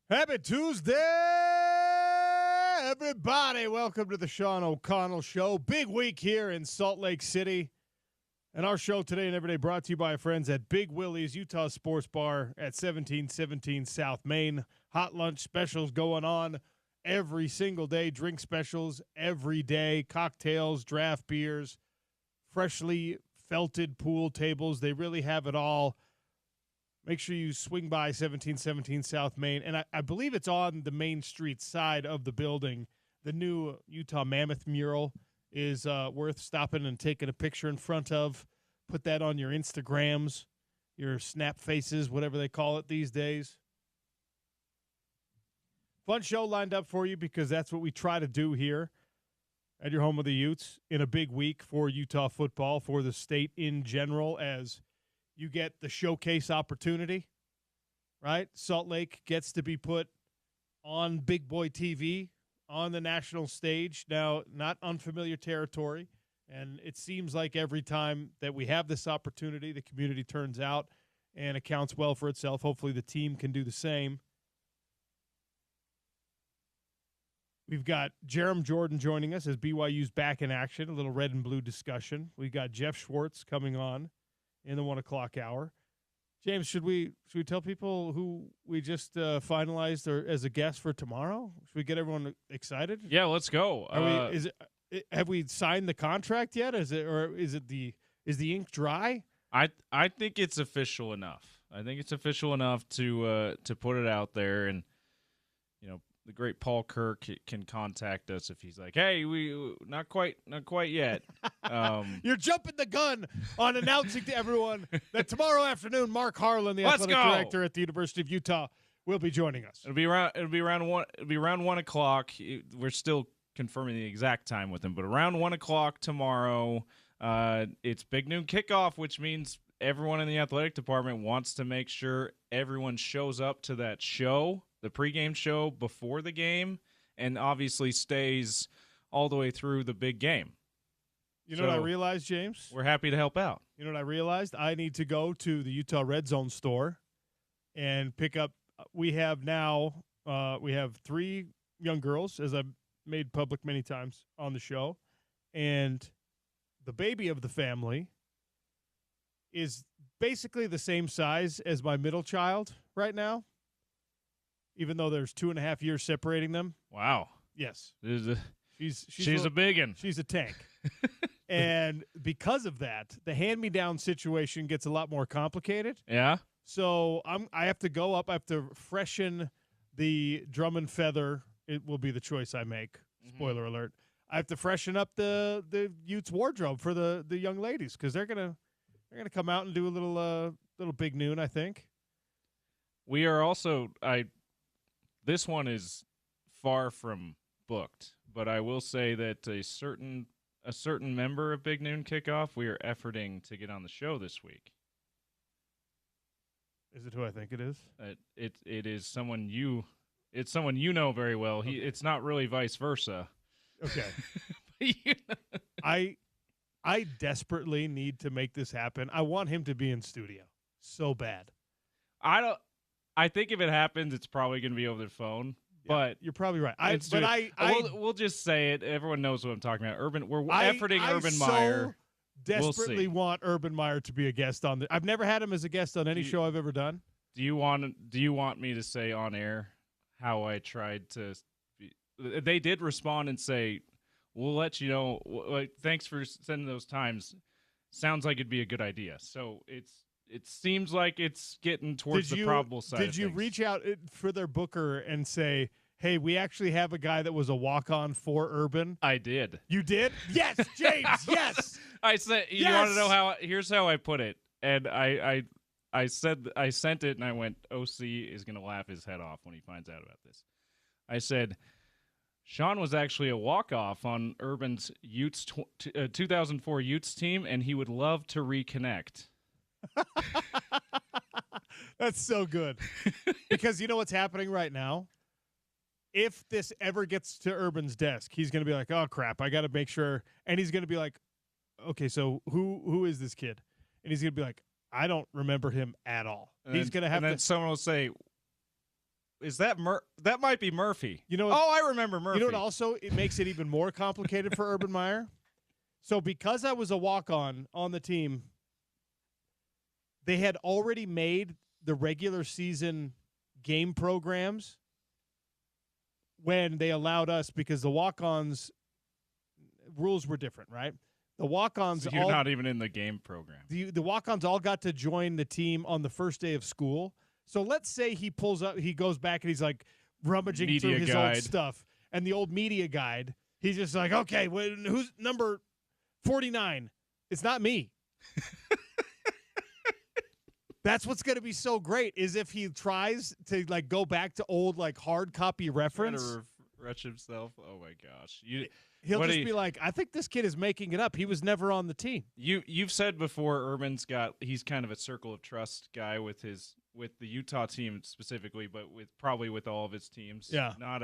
Happy Tuesday, everybody. Welcome to the Sean O'Connell Show. Big week here in Salt Lake City. And our show today and every day brought to you by our friends at Big Willie's Utah Sports Bar at 1717 South Main. Hot lunch specials going on every single day. Drink specials every day. Cocktails, draft beers, freshly felted pool tables. They really have it all. Make sure you swing by 1717 South Main. And I believe it's on the Main Street side of the building. The new Utah Mammoth mural is worth stopping and taking a picture in front of. Put that on your Instagrams, your Snap Faces, whatever they call it these days. Fun show lined up for you because that's what we try to do here at your home of the Utes in a big week for Utah football, for the state in general, as you get the showcase opportunity, right? Salt Lake gets to be put on Big Boy TV, on the national stage. Now, not unfamiliar territory, and it seems like every time that we have this opportunity, the community turns out and accounts well for itself. Hopefully the team can do the same. We've got Jerem Jordan joining us as BYU's back in action, a little red and blue discussion. We've got Jeff Schwartz coming on in the 1 o'clock hour. James, should we tell people who we just finalized as a guest for tomorrow? Should we get everyone excited? Yeah, let's go. Have we signed the contract yet? Is the ink dry? I think it's official enough. I think it's official enough to put it out there, and the great Paul Kirk can contact us if he's like, "Hey, we not quite yet." You're jumping the gun on announcing to everyone that tomorrow afternoon, Mark Harlan, the athletic director at the University of Utah, will be joining us. It'll be around 1 o'clock. We're still confirming the exact time with him, but around 1 o'clock tomorrow. It's Big Noon Kickoff, which means everyone in the athletic department wants to make sure everyone shows up to that show, the pregame show before the game, and obviously stays all the way through the big game. You know what I realized, James? We're happy to help out. You know what I realized? I need to go to the Utah Red Zone store and pick up. We have 3 young girls, as I've made public many times on the show, and the baby of the family is basically the same size as my middle child right now, even though there's 2.5 years separating them. Wow. Yes. She's a big one. She's a tank. And because of that, the hand-me-down situation gets a lot more complicated. Yeah. So I have to go up. I have to freshen the drum and feather. It will be the choice I make. Spoiler alert. I have to freshen up the Utes wardrobe for the young ladies because they're gonna come out and do a little Big Noon, I think. We are also this one is far from booked, but I will say that a certain member of Big Noon Kickoff, we are efforting to get on the show this week. Is it who I think it is? It is someone you know very well. Okay. It's not really vice versa. Okay. I desperately need to make this happen. I want him to be in studio so bad. I think if it happens, it's probably going to be over the phone. Yeah, but you're probably right. We'll just say it. Everyone knows what I'm talking about. We're efforting Urban Meyer. Desperately want Urban Meyer to be a guest on I've never had him as a guest on any show I've ever done. Do you want me to say on air how I tried to? They did respond and say, "We'll let you know. Like, thanks for sending those times. Sounds like it'd be a good idea." So it seems like it's getting towards the probable side. Did you reach out for their booker and say, "Hey, we actually have a guy that was a walk-on for Urban"? I did. You did? Yes, James. Yes. I said. You want to know how? Here's how I put it. And I sent it, and I went, "OC is going to laugh his head off when he finds out about this." I said, Sean was actually a walk-off on Urban's Utes 2004 Utes team, and he would love to reconnect. That's so good. Because you know what's happening right now? If this ever gets to Urban's desk, he's going to be like, "Oh, crap, I got to make sure." And he's going to be like, "Okay, so who is this kid?" And he's going to be like, "I don't remember him at all." And he's going to have and then someone will say, is that that might be Murphy. You know what, I remember Murphy. You know what also it makes it even more complicated for Urban Meyer? So because I was a walk-on on the team, they had already made the regular season game programs when they allowed us, because the walk-ons rules were different, right? The walk-ons so you're not even in the game program. The walk-ons all got to join the team on the first day of school. So let's say he pulls up, he goes back and he's like rummaging Media through his guide. old stuff, and the old media guide, he's just like, okay, who's number 49? It's not me. That's what's going to be so great is if he tries to like go back to old like hard copy reference. Trying to refresh himself. Oh my gosh! He'll just be like, I think this kid is making it up. He was never on the team. You've said before, he's kind of a circle of trust guy with the Utah team specifically, but probably with all of his teams. Yeah. Not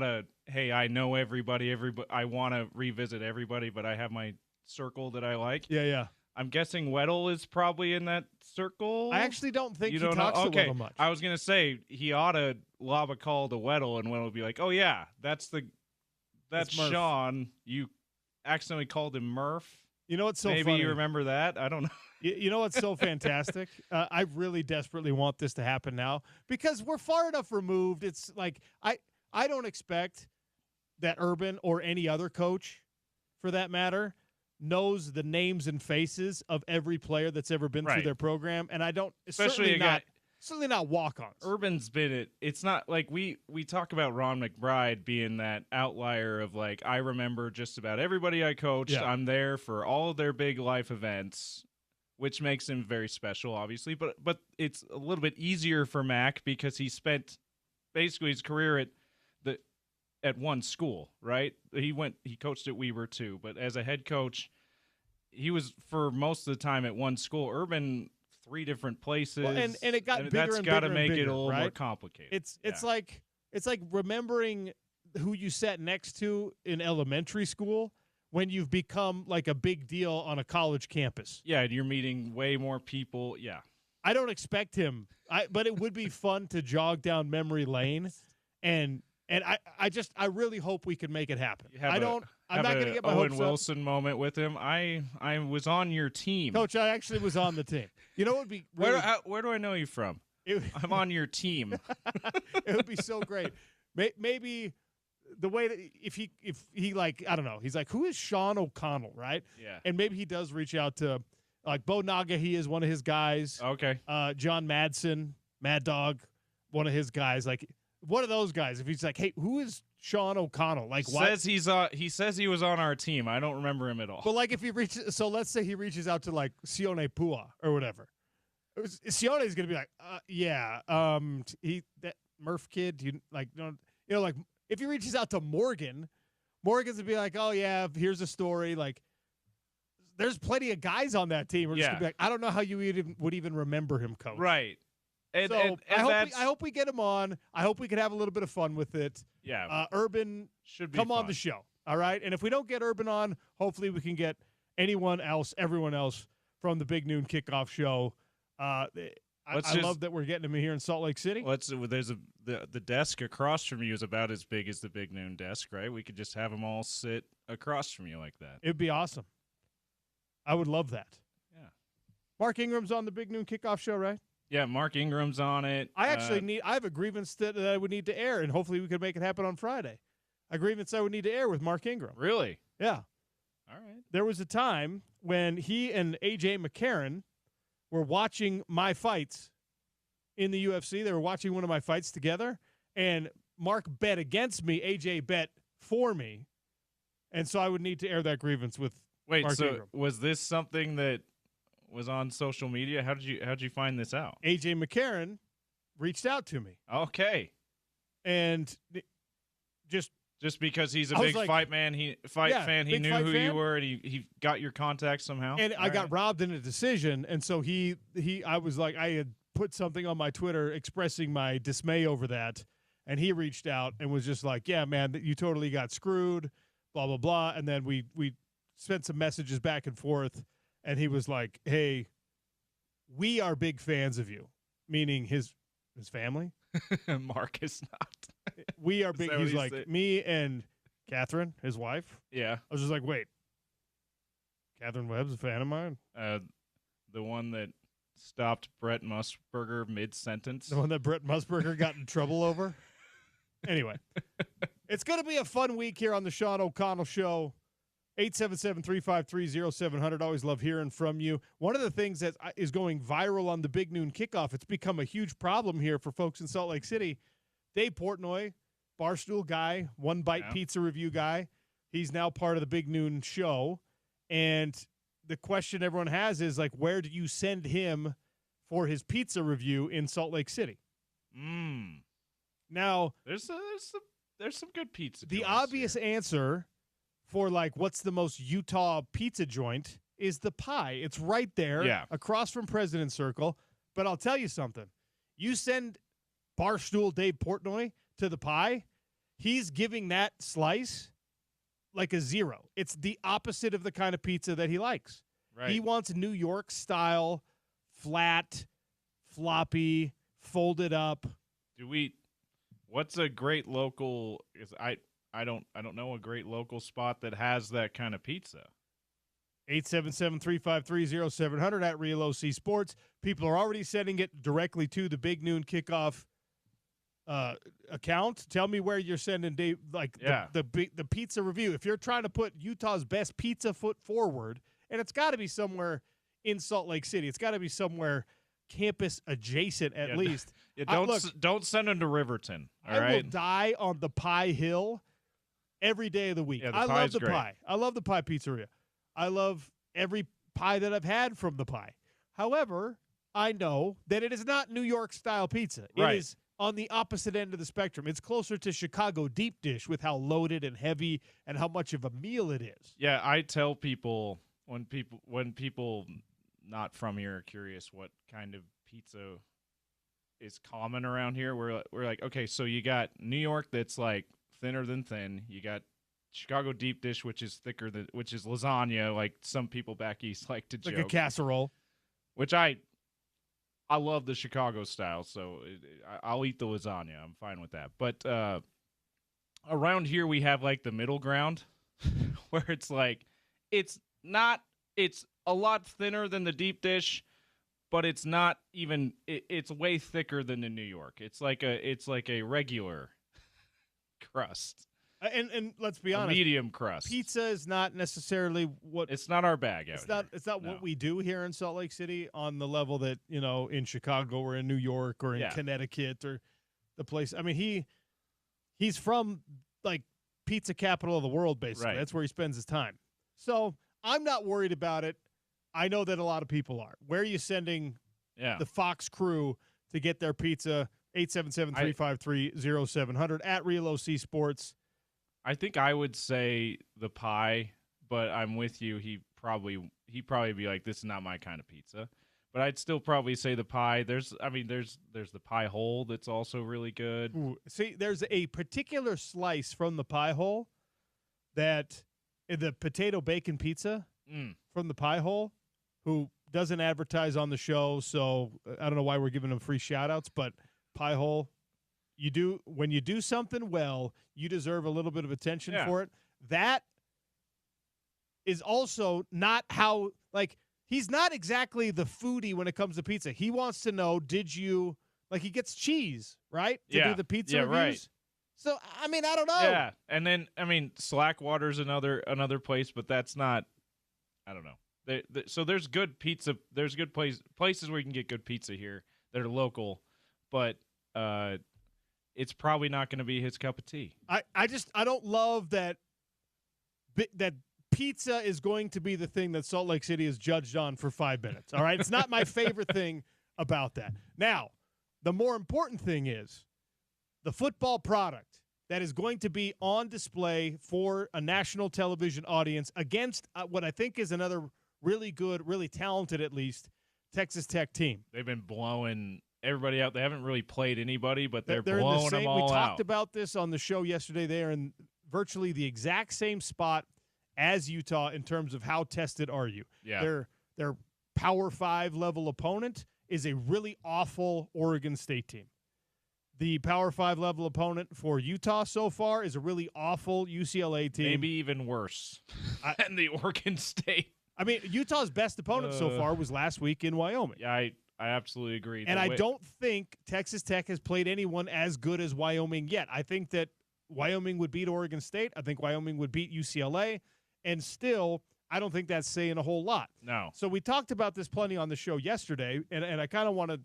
a hey, I know everybody. I want to revisit everybody, but I have my circle that I like. Yeah. I'm guessing Weddle is probably in that circle. I actually don't think he don't talks know? to Weddle much. I was gonna say he ought to lob a call to Weddle, and Weddle would be like, "Oh yeah, that's Sean. You accidentally called him Murph. You know what's so Maybe funny? you remember that? I don't know. You know what's so fantastic? I really desperately want this to happen now because we're far enough removed. It's like I don't expect that Urban or any other coach, for that matter, knows the names and faces of every player that's ever been through their program, and I don't, Especially certainly not walk-ons. Urban's been it. It's not like we talk about Ron McBride being that outlier of like, I remember just about everybody I coached. Yeah. I'm there for all of their big life events, which makes him very special, obviously. But it's a little bit easier for Mac because he spent basically his career at one school, right? He coached at Weber too, but as a head coach, he was for most of the time at one school. Urban, 3 different places, well, and it got bigger that's and got to bigger make and it bigger, a little right? more complicated. It's like remembering who you sat next to in elementary school when you've become like a big deal on a college campus. Yeah, you're meeting way more people. Yeah, I don't expect him, but it would be fun to jog down memory lane, and I really hope we can make it happen. I'm not going to get my Owen hopes Wilson moment with him. I was on your team, Coach. I actually was on the team. You know what would be really, where do I know you from? I'm on your team. It would be so great. Maybe the way that if he like, I don't know, he's like, who is Sean O'Connell, right? Yeah. And maybe he does reach out to like Bo Naga. He is one of his guys. Okay. John Madsen, Mad Dog, one of his guys. Like one of those guys. If he's like, hey, who is Sean O'Connell? Like, what? He says he was on our team. I don't remember him at all. But like, if he reaches, so let's say he reaches out to like Sione Pua or whatever. Sione is gonna be like, yeah, that Murph kid. Like if he reaches out to Morgan's gonna be like, oh yeah, here's a story. Like, there's plenty of guys on that team. We're just gonna be like, I don't know how you would even remember him, Coach. Right. And, so I hope we get him on. I hope we can have a little bit of fun with it. Yeah. Urban should be come fun on the show. All right. And if we don't get Urban on, hopefully we can get everyone else from the Big Noon Kickoff show. I love that we're getting him here in Salt Lake City. There's the desk across from you is about as big as the Big Noon desk, right? We could just have them all sit across from you like that. It'd be awesome. I would love that. Yeah. Mark Ingram's on the Big Noon Kickoff show, right? Yeah, Mark Ingram's on it. I have a grievance that I would need to air, and hopefully we could make it happen on Friday. A grievance I would need to air with Mark Ingram. Really? Yeah. All right. There was a time when he and AJ McCarron were watching my fights in the UFC. They were watching one of my fights together, and Mark bet against me. AJ bet for me, and so I would need to air that grievance with Mark Ingram. Was this something that was on social media? How did you find this out? AJ McCarron reached out to me. Okay. And just because he's a big fight fan, he knew who you were, and he got your contact somehow. And I got robbed in a decision, and so I was like, I had put something on my Twitter expressing my dismay over that, and he reached out and was just like, yeah, man, you totally got screwed, blah blah blah. And then we sent some messages back and forth. And he was like, hey, we are big fans of you, meaning his his family. Mark is not. We are big. that what He's he like, said? me and Catherine, his wife. Yeah. I was just like, wait, Catherine Webb's a fan of mine? The one that stopped Brett Musburger mid-sentence. The one that Brett Musburger got in trouble over? Anyway, it's going to be a fun week here on the Sean O'Connell Show. 877-353-0700. Always love hearing from you. One of the things that is going viral on the Big Noon Kickoff, it's become a huge problem here for folks in Salt Lake City. Dave Portnoy, Barstool guy, One Bite Pizza review guy. He's now part of the Big Noon Show. And the question everyone has is, like, where do you send him for his pizza review in Salt Lake City? Now, there's some good pizza. The obvious answer for, like, what's the most Utah pizza joint is the Pie. It's right there across from President Circle. But I'll tell you something. You send Barstool Dave Portnoy to the Pie, he's giving that slice like a 0. It's the opposite of the kind of pizza that he likes. Right. He wants New York style, flat, floppy, folded up. What's a great local? I don't know a great local spot that has that kind of pizza. 877-353-0700 at Real OC Sports. People are already sending it directly to the Big Noon Kickoff account. Tell me where you're sending Dave, like the pizza review. If you're trying to put Utah's best pizza foot forward, and it's got to be somewhere in Salt Lake City. It's got to be somewhere campus adjacent at least. Don't send them to Riverton. All right? I will die on the Pie Hill every day of the week. Yeah, I love the Pie. I love the Pie Pizzeria. I love every pie that I've had from the Pie. However, I know that it is not New York style pizza. It is on the opposite end of the spectrum. It's closer to Chicago deep dish with how loaded and heavy and how much of a meal it is. Yeah, I tell people when people not from here are curious what kind of pizza is common around here, we're like, okay, so you got New York that's like thinner than thin. You got Chicago deep dish, which is lasagna, like some people back east like to joke. Like a casserole. Which I love the Chicago style, so I'll eat the lasagna. I'm fine with that. But around here we have like the middle ground where it's like it's a lot thinner than the deep dish, but it's not even it's way thicker than the New York. It's like a regular crust. And let's be honest, medium crust. Pizza is not necessarily what it's not our bag. It's not what we do here in Salt Lake City on the level that in Chicago or in New York or in Connecticut or the place. I mean, he's from like pizza capital of the world, basically. Right. That's where he spends his time. So I'm not worried about it. I know that a lot of people are. Where are you sending the Fox crew to get their pizza? 877-353-0700 at Real OC Sports. I think I would say the Pie, but I'm with you. He'd probably be like, this is not my kind of pizza. But I'd still probably say the Pie. There's the Pie Hole that's also really good. Ooh, see, there's a particular slice from the Pie Hole that the potato bacon pizza from the Pie Hole, who doesn't advertise on the show, so I don't know why we're giving them free shout-outs, but Pie Hole, when you do something well, you deserve a little bit of attention for it. That is also not how, like, he's not exactly the foodie when it comes to pizza. He wants to know, he gets cheese, right? To do the pizza reviews. Right. So, I mean, I don't know. Yeah, and then, I mean, Slackwater's another place, but that's not, I don't know. So there's good pizza. There's good places where you can get good pizza here that are local, but it's probably not going to be his cup of tea. I don't love that pizza is going to be the thing that Salt Lake City is judged on for 5 minutes. All right, it's not my favorite thing about that. Now, the more important thing is the football product that is going to be on display for a national television audience against what I think is another really good, really talented, at least, Texas Tech team. They've been blowing everybody out. They haven't really played anybody, but they're blowing them all out. We talked about this on the show yesterday. They are in virtually the exact same spot as Utah in terms of how tested are you. Yeah. Their Power 5 level opponent is a really awful Oregon State team. The Power 5 level opponent for Utah so far is a really awful UCLA team. Maybe even worse than the Oregon State. I mean, Utah's best opponent so far was last week in Wyoming. Yeah, I absolutely agree. And I don't think Texas Tech has played anyone as good as Wyoming yet. I think that Wyoming would beat Oregon State. I think Wyoming would beat UCLA. And still, I don't think that's saying a whole lot. No. So we talked about this plenty on the show yesterday, and I kind of want to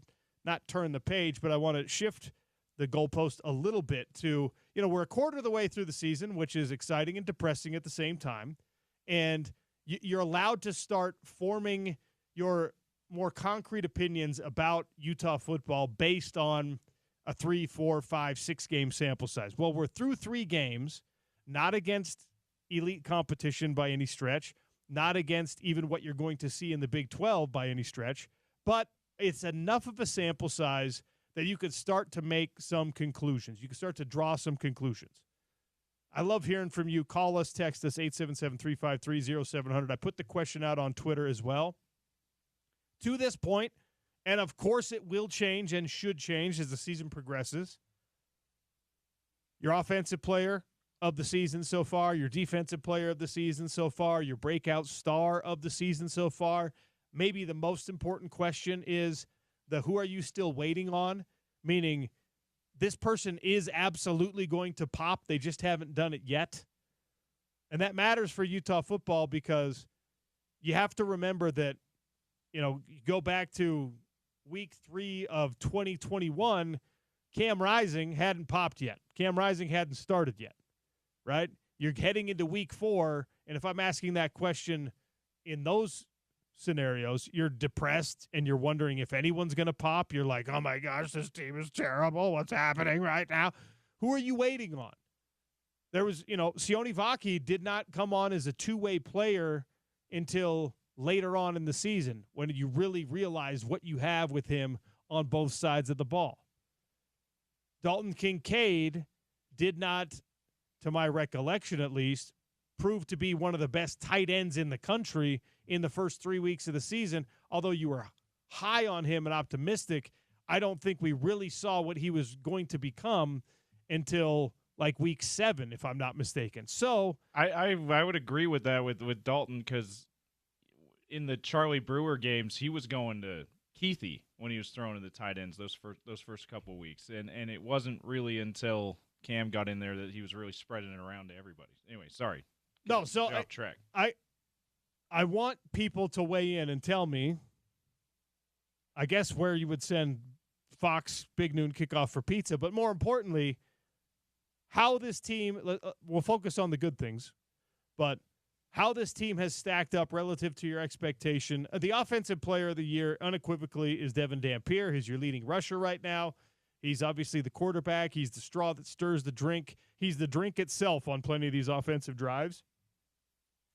not turn the page, but I want to shift the goalpost a little bit to, we're a quarter of the way through the season, which is exciting and depressing at the same time. And you're allowed to start forming your more concrete opinions about Utah football based on a 3, 4, 5, 6 game sample size. Well, we're through 3 games, not against elite competition by any stretch, not against even what you're going to see in the Big 12 by any stretch, but it's enough of a sample size that you could start to make some conclusions. You can start to draw some conclusions. I love hearing from you. Call us, text us, 877-353-0700. I put the question out on Twitter as well. To this point, and of course it will change and should change as the season progresses, your offensive player of the season so far, your defensive player of the season so far, your breakout star of the season so far, maybe the most important question is the who are you still waiting on, meaning this person is absolutely going to pop. They just haven't done it yet. And that matters for Utah football because you have to remember that, you go back to week 3 of 2021, Cam Rising hadn't popped yet. Cam Rising hadn't started yet, right? You're heading into week 4, and if I'm asking that question in those scenarios, you're depressed and you're wondering if anyone's going to pop. You're like, oh my gosh, this team is terrible. What's happening right now? Who are you waiting on? There was, Sione Vaki did not come on as a two-way player until later on in the season when you really realize what you have with him on both sides of the ball. Dalton Kincaid did not, to my recollection at least, prove to be one of the best tight ends in the country in the first 3 weeks of the season. Although you were high on him and optimistic, I don't think we really saw what he was going to become until like week 7, if I'm not mistaken. So I would agree with that with Dalton because in the Charlie Brewer games, he was going to Keithy when he was throwing in the tight ends those first couple weeks, and it wasn't really until Cam got in there that he was really spreading it around to everybody. Anyway, sorry. No, so off track. I want people to weigh in and tell me, I guess, where you would send Fox Big Noon Kickoff for pizza, but more importantly, how this team, we'll focus on the good things, but how this team has stacked up relative to your expectation. The offensive player of the year unequivocally is Devin Dampier. He's your leading rusher right now. He's obviously the quarterback. He's the straw that stirs the drink. He's the drink itself on plenty of these offensive drives.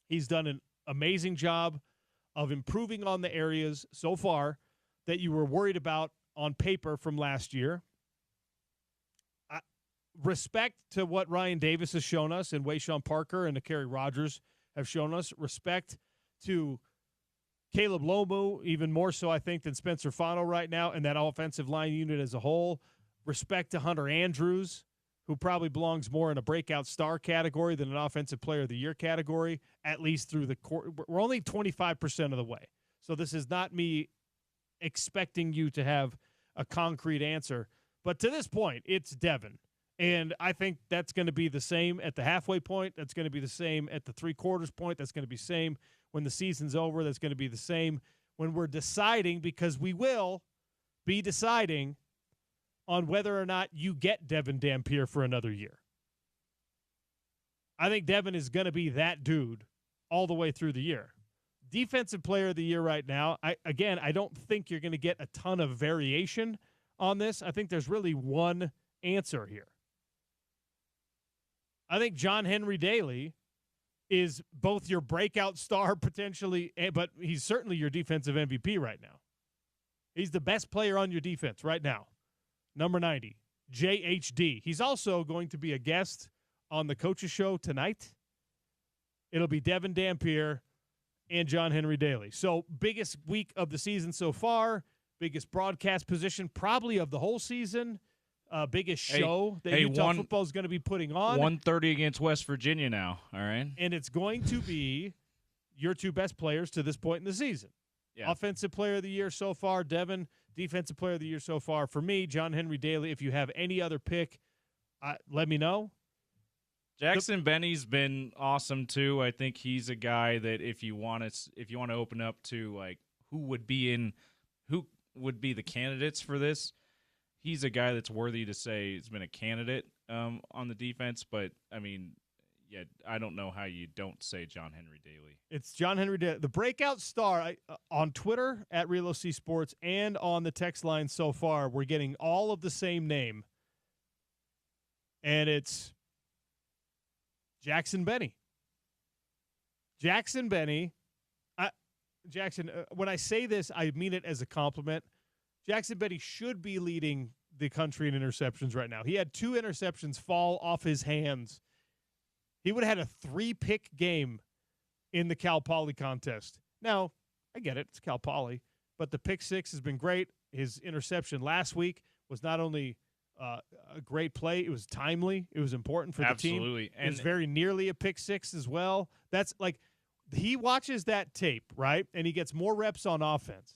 He's done an amazing job of improving on the areas so far that you were worried about on paper from last year. Respect to what Ryan Davis has shown us and Wayshawn Parker and Akari Rodgers have shown us. Respect to Caleb Lomu, even more so, I think, than Spencer Fano right now, and that offensive line unit as a whole. Respect to Hunter Andrews, who probably belongs more in a breakout star category than an offensive player of the year category, at least through the court. We're only 25% of the way. So this is not me expecting you to have a concrete answer. But to this point, it's Devin. And I think that's going to be the same at the halfway point. That's going to be the same at the three-quarters point. That's going to be the same when the season's over. That's going to be the same when we're deciding, because we will be deciding on whether or not you get Devin Dampier for another year. I think Devin is going to be that dude all the way through the year. Defensive player of the year right now, I don't think you're going to get a ton of variation on this. I think there's really one answer here. I think John Henry Daly is both your breakout star potentially, but he's certainly your defensive MVP right now. He's the best player on your defense right now. Number 90, JHD. He's also going to be a guest on the Coaches Show tonight. It'll be Devin Dampier and John Henry Daly. So biggest week of the season so far, biggest broadcast position probably of the whole season. biggest show that Utah football is going to be putting on. 1:30 against West Virginia now, all right? And it's going to be your two best players to this point in the season. Yeah. Offensive player of the year so far, Devin. Defensive player of the year so far. For me, John Henry Daly. If you have any other pick, let me know. Jackson Benny's been awesome too. I think he's a guy that if you want to open up to like who would be the candidates for this, he's a guy that's worthy to say has been a candidate on the defense. But I mean, yeah, I don't know how you don't say John Henry Daly. It's John Henry Daly, the breakout star on Twitter at Real OC Sports and on the text line so far. We're getting all of the same name, and it's Jackson Benny. Jackson Benny. Jackson, when I say this, I mean it as a compliment. Jackson Benny should be leading the country in interceptions right now. He had 2 interceptions fall off his hands. He would have had a 3-pick game in the Cal Poly contest. Now, I get it. It's Cal Poly. But the pick 6 has been great. His interception last week was not only a great play, it was timely. It was important for the team. Absolutely. And it's very nearly a pick 6 as well. That's like he watches that tape, right? And he gets more reps on offense.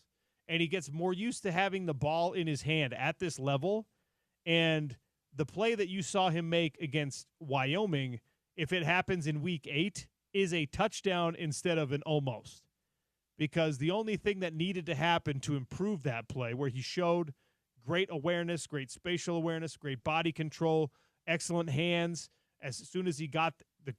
And he gets more used to having the ball in his hand at this level. And the play that you saw him make against Wyoming, if it happens in week 8, is a touchdown instead of an almost. Because the only thing that needed to happen to improve that play, where he showed great awareness, great spatial awareness, great body control, excellent hands, as soon as he got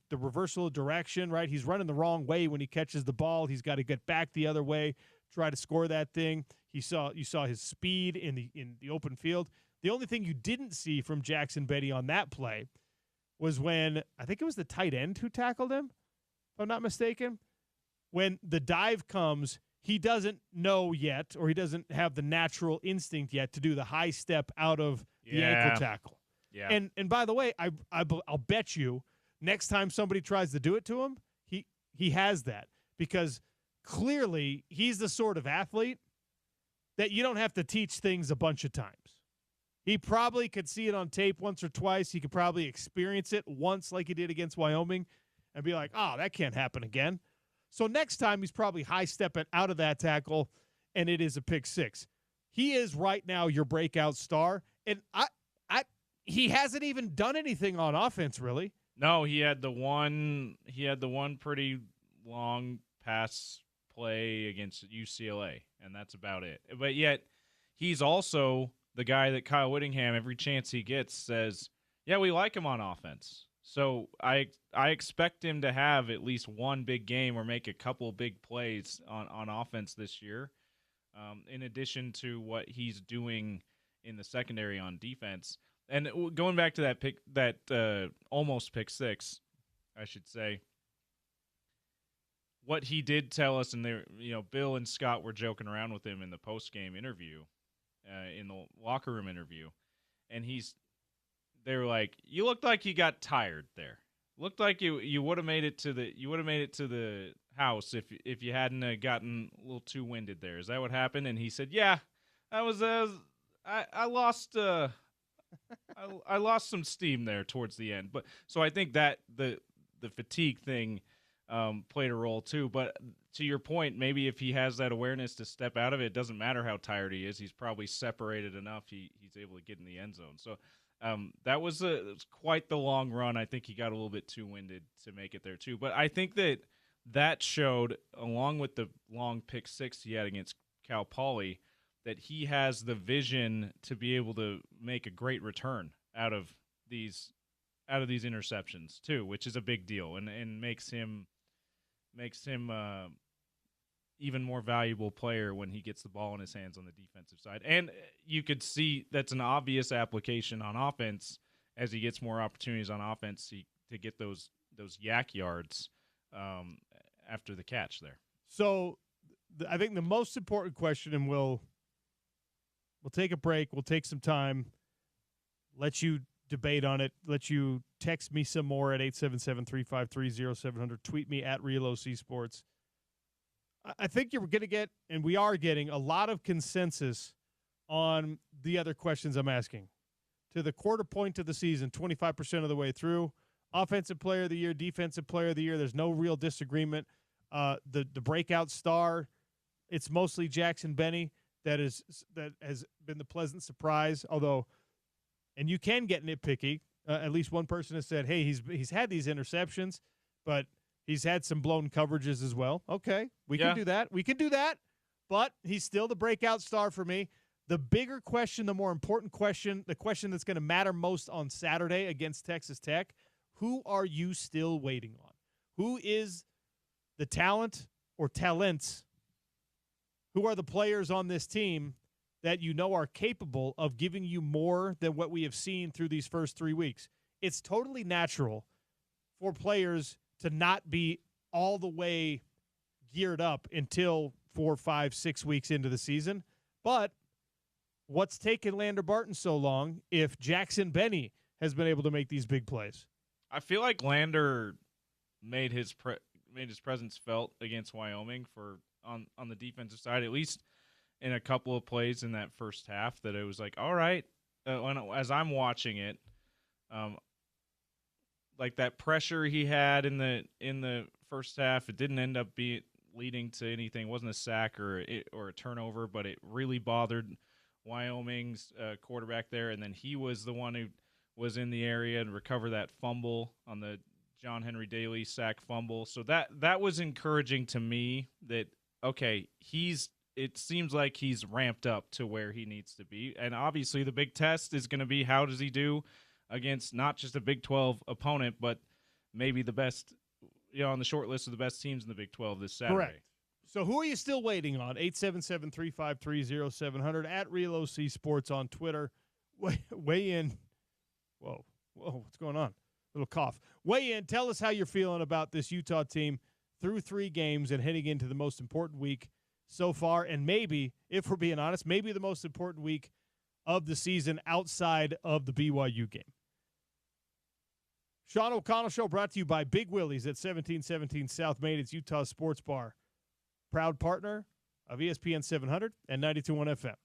the reversal of direction, right? He's running the wrong way when he catches the ball. He's got to get back the other way, try to score that thing. You saw his speed in the open field. The only thing you didn't see from Jackson Benny on that play was when, I think it was the tight end who tackled him, if I'm not mistaken. When the dive comes, he doesn't know yet, or he doesn't have the natural instinct yet to do the high step out of the ankle tackle. Yeah. And by the way, I'll bet you next time somebody tries to do it to him, he has that, because clearly he's the sort of athlete that you don't have to teach things a bunch of times. He probably could see it on tape once or twice. He could probably experience it once like he did against Wyoming and be like, oh, that can't happen again. So next time he's probably high-stepping out of that tackle, and it is a pick 6. He is right now your breakout star, and he hasn't even done anything on offense, really. No, he had the one pretty long pass play against UCLA, and that's about it. But yet he's also the guy that Kyle Whittingham, every chance he gets, says, yeah, we like him on offense. So I expect him to have at least one big game or make a couple big plays on offense this year, in addition to what he's doing in the secondary on defense. And going back to that almost pick 6, I should say, what he did tell us, and Bill and Scott were joking around with him in the post-game interview, in the locker room interview, and they were like, "You looked like you got tired there. Looked like you would have made it to the house if you hadn't gotten a little too winded there. Is that what happened?" And he said, "Yeah, I lost I lost some steam there towards the end." But so I think that the fatigue thing played a role too. But to your point, maybe if he has that awareness to step out of it, it doesn't matter how tired he is. He's probably separated enough. He's able to get in the end zone. So. That was quite the long run. I think he got a little bit too winded to make it there too. But I think that showed, along with the long pick 6 he had against Cal Poly, that he has the vision to be able to make a great return out of these interceptions too, which is a big deal and makes him even more valuable player when he gets the ball in his hands on the defensive side. And you could see that's an obvious application on offense as he gets more opportunities on offense to get those yak yards after the catch there. So I think the most important question, and we'll take a break, we'll take some time, let you debate on it, let you text me some more at 877-353-0700, tweet me at Real OC Sports. I think you're going to get, and we are getting, a lot of consensus on the other questions I'm asking. to the quarter point of the season, 25% of the way through. Offensive player of the year, defensive player of the year, there's no real disagreement. The breakout star, it's mostly Jackson Benny that has been the pleasant surprise, although, and you can get nitpicky. At least one person has said, hey, he's had these interceptions, but he's had some blown coverages as well. Okay, we can do that. We can do that, but he's still the breakout star for me. The bigger question, the more important question, the question that's going to matter most on Saturday against Texas Tech, who are you still waiting on? Who is the talent or talents? Who are the players on this team that you know are capable of giving you more than what we have seen through these first 3 weeks? It's totally natural for players to not be all the way geared up until 4, 5, 6 weeks into the season. But what's taken Lander Barton so long if Jackson Benny has been able to make these big plays? I feel like Lander made his presence felt against Wyoming on the defensive side, at least in a couple of plays in that first half, that it was like, all right, as I'm watching it, like that pressure he had in the first half, it didn't end up leading to anything. It wasn't a sack or a turnover, but it really bothered Wyoming's quarterback there, and then he was the one who was in the area and recovered that fumble on the John Henry Daly sack fumble. So that was encouraging to me that, okay, it seems like he's ramped up to where he needs to be. And obviously the big test is going to be, how does he do against not just a Big 12 opponent, but maybe the best, on the short list of the best teams in the Big 12 this Saturday. Correct. So who are you still waiting on? 877-353-0700 at Real OC Sports on Twitter. Weigh in. Whoa, what's going on? Little cough. Weigh in. Tell us how you're feeling about this Utah team through 3 games and heading into the most important week so far, and maybe, if we're being honest, maybe the most important week of the season outside of the BYU game. Sean O'Connell Show brought to you by Big Willie's at 1717 South Main. It's Utah Sports Bar. Proud partner of ESPN 700 and 92.1 FM.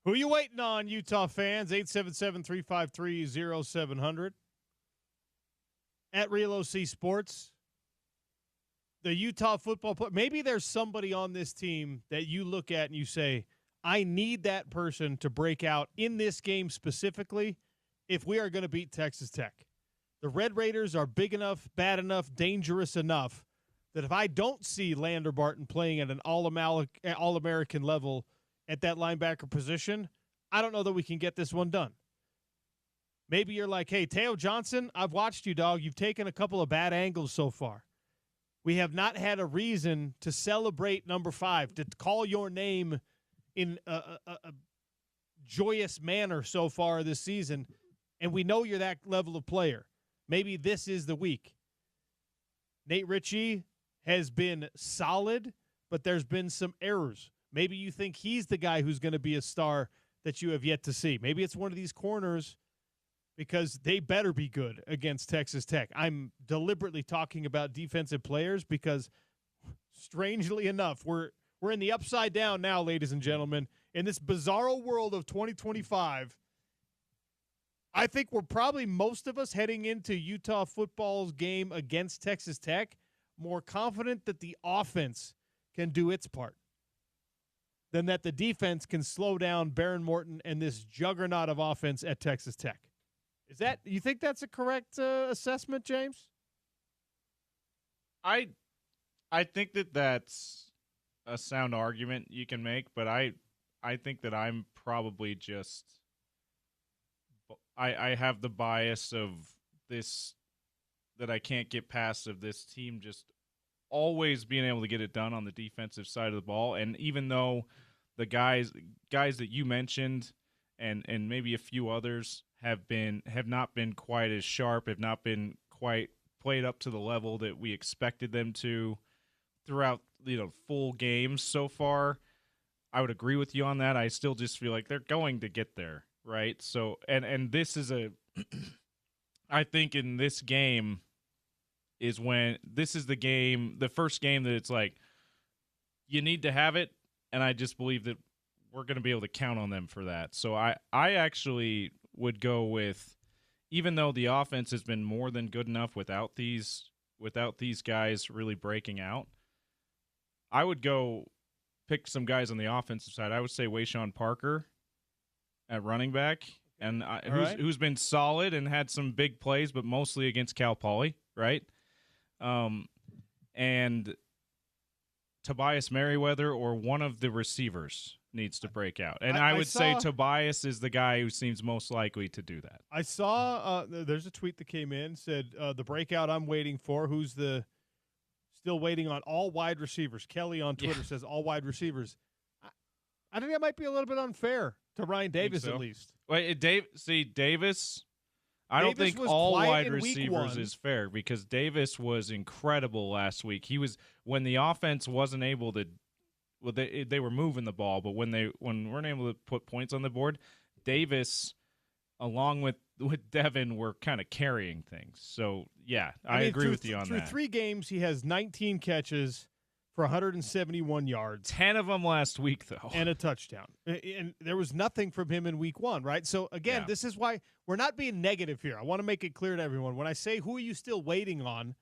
Who you waiting on, Utah fans? 877-353-0700. At Real OC Sports. The Utah football player. Maybe there's somebody on this team that you look at and you say, I need that person to break out in this game specifically if we are going to beat Texas Tech. The Red Raiders are big enough, bad enough, dangerous enough that if I don't see Lander Barton playing at an All-American level at that linebacker position, I don't know that we can get this one done. Maybe you're like, hey, Teo Johnson, I've watched you, dog. You've taken a couple of bad angles so far. We have not had a reason to celebrate number 5, to call your name in a joyous manner so far this season, and we know you're that level of player. Maybe this is the week. Nate Ritchie has been solid, but there's been some errors. Maybe you think he's the guy who's going to be a star that you have yet to see. Maybe it's one of these corners because they better be good against Texas Tech. I'm deliberately talking about defensive players because, strangely enough, we're in the upside down now, ladies and gentlemen. In this bizarro world of 2025, I think we're probably, most of us, heading into Utah football's game against Texas Tech more confident that the offense can do its part than that the defense can slow down Baron Morton and this juggernaut of offense at Texas Tech. Is that, you think that's a correct assessment, James? I think that that's a sound argument you can make, but I think that I'm probably just I have the bias of this that I can't get past of this team just always being able to get it done on the defensive side of the ball. And even though the guys that you mentioned and maybe a few others have not been quite as sharp, have not been quite played up to the level that we expected them to throughout full games so far, I would agree with you on that. I still just feel like they're going to get there. Right. So, and this is I think in this game is when this is the first game that it's like, you need to have it. And I just believe that we're going to be able to count on them for that. So I actually would go with, even though the offense has been more than good enough without these guys really breaking out, I would go pick some guys on the offensive side. I would say Wayshawn Parker at running back, and who's been solid and had some big plays, but mostly against Cal Poly, right? And Tobias Merriweather or one of the receivers needs to break out. And I would say Tobias is the guy who seems most likely to do that. I saw there's a tweet that came in, said the breakout I'm waiting for, who's still waiting on all wide receivers. Kelly on Twitter says all wide receivers. I think that might be a little bit unfair to Ryan Davis, at least. Wait, Davis. I don't think all wide receivers is fair because Davis was incredible last week. He was, when the offense wasn't able to, well, they were moving the ball, but when weren't able to put points on the board, Davis, along with Devin, were kind of carrying things. So yeah, I agree with you on that. Through 3 games, he has 19 catches for 171 yards. 10 of them last week, though. And a touchdown. And there was nothing from him in week 1, right? So, again, This is why we're not being negative here. I want to make it clear to everyone. When I say, who are you still waiting on,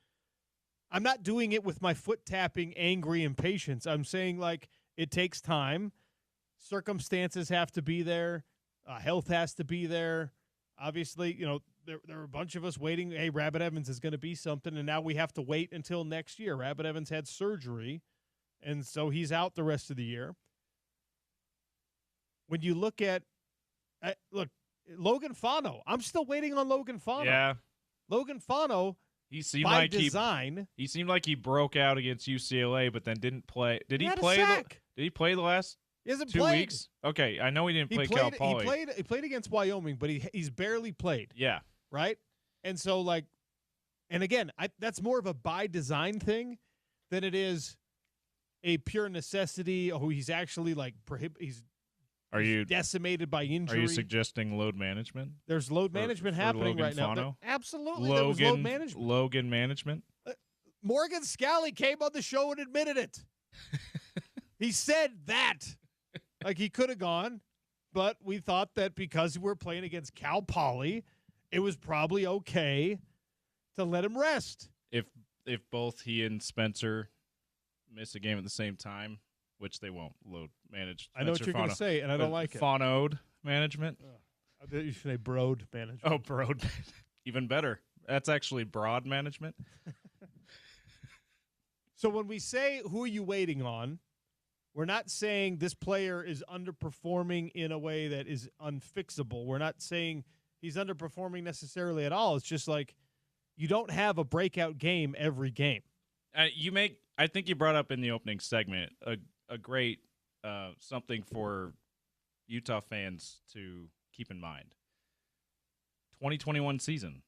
I'm not doing it with my foot-tapping, angry impatience. I'm saying, like, it takes time. Circumstances have to be there. Health has to be there. Obviously, there are a bunch of us waiting. Hey, Rabbit Evans is going to be something, and now we have to wait until next year. Rabbit Evans had surgery, and so he's out the rest of the year. When you look at Logan Fano, I'm still waiting on Logan Fano. Yeah. Logan Fano, he seemed by like design. He seemed like he broke out against UCLA, but then didn't play. Did he play the last He hasn't 2 played. weeks? Okay, I know he didn't play Cal Poly. He played against Wyoming, but he's barely played. Yeah. Right? And so, and again, that's more of a by design thing than it is a pure necessity. Oh, he's actually he's decimated by injury. Are you suggesting load management? There's load management happening right now. Absolutely, there was load management. Logan management. Morgan Scally came on the show and admitted it. He said that. He could have gone. but we thought that because we're playing against Cal Poly, it was probably okay to let him rest. If both he and Spencer miss a game at the same time, which they won't, load manage. I know what you're going to say, and I don't like it. Fonode management. I thought you should say broad management. Oh, broad. Even better. That's actually broad management. So when we say who are you waiting on, we're not saying this player is underperforming in a way that is unfixable. We're not saying he's underperforming necessarily at all. It's just like you don't have a breakout game every game. I think you brought up in the opening segment a great something for Utah fans to keep in mind. 2021 season.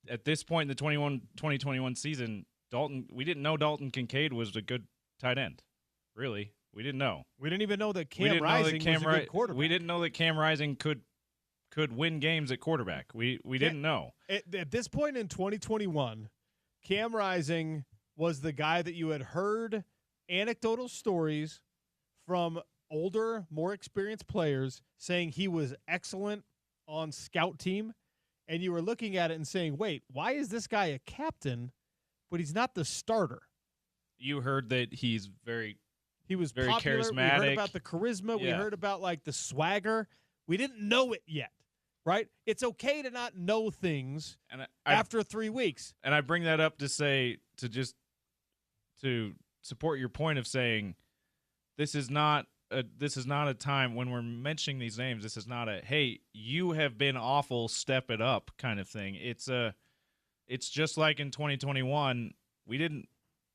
At this point in the 2021 season, we didn't know Dalton Kincaid was a good tight end. Really, we didn't know. We didn't even know that Cam Rising was a good quarterback. We didn't know that Cam Rising could win games at quarterback. We didn't know. At this point in 2021, Cam Rising was the guy that you had heard anecdotal stories from older, more experienced players saying he was excellent on scout team, and you were looking at it and saying, wait, why is this guy a captain, but he's not the starter? You heard that he was very popular. charismatic. We heard about the charisma. Yeah. We heard about like the swagger. We didn't know it yet, right? It's okay to not know things after 3 weeks. And I bring that up to say, to support your point of saying this is not a time when we're mentioning these names. This is not a, hey, you have been awful, step it up kind of thing. It's just like in 2021, we didn't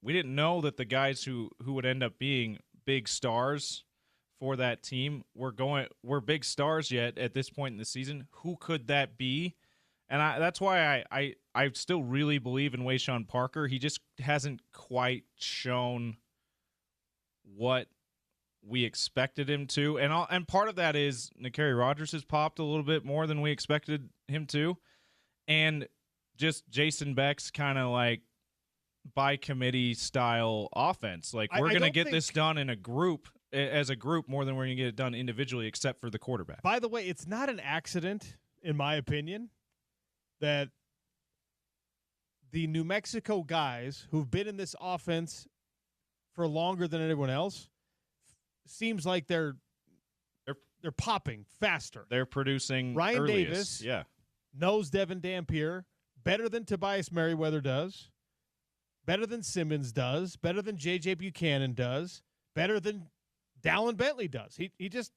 know that the guys who would end up being big stars for that team were big stars yet at this point in the season. Who could that be? And that's why I still really believe in Wayshawn Parker. He just hasn't quite shown what we expected him to. And part of that is Nakari Rogers has popped a little bit more than we expected him to. And just Jason Beck's kind of like by committee style offense. Like we're going to get this done in as a group more than we're going to get it done individually, except for the quarterback. By the way, it's not an accident, in my opinion, that the New Mexico guys who've been in this offense for longer than anyone else seems like they're popping faster. They're producing Ryan earliest. Davis knows Devin Dampier better than Tobias Merriweather does, better than Simmons does, better than J.J. Buchanan does, better than Dallin Bentley does. He just,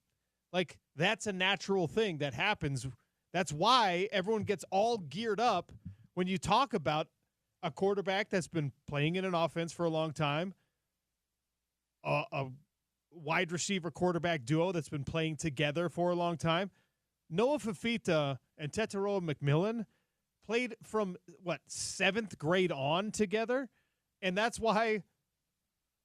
like, that's a natural thing that happens. That's why everyone gets all geared up when you talk about a quarterback that's been playing in an offense for a long time, a wide receiver quarterback duo that's been playing together for a long time. Noah Fafita and Tetairoa McMillan played from, 7th grade on together? And that's why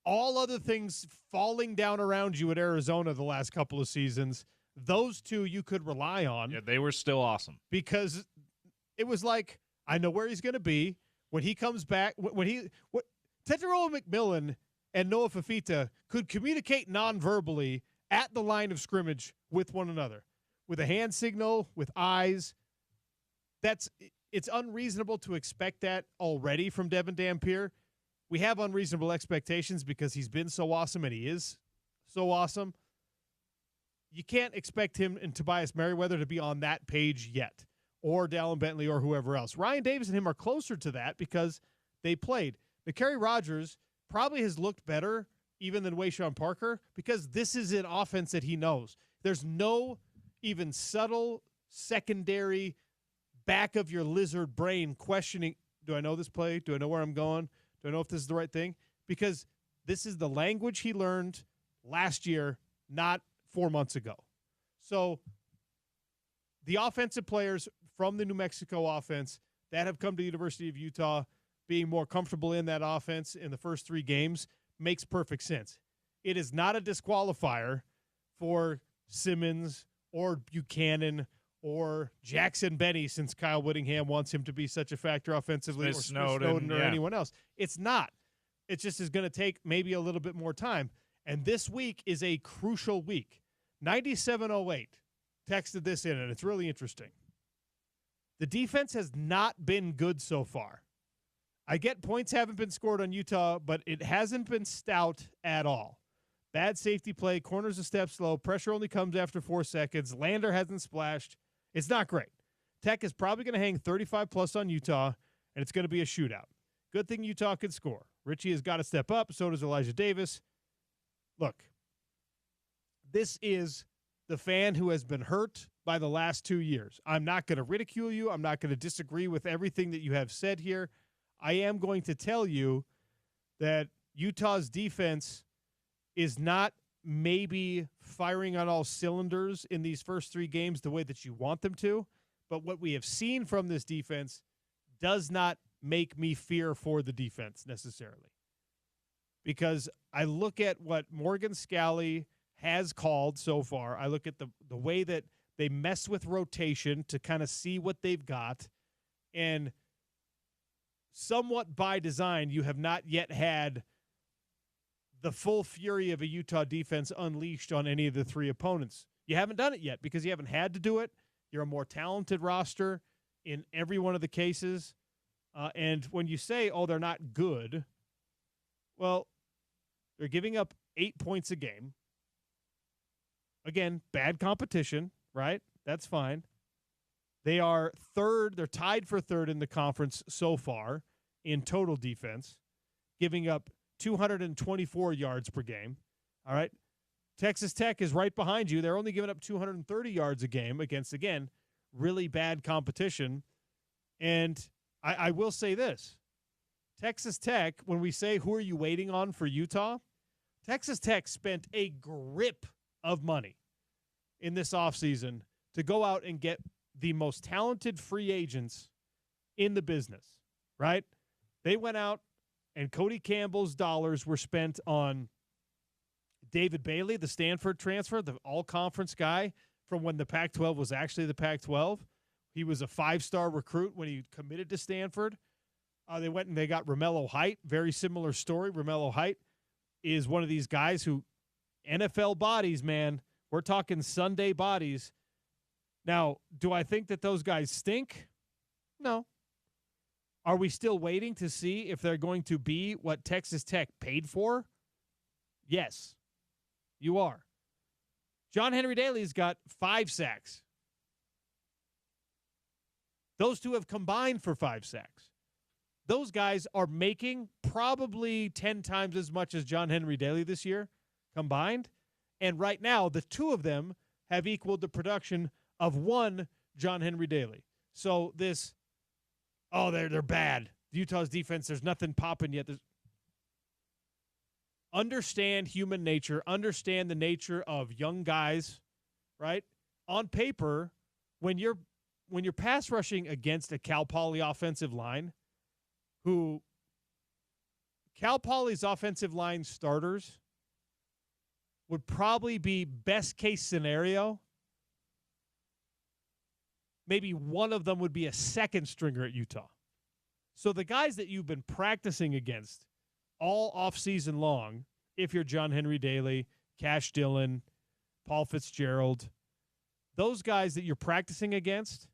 all other things falling down around you at Arizona the last couple of seasons, those two you could rely on. Yeah, they were still awesome. Because it was like, I know where he's going to be. When he comes back, Tetairoa McMillan and Noah Fafita could communicate non-verbally at the line of scrimmage with one another, with a hand signal, with eyes. It's unreasonable to expect that already from Devin Dampier. We have unreasonable expectations because he's been so awesome and he is so awesome. You can't expect him and Tobias Merriweather to be on that page yet, or Dallin Bentley or whoever else. Ryan Davis and him are closer to that because they played. Nakari Rogers probably has looked better even than Wayshawn Parker because this is an offense that he knows. There's no even subtle secondary back of your lizard brain questioning, do I know this play? Do I know where I'm going? Do I know if this is the right thing? Because this is the language he learned last year, not 4 months ago. So the offensive players from the New Mexico offense that have come to the University of Utah being more comfortable in that offense in the first 3 games makes perfect sense. It is not a disqualifier for Simmons or Buchanan or Jackson Benny, since Kyle Whittingham wants him to be such a factor offensively, or Snowden or anyone else. It's not. It just is going to take maybe a little bit more time. And this week is a crucial week 9708 texted this in, and it's really interesting. The defense has not been good so far. I get points haven't been scored on Utah, but it hasn't been stout at all. Bad safety play, corners a step slow, pressure only comes after 4 seconds, Lander hasn't splashed. It's not great. Tech is probably going to hang 35-plus on Utah, and it's going to be a shootout. Good thing Utah can score. Richie has got to step up, so does Elijah Davis. Look, this is the fan who has been hurt by the last 2 years. I'm not going to ridicule you. I'm not going to disagree with everything that you have said here. I am going to tell you that Utah's defense is not maybe firing on all cylinders in these first 3 games the way that you want them to, but what we have seen from this defense does not make me fear for the defense necessarily. Because I look at what Morgan Scalley has called so far. I look at the way that they mess with rotation to kind of see what they've got. And somewhat by design, you have not yet had the full fury of a Utah defense unleashed on any of the 3 opponents. You haven't done it yet because you haven't had to do it. You're a more talented roster in every one of the cases. And when you say, oh, they're not good, well, they're giving up 8 points a game. Again, bad competition, right? That's fine. They are third. They're tied for third in the conference so far in total defense, giving up 224 yards per game. All right. Texas Tech is right behind you. They're only giving up 230 yards a game against, again, really bad competition. And I will say this. Texas Tech, when we say who are you waiting on for Utah, Texas Tech spent a grip of money in this offseason to go out and get the most talented free agents in the business, right? They went out and Cody Campbell's dollars were spent on David Bailey, the Stanford transfer, the all-conference guy from when the Pac-12 was actually the Pac-12. He was a 5-star recruit when he committed to Stanford. They went and they got Romello Height. Very similar story. Romello Height is one of these guys who NFL bodies, man. We're talking Sunday bodies. Now, do I think that those guys stink? No. Are we still waiting to see if they're going to be what Texas Tech paid for? Yes, you are. John Henry Daly's got 5 sacks. Those 2 have combined for 5 sacks. Those guys are making probably 10 times as much as John Henry Daly this year combined. And right now, the 2 of them have equaled the production of 1 John Henry Daly. So this, they're bad. Utah's defense, there's nothing popping yet. Understand human nature. Understand the nature of young guys, right? On paper, when you're pass rushing against a Cal Poly offensive line, who Cal Poly's offensive line starters would probably be best case scenario. Maybe one of them would be a second stringer at Utah. So the guys that you've been practicing against all offseason long, if you're John Henry Daly, Cash Dillon, Paul Fitzgerald, those guys that you're practicing against,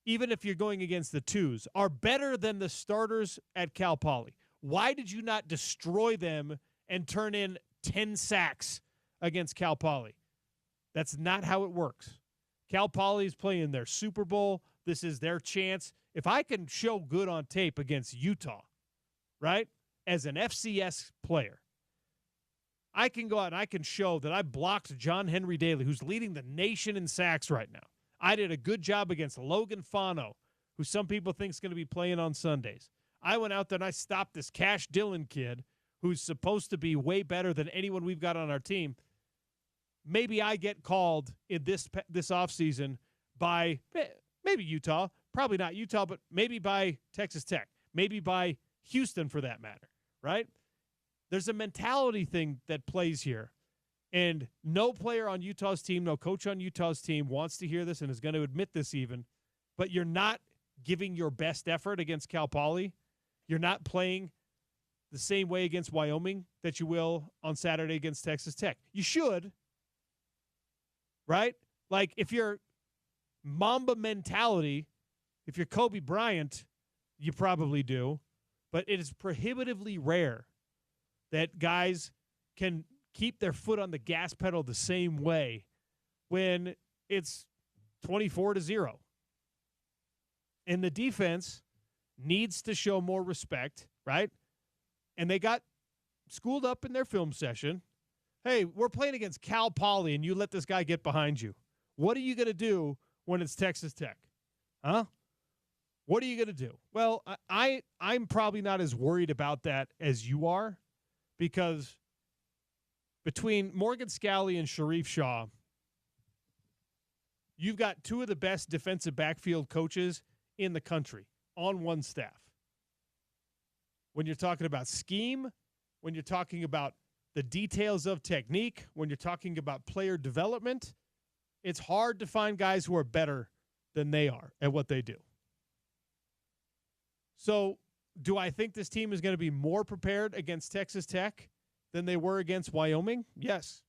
even if you're going against the 2s, are better than the starters at Cal Poly. Why did you not destroy them and turn in 10 sacks against Cal Poly? That's not how it works. Cal Poly is playing their Super Bowl. This is their chance. If I can show good on tape against Utah, right, as an FCS player, I can go out and I can show that I blocked John Henry Daly, who's leading the nation in sacks right now. I did a good job against Logan Fano, who some people think is going to be playing on Sundays. I went out there and I stopped this Cash Dillon kid, who's supposed to be way better than anyone we've got on our team. Maybe I get called in this offseason by maybe Utah, probably not Utah, but maybe by Texas Tech, maybe by Houston for that matter, right? There's a mentality thing that plays here. And no player on Utah's team, no coach on Utah's team wants to hear this and is going to admit this even, but you're not giving your best effort against Cal Poly. You're not playing the same way against Wyoming that you will on Saturday against Texas Tech. You should, right? Like if you're Mamba mentality, if you're Kobe Bryant, you probably do. But it is prohibitively rare that guys can keep their foot on the gas pedal the same way when it's 24-0. And the defense needs to show more respect, right? And they got schooled up in their film session. Hey, we're playing against Cal Poly, and you let this guy get behind you. What are you going to do when it's Texas Tech? Huh? What are you going to do? Well, I'm probably not as worried about that as you are, because between Morgan Scalley and Sharif Shaw, you've got two of the best defensive backfield coaches in the country on one staff. When you're talking about scheme, when you're talking about the details of technique, when you're talking about player development, it's hard to find guys who are better than they are at what they do. So, do I think this team is going to be more prepared against Texas Tech than they were against Wyoming? Yes.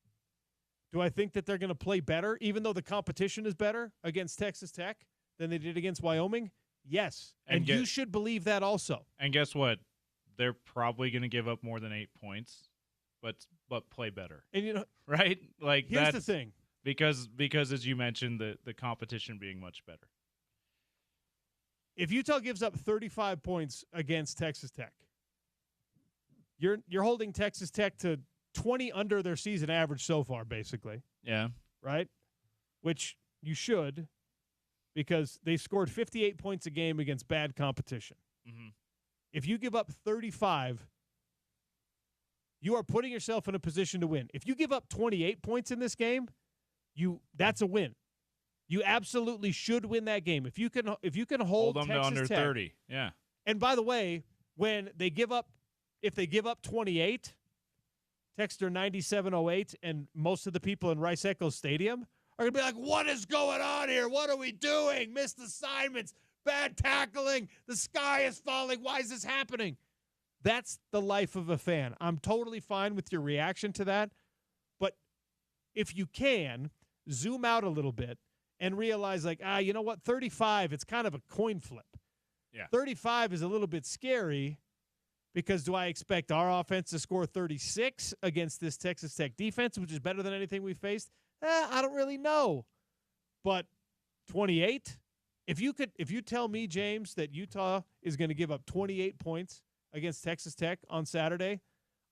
Do I think that they're going to play better, even though the competition is better against Texas Tech than they did against Wyoming? Yes. And you should believe that also. And guess what? They're probably going to give up more than 8 points, but play better. And you know, right? Like here's the thing. Because as you mentioned, the competition being much better. If Utah gives up 35 points against Texas Tech, you're holding Texas Tech to 20 under their season average so far, basically. Yeah. Right? Which you should, because they scored 58 points a game against bad competition. Mm-hmm. If you give up 35, you are putting yourself in a position to win. If you give up 28 points in this game, that's a win. You absolutely should win that game. If you can hold them Texas to under Tech, 30. Yeah. And by the way, if they give up 28, Texter 9708 and most of the people in Rice Eccles Stadium are going to be like, what is going on here? What are we doing? Missed assignments, bad tackling, the sky is falling. Why is this happening? That's the life of a fan. I'm totally fine with your reaction to that. But if you can, zoom out a little bit and realize, like, you know what? 35, it's kind of a coin flip. Yeah. 35 is a little bit scary because do I expect our offense to score 36 against this Texas Tech defense, which is better than anything we faced? I don't really know. But 28, if you tell me, James, that Utah is going to give up 28 points against Texas Tech on Saturday,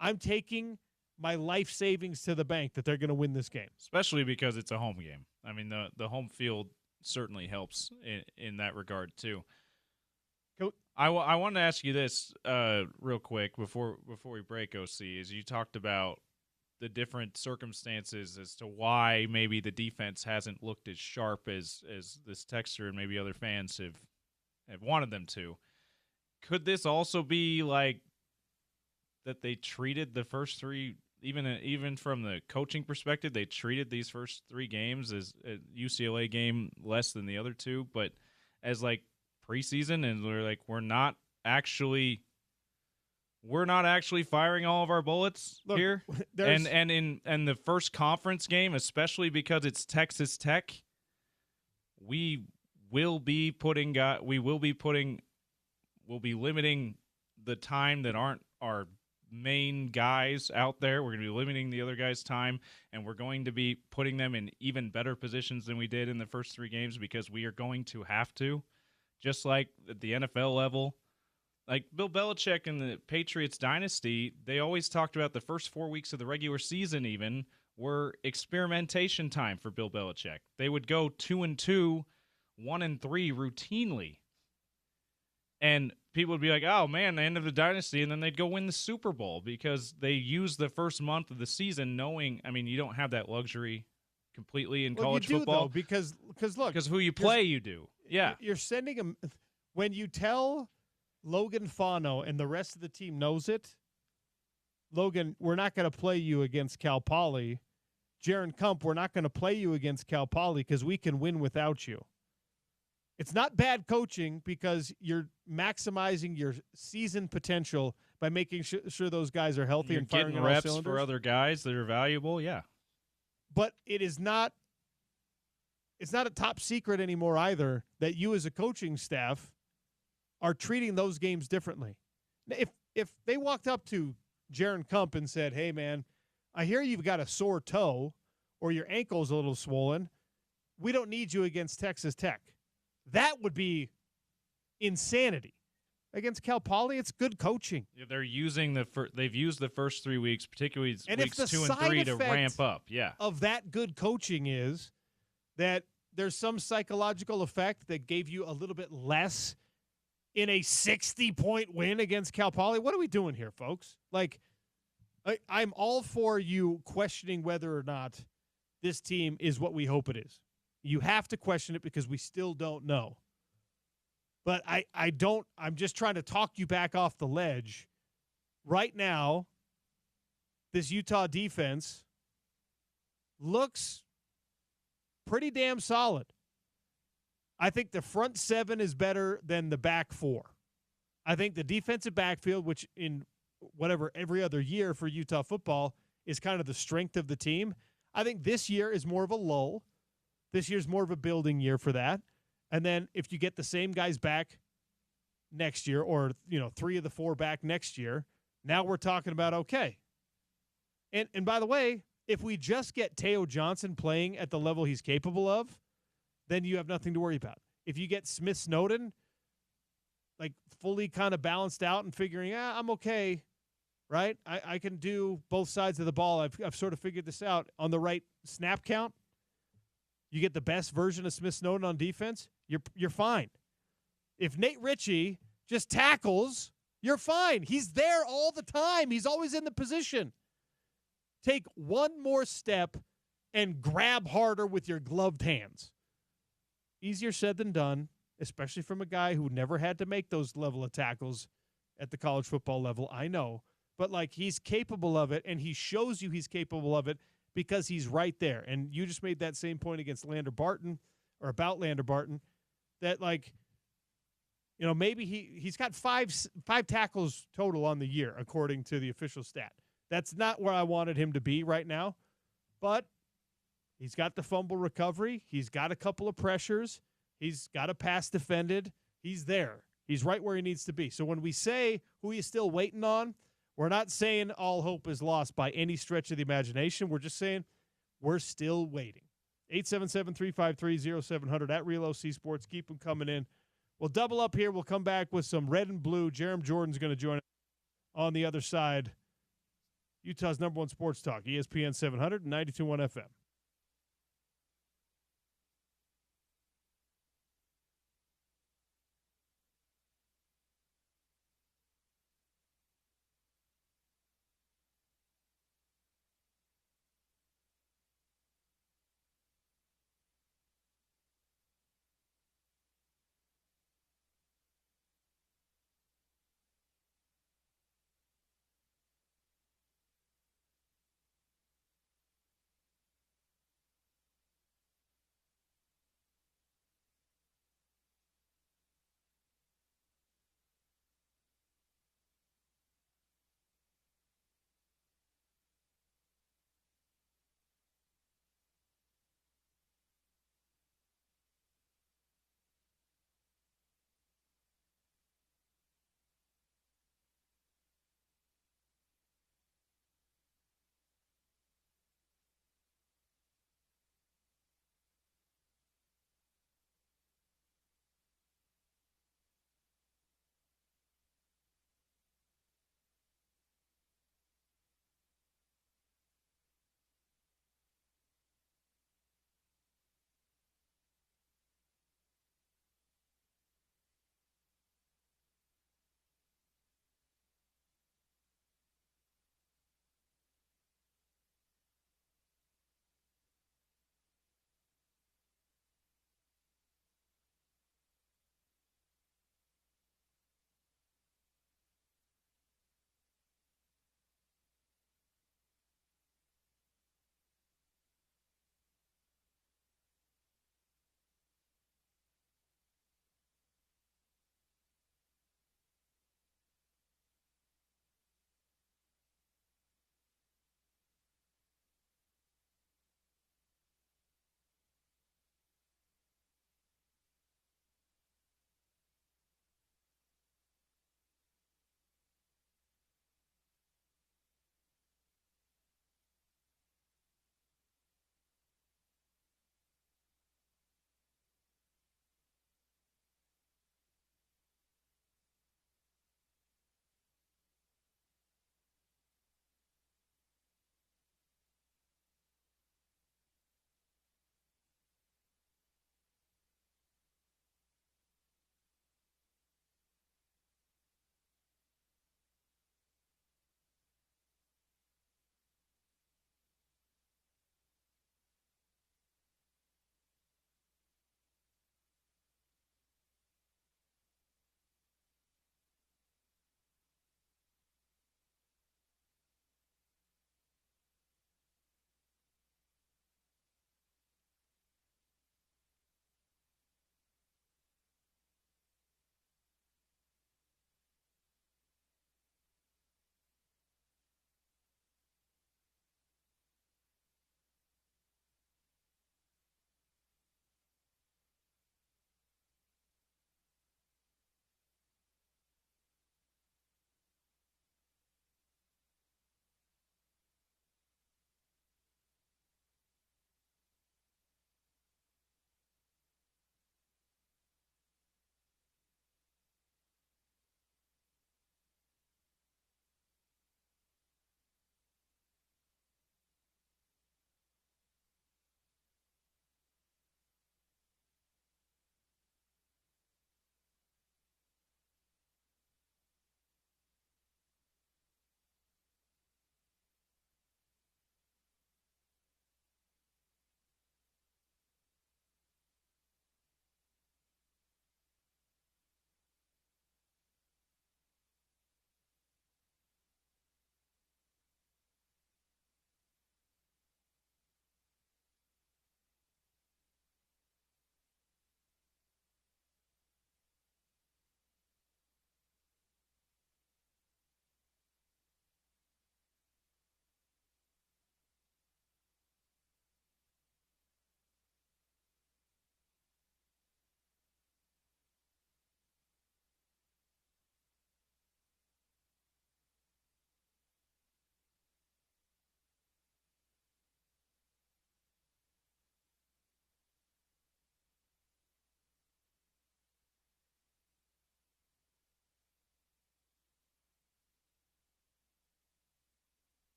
I'm taking my life savings to the bank that they're going to win this game. Especially because it's a home game. I mean, the home field certainly helps in that regard too. I wanted to ask you this real quick before we break, OC, is you talked about the different circumstances as to why maybe the defense hasn't looked as sharp as this texter and maybe other fans have wanted them to. Could this also be like that they treated the first three, even from the coaching perspective, they treated these first 3 games as a UCLA game less than the other 2, but as like preseason, and we're not actually firing all of our bullets here. And in the first conference game, especially because it's Texas Tech, we'll be limiting the time that aren't our main guys out there. We're going to be limiting the other guys' time, and we're going to be putting them in even better positions than we did in the first 3 games because we are going to have to. Just like at the NFL level, like Bill Belichick and the Patriots dynasty, they always talked about the first 4 weeks of the regular season even were experimentation time for Bill Belichick. They would go 2-2, 1-3 routinely. And people would be like, oh, man, the end of the dynasty, and then they'd go win the Super Bowl because they used the first month of the season knowing, I mean, you don't have that luxury completely in college football. Though, because look. Because who you play, you do. Yeah. You're sending them – when you tell Logan Fano and the rest of the team knows it, Logan, we're not going to play you against Cal Poly. Jaron Kump, we're not going to play you against Cal Poly because we can win without you. It's not bad coaching because you're maximizing your season potential by making sure those guys are healthy you're and firing getting on all reps cylinders. For other guys that are valuable, yeah. But it is not it's not a top secret anymore either that you as a coaching staff are treating those games differently. If they walked up to Jaron Kump and said, hey, man, I hear you've got a sore toe or your ankle's a little swollen. We don't need you against Texas Tech. That would be insanity. Against Cal Poly, it's good coaching. Yeah, they're using they've used the first 3 weeks, particularly and weeks if the 2 and 3, to ramp up. Yeah. Of that good coaching is that there's some psychological effect that gave you a little bit less in a 60-point win against Cal Poly. What are we doing here, folks? Like, I'm all for you questioning whether or not this team is what we hope it is. You have to question it because we still don't know. But I'm just trying to talk you back off the ledge. Right now, this Utah defense looks pretty damn solid. I think the front seven is better than the back four. I think the defensive backfield, which in every other year for Utah football is kind of the strength of the team. I think this year is more of a lull. This year's more of a building year for that. And then if you get the same guys back next year, or 3 of the 4 back next year, now we're talking about okay. And by the way, if we just get Teo Johnson playing at the level he's capable of, then you have nothing to worry about. If you get Smith Snowden like fully kind of balanced out and figuring, I'm okay, right? I can do both sides of the ball. I've sort of figured this out on the right snap count. You get the best version of Smith Snowden on defense, you're fine. If Nate Ritchie just tackles, you're fine. He's there all the time. He's always in the position. Take one more step and grab harder with your gloved hands. Easier said than done, especially from a guy who never had to make those level of tackles at the college football level. I know. But, he's capable of it, and he shows you he's capable of it because he's right there. And you just made that same point against Lander Barton, or about Lander Barton, that, maybe he's got five tackles total on the year, according to the official stat. That's not where I wanted him to be right now. But he's got the fumble recovery. He's got a couple of pressures. He's got a pass defended. He's there. He's right where he needs to be. So when we say who he's still waiting on, we're not saying all hope is lost by any stretch of the imagination. We're just saying we're still waiting. 877-353-0700 at Real OC Sports. Keep them coming in. We'll double up here. We'll come back with some red and blue. Jerem Jordan's going to join us on the other side. Utah's number one sports talk, ESPN 700 and 92.1 FM.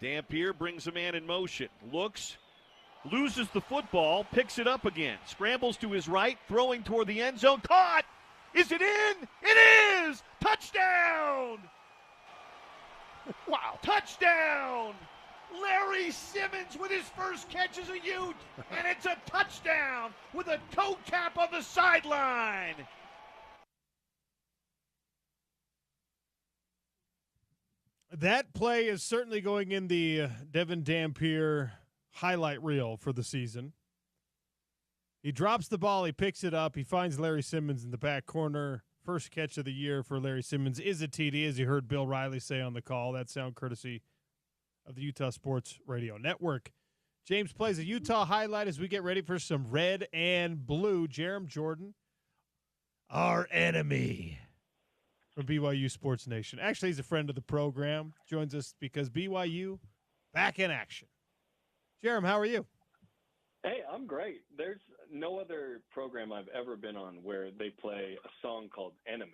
Dampier brings a man in motion, looks, loses the football, picks it up again, scrambles to his right, throwing toward the end zone, caught! Is it in? It is! Touchdown! Wow. Touchdown! Larry Simmons with his first catch as a Ute, and it's a touchdown with a toe tap on the sideline. That play is certainly going in the Devin Dampier highlight reel for the season. He drops the ball, he picks it up, he finds Larry Simmons in the back corner. First catch of the year for Larry Simmons is a TD, as you heard Bill Riley say on the call. That sound courtesy of the Utah Sports Radio Network. James plays a Utah highlight as we get ready for some red and blue. Jerem Jordan, our enemy from BYU Sports Nation. Actually, he's a friend of the program. Joins us because BYU back in action. Jerem, how are you? Hey, I'm great. There's no other program I've ever been on where they play a song called Enemy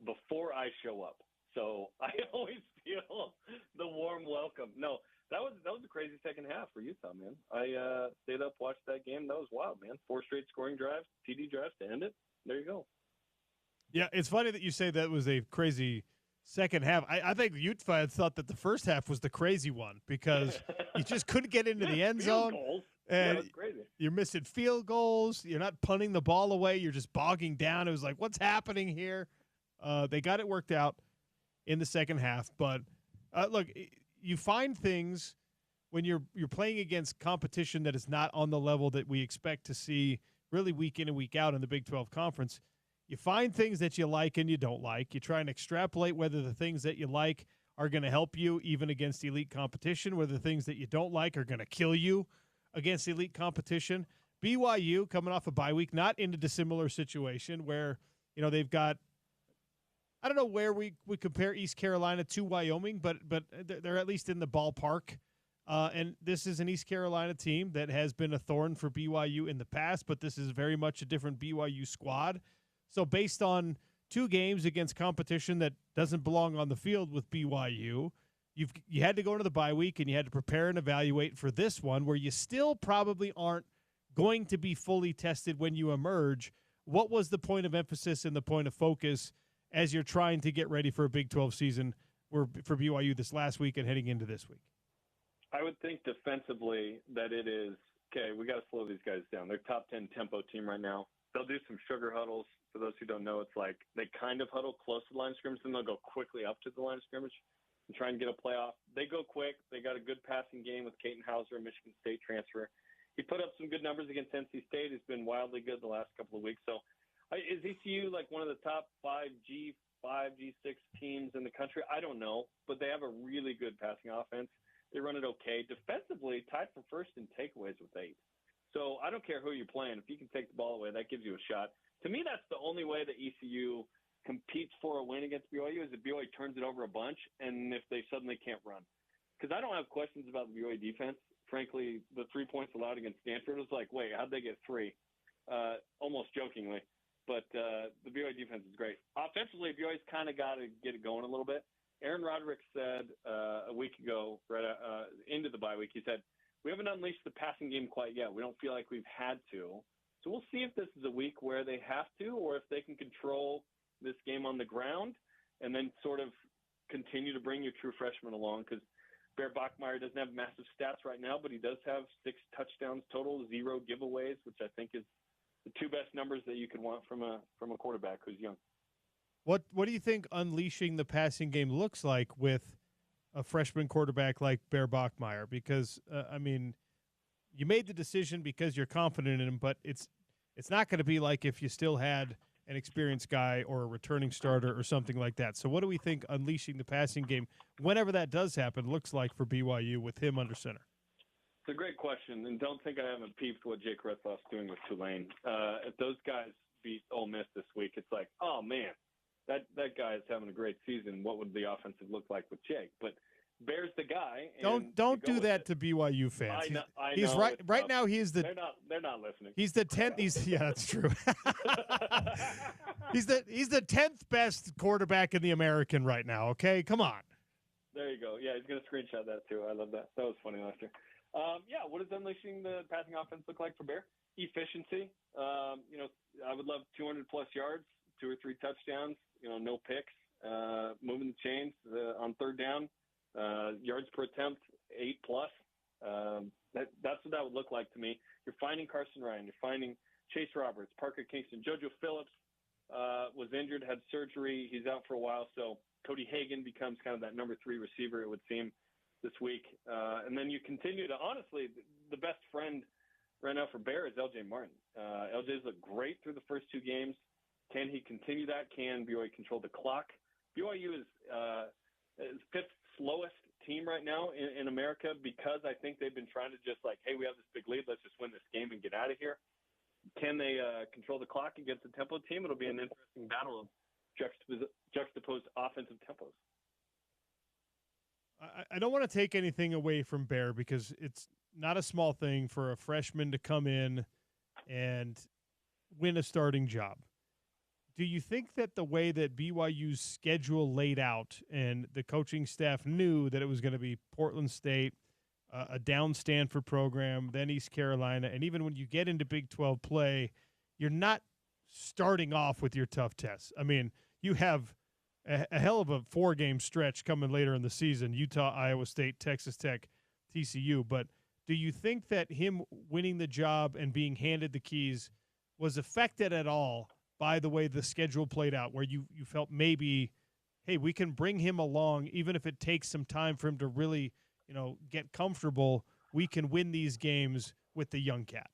before I show up. So I always feel the warm welcome. No, that was a crazy second half for Utah, man. I stayed up, watched that game. That was wild, man. 4 straight scoring drives, TD drives to end it. There you go. Yeah, it's funny that you say that was a crazy second half. I think the Ute fans thought that the first half was the crazy one because you just couldn't get into the end zone. Goals. And that's crazy. You're missing field goals. You're not punting the ball away. You're just bogging down. It was like, what's happening here? They got it worked out in the second half. But, look, you find things when you're playing against competition that is not on the level that we expect to see really week in and week out in the Big 12 Conference. You find things that you like and you don't like. You try and extrapolate whether the things that you like are going to help you even against elite competition, whether the things that you don't like are going to kill you against elite competition. BYU coming off a bye week, not in a dissimilar situation where, they've got, I don't know where we would compare East Carolina to Wyoming, but they're at least in the ballpark. And this is an East Carolina team that has been a thorn for BYU in the past, but this is very much a different BYU squad. So based on 2 games against competition that doesn't belong on the field with BYU, you had to go into the bye week and you had to prepare and evaluate for this one where you still probably aren't going to be fully tested when you emerge. What was the point of emphasis and the point of focus as you're trying to get ready for a Big 12 season for BYU this last week and heading into this week? I would think defensively that it is, okay, we got to slow these guys down. They're top 10 tempo team right now. They'll do some sugar huddles. For those who don't know, it's like they kind of huddle close to the line of scrimmage, then they'll go quickly up to the line of scrimmage and try and get a playoff. They go quick. They got a good passing game with Caden Hauser, a Michigan State transfer. He put up some good numbers against NC State. He's been wildly good the last couple of weeks. So is ECU like one of the top 5G, 5G6 teams in the country? I don't know, but they have a really good passing offense. They run it okay. Defensively, tied for first in takeaways with 8. So I don't care who you're playing. If you can take the ball away, that gives you a shot. To me, that's the only way that ECU competes for a win against BYU is if BYU turns it over a bunch and if they suddenly can't run. Because I don't have questions about the BYU defense. Frankly, the 3 points allowed against Stanford was like, wait, how'd they get 3? Almost jokingly. But the BYU defense is great. Offensively, BYU's kind of got to get it going a little bit. Aaron Roderick said a week ago, right into the bye week, he said, we haven't unleashed the passing game quite yet. We don't feel like we've had to. So we'll see if this is a week where they have to or if they can control this game on the ground and then sort of continue to bring your true freshmen along because Bear Bachmeier doesn't have massive stats right now, but he does have 6 touchdowns total, 0 giveaways, which I think is the 2 best numbers that you could want from a quarterback who's young. What do you think unleashing the passing game looks like with a freshman quarterback like Bear Bachmeier? Because, you made the decision because you're confident in him, but it's not going to be like if you still had an experienced guy or a returning starter or something like that. So what do we think unleashing the passing game, whenever that does happen, looks like for BYU with him under center? It's a great question, and don't think I haven't peeped what Jake Rethoff's doing with Tulane. If those guys beat Ole Miss this week, it's like, oh, man, that guy is having a great season. What would the offensive look like with Jake? But Bear's the guy. And don't do that to BYU fans. I he's know, right now. He is the. They're not listening. He's the 10th. Yeah, that's true. he's the 10th best quarterback in the American right now. Okay, come on. There you go. Yeah, he's going to screenshot that too. I love that. That was funny last year. What does unleashing the passing offense look like for Bear? Efficiency. I would love 200-plus yards, 2 or 3 touchdowns, no picks, moving the chains on third down, yards per attempt, 8-plus. That's what that would look like to me. You're finding Carson Ryan. You're finding Chase Roberts, Parker Kingston. JoJo Phillips was injured, had surgery. He's out for a while, so Cody Hagan becomes kind of that number 3 receiver, it would seem, this week. And then you continue to, honestly, the best friend right now for Bear is L.J. Martin. LJ's looked great through the first 2 games. Can he continue that? Can BYU control the clock? BYU is 5th slowest team right now in America because I think they've been trying to just like, hey, we have this big lead. Let's just win this game and get out of here. Can they control the clock against the tempo team? It'll be an interesting battle of juxtaposed offensive tempos. I don't want to take anything away from Bear because it's not a small thing for a freshman to come in and win a starting job. Do you think that the way that BYU's schedule laid out and the coaching staff knew that it was going to be Portland State, a down Stanford program, then East Carolina, and even when you get into Big 12 play, you're not starting off with your tough tests? I mean, you have a hell of a 4-game stretch coming later in the season, Utah, Iowa State, Texas Tech, TCU. But do you think that him winning the job and being handed the keys was affected at all by the way the schedule played out, where you felt maybe, hey, we can bring him along, even if it takes some time for him to really, get comfortable, we can win these games with the young cat?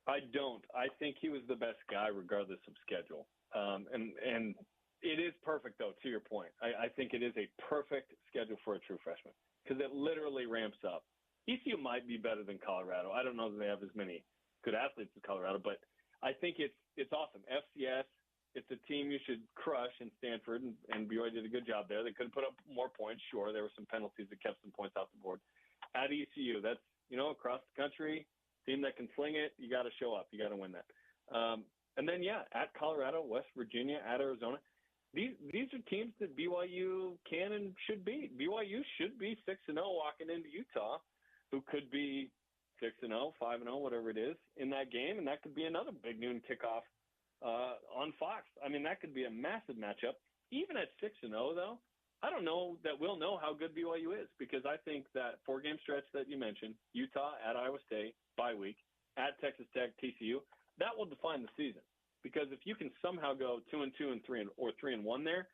I don't. I think he was the best guy regardless of schedule. And it is perfect, though, to your point. I think it is a perfect schedule for a true freshman because it literally ramps up. ECU might be better than Colorado. I don't know that they have as many good athletes as Colorado, but I think it's awesome. FCS, it's a team you should crush in Stanford, and BYU did a good job there. They could have put up more points. Sure, there were some penalties that kept some points off the board. At ECU, that's, across the country, team that can sling it, you got to show up. You got to win that. And then, at Colorado, West Virginia, at Arizona, these are teams that BYU can and should beat. BYU should be 6-0 walking into Utah, who could be 6-0, 5-0, whatever it is, in that game, and that could be another big noon kickoff on Fox. I mean, that could be a massive matchup. Even at 6-0, though, I don't know that we'll know how good BYU is because I think that 4-game stretch that you mentioned, Utah at Iowa State, bye week, at Texas Tech, TCU, that will define the season. Because if you can somehow go 2-2 and 3 or 3-1 there,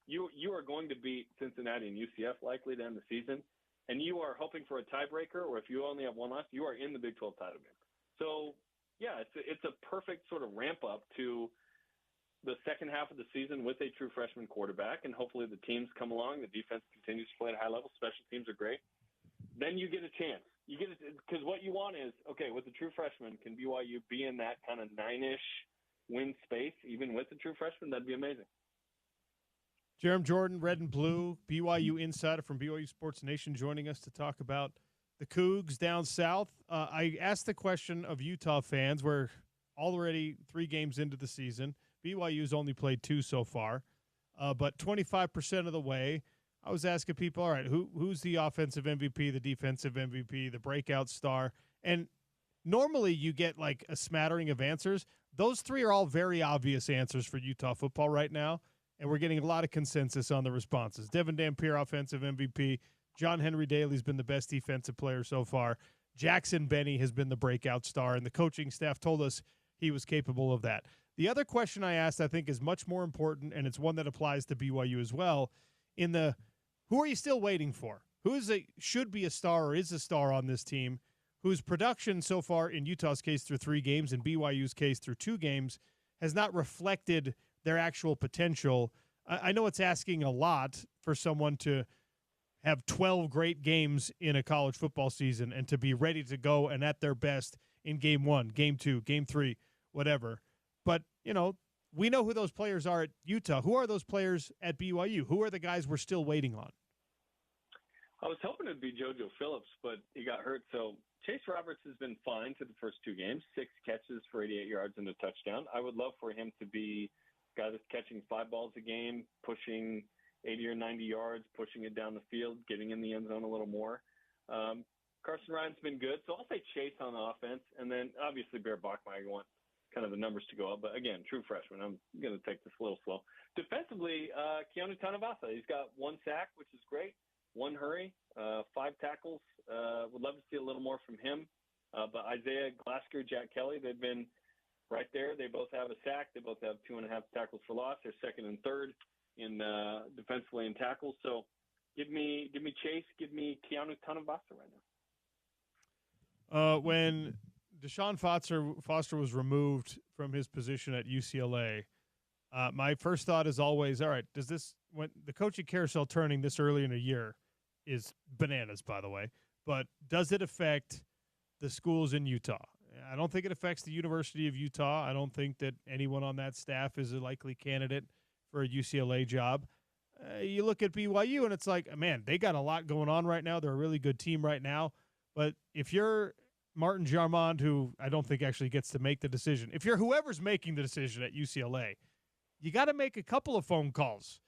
you are going to beat Cincinnati and UCF likely to end the season, and you are hoping for a tiebreaker, or if you only have one loss, you are in the Big 12 title game. So, it's a perfect sort of ramp up to the second half of the season with a true freshman quarterback, and hopefully the teams come along, the defense continues to play at a high level, special teams are great. Then you get a chance. Because what you want is, okay, with the true freshman, can BYU be in that kind of 9-ish win space, even with the true freshman? That'd be amazing. Jerem Jordan, Red and Blue, BYU insider from BYU Sports Nation, joining us to talk about the Cougs down south. I asked the question of Utah fans. We're already 3 games into the season. BYU's only played 2 so far, but 25% of the way, I was asking people, all right, who's the offensive MVP, the defensive MVP, the breakout star? And normally you get like a smattering of answers. Those 3 are all very obvious answers for Utah football right now, and we're getting a lot of consensus on the responses. Devin Dampier, offensive MVP. John Henry Daly's been the best defensive player so far. Jackson Benny has been the breakout star, and the coaching staff told us he was capable of that. The other question I asked, I think, is much more important, and it's one that applies to BYU as well. Who are you still waiting for? Should be a star or is a star on this team, whose production so far in Utah's case through 3 games and BYU's case through 2 games has not reflected their actual potential? I know it's asking a lot for someone to have 12 great games in a college football season and to be ready to go and at their best in game 1, game 2, game 3, whatever. But, we know who those players are at Utah. Who are those players at BYU? Who are the guys we're still waiting on? I was hoping it'd be JoJo Phillips, but he got hurt. So Chase Roberts has been fine for the first 2 games, 6 catches for 88 yards and a touchdown. I would love for him to be a guy that's catching 5 balls a game, pushing 80 or 90 yards, pushing it down the field, getting in the end zone a little more. Carson Ryan's been good, so I'll say Chase on the offense, and then obviously Bear Bachmeier. You want kind of the numbers to go up, but again, true freshman. I'm going to take this a little slow. Defensively, Keanu Tanavasa, he's got 1 sack, which is great, 1 hurry, 5 tackles. Would love to see a little more from him. But Isaiah Glasker, Jack Kelly, they've been right there. They both have a sack. They both have 2.5 tackles for loss. They're second and third in defensively in tackles. So give me Chase, give me Keanu Tanavasa right now. When Deshaun Foster was removed from his position at UCLA, my first thought is always, all right, when the coaching carousel turning this early in a year is bananas, by the way, but does it affect the schools in Utah? I don't think it affects the University of Utah. I don't think that anyone on that staff is a likely candidate for a UCLA job. You look at BYU and it's like, man, they got a lot going on right now. They're a really good team right now. But if you're Martin Jarmond, who I don't think actually gets to make the decision, if you're whoever's making the decision at UCLA, you got to make a couple of phone calls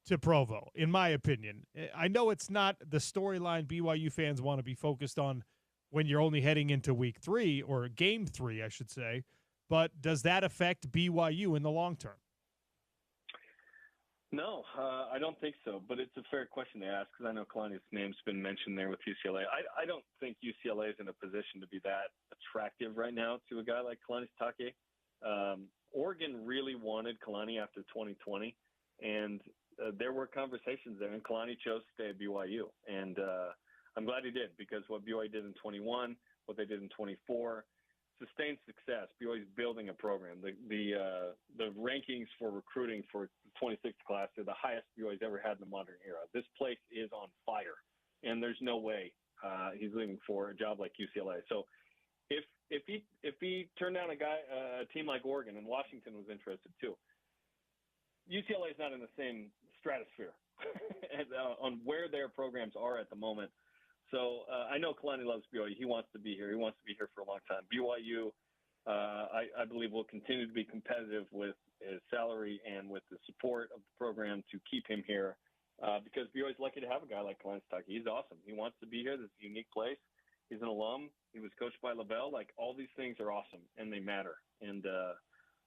to Provo, in my opinion. I know it's not the storyline BYU fans want to be focused on when you're only heading into week 3 or game 3, I should say, but does that affect BYU in the long term? No, I don't think so, but it's a fair question to ask because I know Kalani's name's been mentioned there with UCLA. I don't think UCLA is in a position to be that attractive right now to a guy like Kalani Sitake. Oregon really wanted Kalani after 2020, and there were conversations there, and Kalani chose to stay at BYU. And I'm glad he did because what BYU did in 21, what they did in 24, sustained success. BYU's building a program. The rankings for recruiting for the 26th class are the highest BYU's ever had in the modern era. This place is on fire, and there's no way he's leaving for a job like UCLA. So if he turned down a team like Oregon, and Washington was interested too, UCLA is not in the same stratosphere on where their programs are at the moment. So I know Kalani loves BYU. He wants to be here. He wants to be here for a long time. BYU, I believe, will continue to be competitive with his salary and with the support of the program to keep him here because BYU is lucky to have a guy like Kalani Sitake. He's awesome. He wants to be here. This is a unique place. He's an alum. He was coached by Lavelle. Like, all these things are awesome, and they matter. And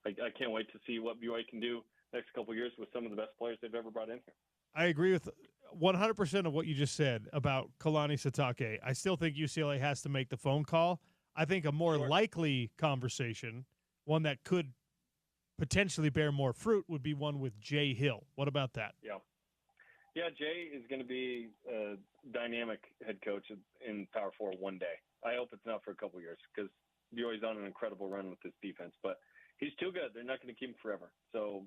I can't wait to see what BYU can do next couple of years with some of the best players they've ever brought in here. I agree with 100% of what you just said about Kalani Sitake. I still think UCLA has to make the phone call. I think a more likely conversation, one that could potentially bear more fruit, would be one with Jay Hill. What about that? Yeah, Jay is going to be a dynamic head coach in Power 4 one day. I hope it's not for a couple of years because BYU's on an incredible run with this defense. But he's too good. They're not going to keep him forever. So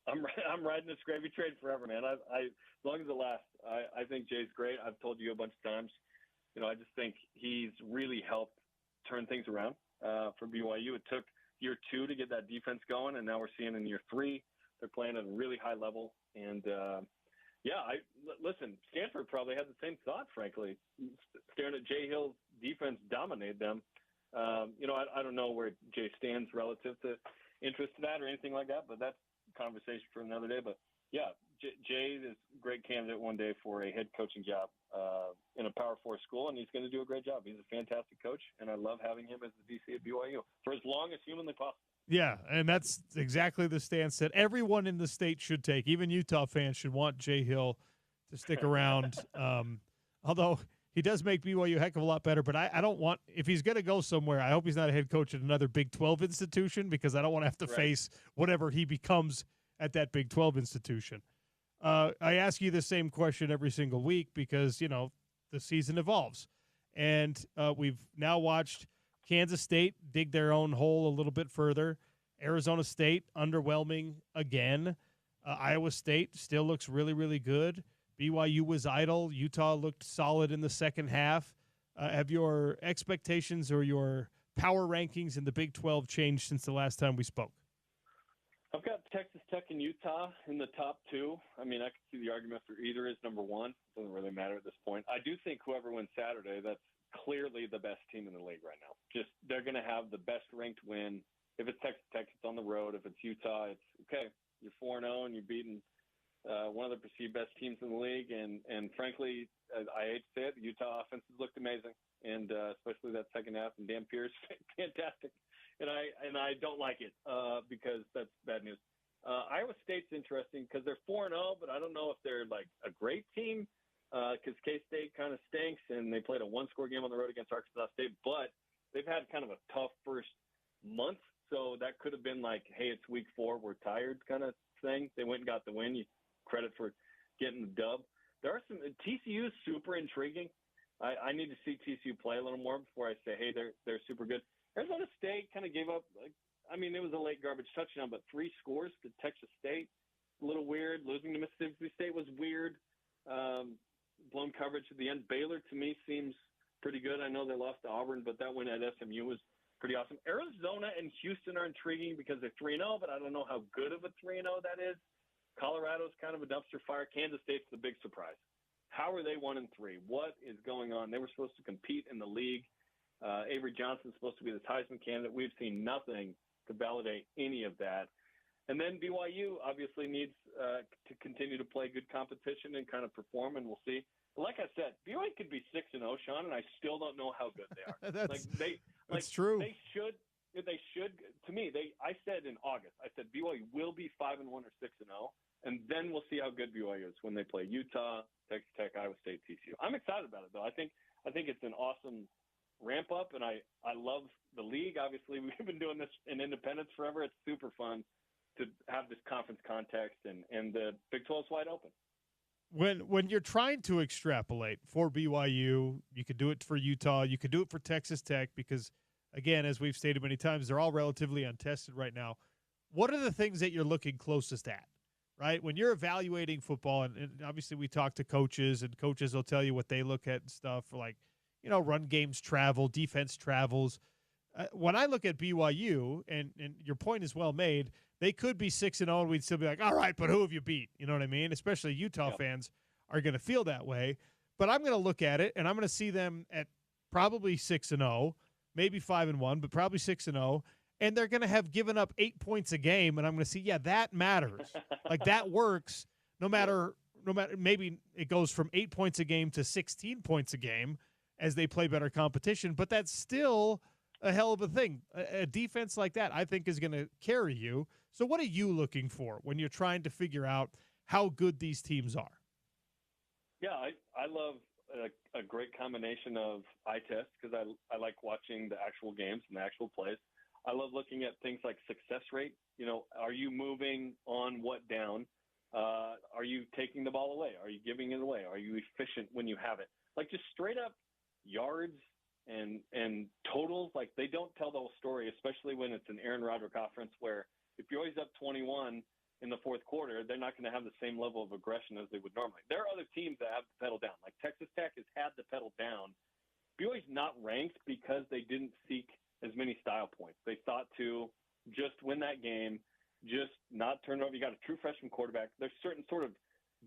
I'm riding this gravy train forever, man. As long as it lasts. I think Jay's great. I've told you a bunch of times. I just think he's really helped turn things around for BYU. It took year 2 to get that defense going, and now we're seeing in year 3 they're playing at a really high level. And listen, Stanford probably had the same thought, frankly. Staring at Jay Hill's defense dominate them. I don't know where Jay stands relative to interest in that or anything like that, but that's conversation for another day. But yeah, Jay is a great candidate one day for a head coaching job in a Power 4 school, and he's going to do a great job. He's a fantastic coach, and I love having him as the DC at BYU for as long as humanly possible. Yeah, and that's exactly the stance that everyone in the state should take. Even Utah fans should want Jay Hill to stick around. Although he does make BYU a heck of a lot better, but I don't want – if he's going to go somewhere, I hope he's not a head coach at another Big 12 institution because I don't want to have to face whatever he becomes at that Big 12 institution. I ask you the same question every single week because, the season evolves. And we've now watched Kansas State dig their own hole a little bit further. Arizona State, underwhelming again. Iowa State still looks really, really good. BYU was idle. Utah looked solid in the second half. Have your expectations or your power rankings in the Big 12 changed since the last time we spoke? I've got Texas Tech and Utah in the top 2. I mean, I can see the argument for either is number 1. It doesn't really matter at this point. I do think whoever wins Saturday, that's clearly the best team in the league right now. Just they're going to have the best ranked win. If it's Texas Tech, it's on the road. If it's Utah, it's okay. You're 4-0 and you're beating one of the perceived best teams in the league. And frankly, I hate to say it, the Utah offenses looked amazing, and especially that second half. And Dan Pierce, fantastic. And I don't like it because that's bad news. Iowa State's interesting because they're 4-0, but I don't know if they're like a great team because K-State kind of stinks, and they played a one-score game on the road against Arkansas State. But they've had kind of a tough first month, so that could have been like, hey, it's week 4, we're tired kind of thing. They went and got the win. You credit for getting the dub. There are some TCU is super intriguing. I need to see TCU play a little more before I say, hey, they're super good. Arizona State kind of gave up. It was a late garbage touchdown, but 3 scores to Texas State, a little weird. Losing to Mississippi State was weird. Blown coverage at the end. Baylor to me seems pretty good. I know they lost to Auburn, but that win at SMU was pretty awesome. Arizona and Houston are intriguing because they're 3-0, but I don't know how good of a 3-0 that is. Colorado's kind of a dumpster fire. Kansas State's the big surprise. How are they 1-3? What is going on? They were supposed to compete in the league. Avery Johnson's supposed to be the Heisman candidate. We've seen nothing to validate any of that. And then BYU obviously needs to continue to play good competition and kind of perform, and we'll see. Like I said, BYU could be 6-0, Sean, and I still don't know how good they are. That's true. They should. To me, I said in August, I said BYU will be 5-1 or 6-0, and then we'll see how good BYU is when they play Utah, Texas Tech, Iowa State, TCU. I'm excited about it though. I think it's an awesome ramp up, and I love the league. Obviously, we've been doing this in independence forever. It's super fun to have this conference context, and the Big 12 is wide open. When you're trying to extrapolate for BYU, you could do it for Utah, you could do it for Texas Tech because, again, as we've stated many times, they're all relatively untested right now. What are the things that you're looking closest at, right? When you're evaluating football, and obviously we talk to coaches, and coaches will tell you what they look at and stuff, like, run games travel, defense travels. When I look at BYU, and your point is well made, they could be 6-0, and we'd still be like, all right, but who have you beat? You know what I mean? Especially Utah fans are going to feel that way. But I'm going to look at it, and I'm going to see them at probably 6-0, maybe 5-1, but probably 6-0, and they're going to have given up 8 points a game, and I'm going to see, that matters. Like, that works no matter maybe it goes from 8 points a game to 16 points a game as they play better competition, but that's still a hell of a thing. A defense like that, I think, is going to carry you. So what are you looking for when you're trying to figure out how good these teams are? Yeah, I love a great combination of eye tests because I like watching the actual games and the actual plays. I love looking at things like success rate. Are you moving on what down? Are you taking the ball away? Are you giving it away? Are you efficient when you have it? Like, just straight up yards and totals, like, they don't tell the whole story, especially when it's an Aaron Roderick offense where if you're always up 21 in the fourth quarter, they're not going to have the same level of aggression as they would normally. There are other teams that have the pedal down. Like Texas Tech has had the pedal down. BYU's not ranked because they didn't seek as many style points. They thought to just win that game, just not turn it over. You got a true freshman quarterback. There's certain sort of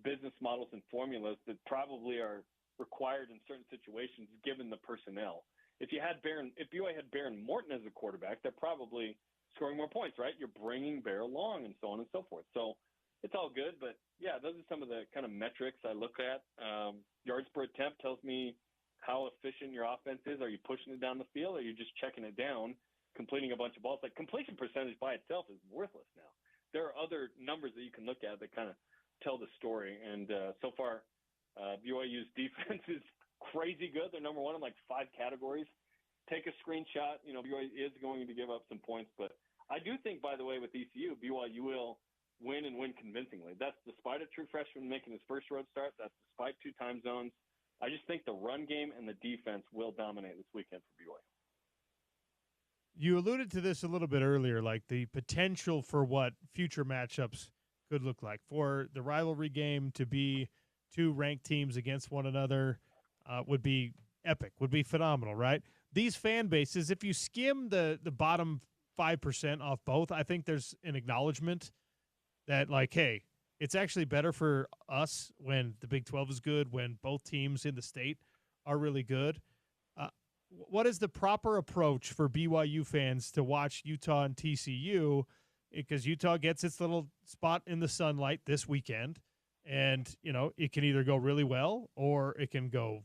business models and formulas that probably are required in certain situations given the personnel. If BYU had Baron Morton as a quarterback, they're probably scoring more points, right? You're bringing Bear along and so on and so forth. So it's all good, but yeah, those are some of the kind of metrics I look at. Yards per attempt tells me how efficient your offense is. Are you pushing it down the field, or are you just checking it down, completing a bunch of balls? Like, completion percentage by itself is worthless now. There are other numbers that you can look at that kind of tell the story. And so far, BYU's defense is crazy good. They're number one in like 5 categories. Take a screenshot. BYU is going to give up some points, but I do think, by the way, with ECU, BYU will win and win convincingly. That's despite a true freshman making his first road start. That's despite 2 time zones. I just think the run game and the defense will dominate this weekend for BYU. You alluded to this a little bit earlier, like the potential for what future matchups could look like. For the rivalry game to be 2 ranked teams against one another would be epic, would be phenomenal, right? These fan bases, if you skim the bottom 5% off both, I think there's an acknowledgement that, like, hey, it's actually better for us when the Big 12 is good, when both teams in the state are really good. What is the proper approach for BYU fans to watch Utah and TCU? Because Utah gets its little spot in the sunlight this weekend. And, it can either go really well or it can go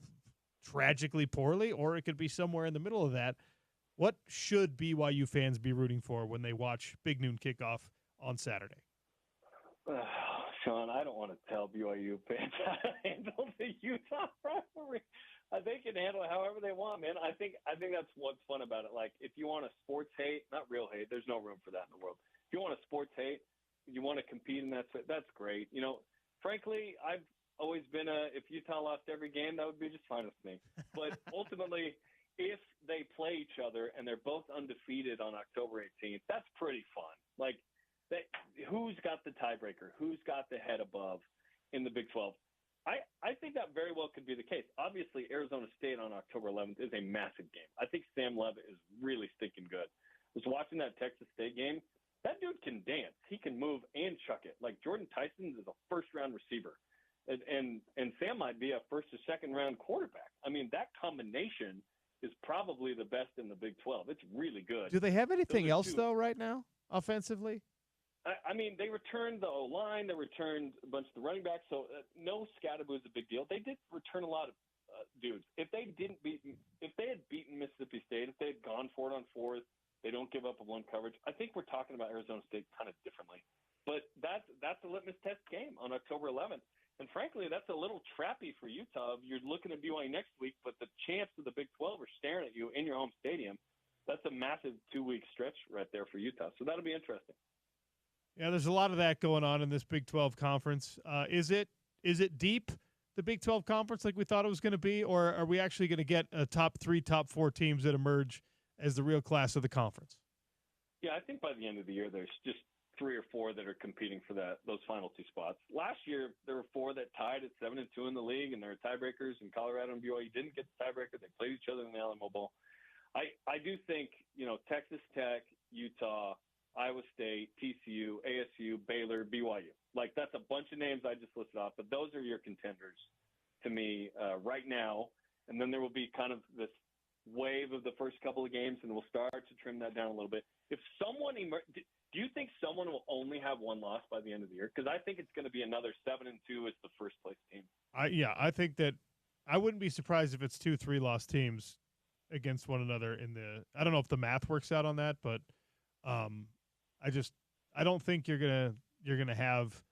tragically poorly, or it could be somewhere in the middle of that. What should BYU fans be rooting for when they watch Big Noon Kickoff on Saturday? Sean, I don't want to tell BYU fans how to handle the Utah rivalry. They can handle it however they want, man. I think that's what's fun about it. Like, if you want a sports hate, not real hate, there's no room for that in the world. If you want a sports hate, you want to compete in that, that's great. Frankly, I've always been if Utah lost every game, that would be just fine with me. But ultimately, if they play each other and they're both undefeated on October 18th, that's pretty fun. Like, who's got the tiebreaker? Who's got the head above in the Big 12? I think that very well could be the case. Obviously, Arizona State on October 11th is a massive game. I think Sam Levitt is really stinking good. I was watching that Texas State game. That dude can dance. He can move and chuck it. Like, Jordan Tyson is a first-round receiver. And Sam might be a first or second-round quarterback. I mean, that combination is probably the best in the Big 12. It's really good. Do they have anything else, though, right now, offensively? I mean, they returned the O-line. They returned a bunch of the running backs. So no Scatterbo is a big deal. They did return a lot of dudes. If they had beaten Mississippi State, if they had gone for it on fourth, they don't give up a one coverage. I think we're talking about Arizona State kind of differently. But that's a litmus test game on October 11th. And frankly, that's a little trappy for Utah. You're looking at BYU next week, but the champs of the Big 12 are staring at you in your home stadium. That's a massive 2-week stretch right there for Utah. So that'll be interesting. Yeah, there's a lot of that going on in this Big 12 conference. Is it deep, the Big 12 conference, like we thought it was going to be, or are we actually going to get a top 3, top 4 teams that emerge as the real class of the conference? Yeah, I think by the end of the year, there's just 3 or 4 that are competing for those final 2 spots. Last year, there were 4 that tied at 7-2 in the league, and there were tiebreakers. And Colorado and BYU didn't get the tiebreaker; they played each other in the Alamo Bowl. I do think Texas Tech, Utah, Iowa State, TCU, ASU, Baylor, BYU. Like, that's a bunch of names I just listed off, but those are your contenders to me right now. And then there will be kind of this wave of the first couple of games, and we'll start to trim that down a little bit. If someone do you think someone will only have one loss by the end of the year? Because I think it's going to be another 7-2 as the first place team. I think that I wouldn't be surprised if it's 2-3 loss teams against one another I don't know if the math works out on that, but I don't think you're gonna have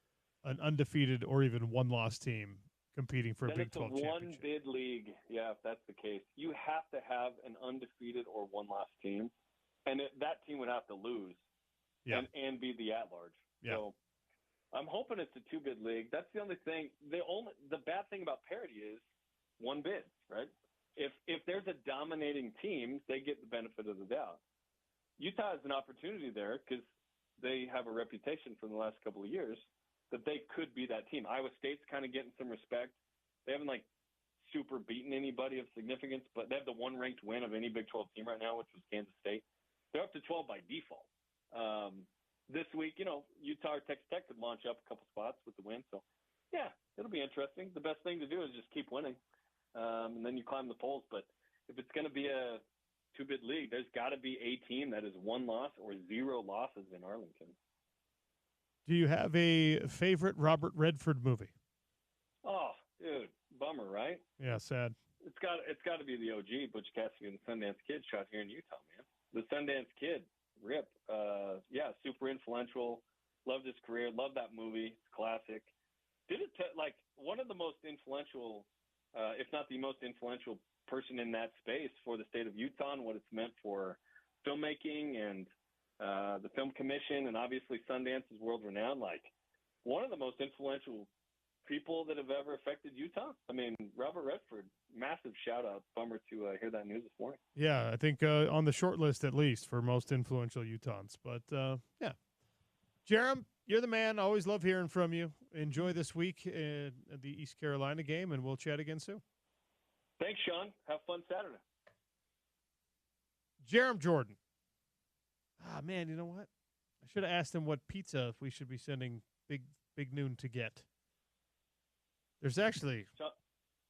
an undefeated or even one loss team competing for a Big 12 championship. It's a one-bid league. Yeah, if that's the case, you have to have an undefeated or one-loss team, and that team would have to lose, and be the at-large. Yeah. So I'm hoping it's a 2-bid league. That's the only thing. The bad thing about parity is one bid, right? If there's a dominating team, they get the benefit of the doubt. Utah has an opportunity there because they have a reputation from the last couple of years that they could be that team. Iowa State's kind of getting some respect. They haven't super beaten anybody of significance, but they have the one ranked win of any Big 12 team right now, which was Kansas State. They're up to 12 by default. This week, Utah or Texas Tech could launch up a couple spots with the win. So, yeah, it'll be interesting. The best thing to do is just keep winning, and then you climb the polls. But if it's going to be a 2-bid league, there's got to be a team that is 1 loss or 0 losses in Arlington. Do you have a favorite Robert Redford movie? Oh, dude, bummer, right? Yeah, sad. It's got to be the OG, Butch Cassidy and the Sundance Kid, shot here in Utah, man. The Sundance Kid, rip. Super influential. Loved his career. Loved that movie. It's classic. Did it one of the most influential, if not the most influential person in that space for the state of Utah and what it's meant for filmmaking and the Film Commission, and obviously Sundance is world-renowned. One of the most influential people that have ever affected Utah. I mean, Robert Redford, massive shout-out. Bummer to hear that news this morning. Yeah, I think on the short list at least for most influential Utahns. But, yeah. Jerem, you're the man. Always love hearing from you. Enjoy this week at the East Carolina game, and we'll chat again soon. Thanks, Sean. Have fun Saturday. Jerem Jordan. Man, you know what? I should have asked him what pizza we should be sending Big Noon to get. There's actually.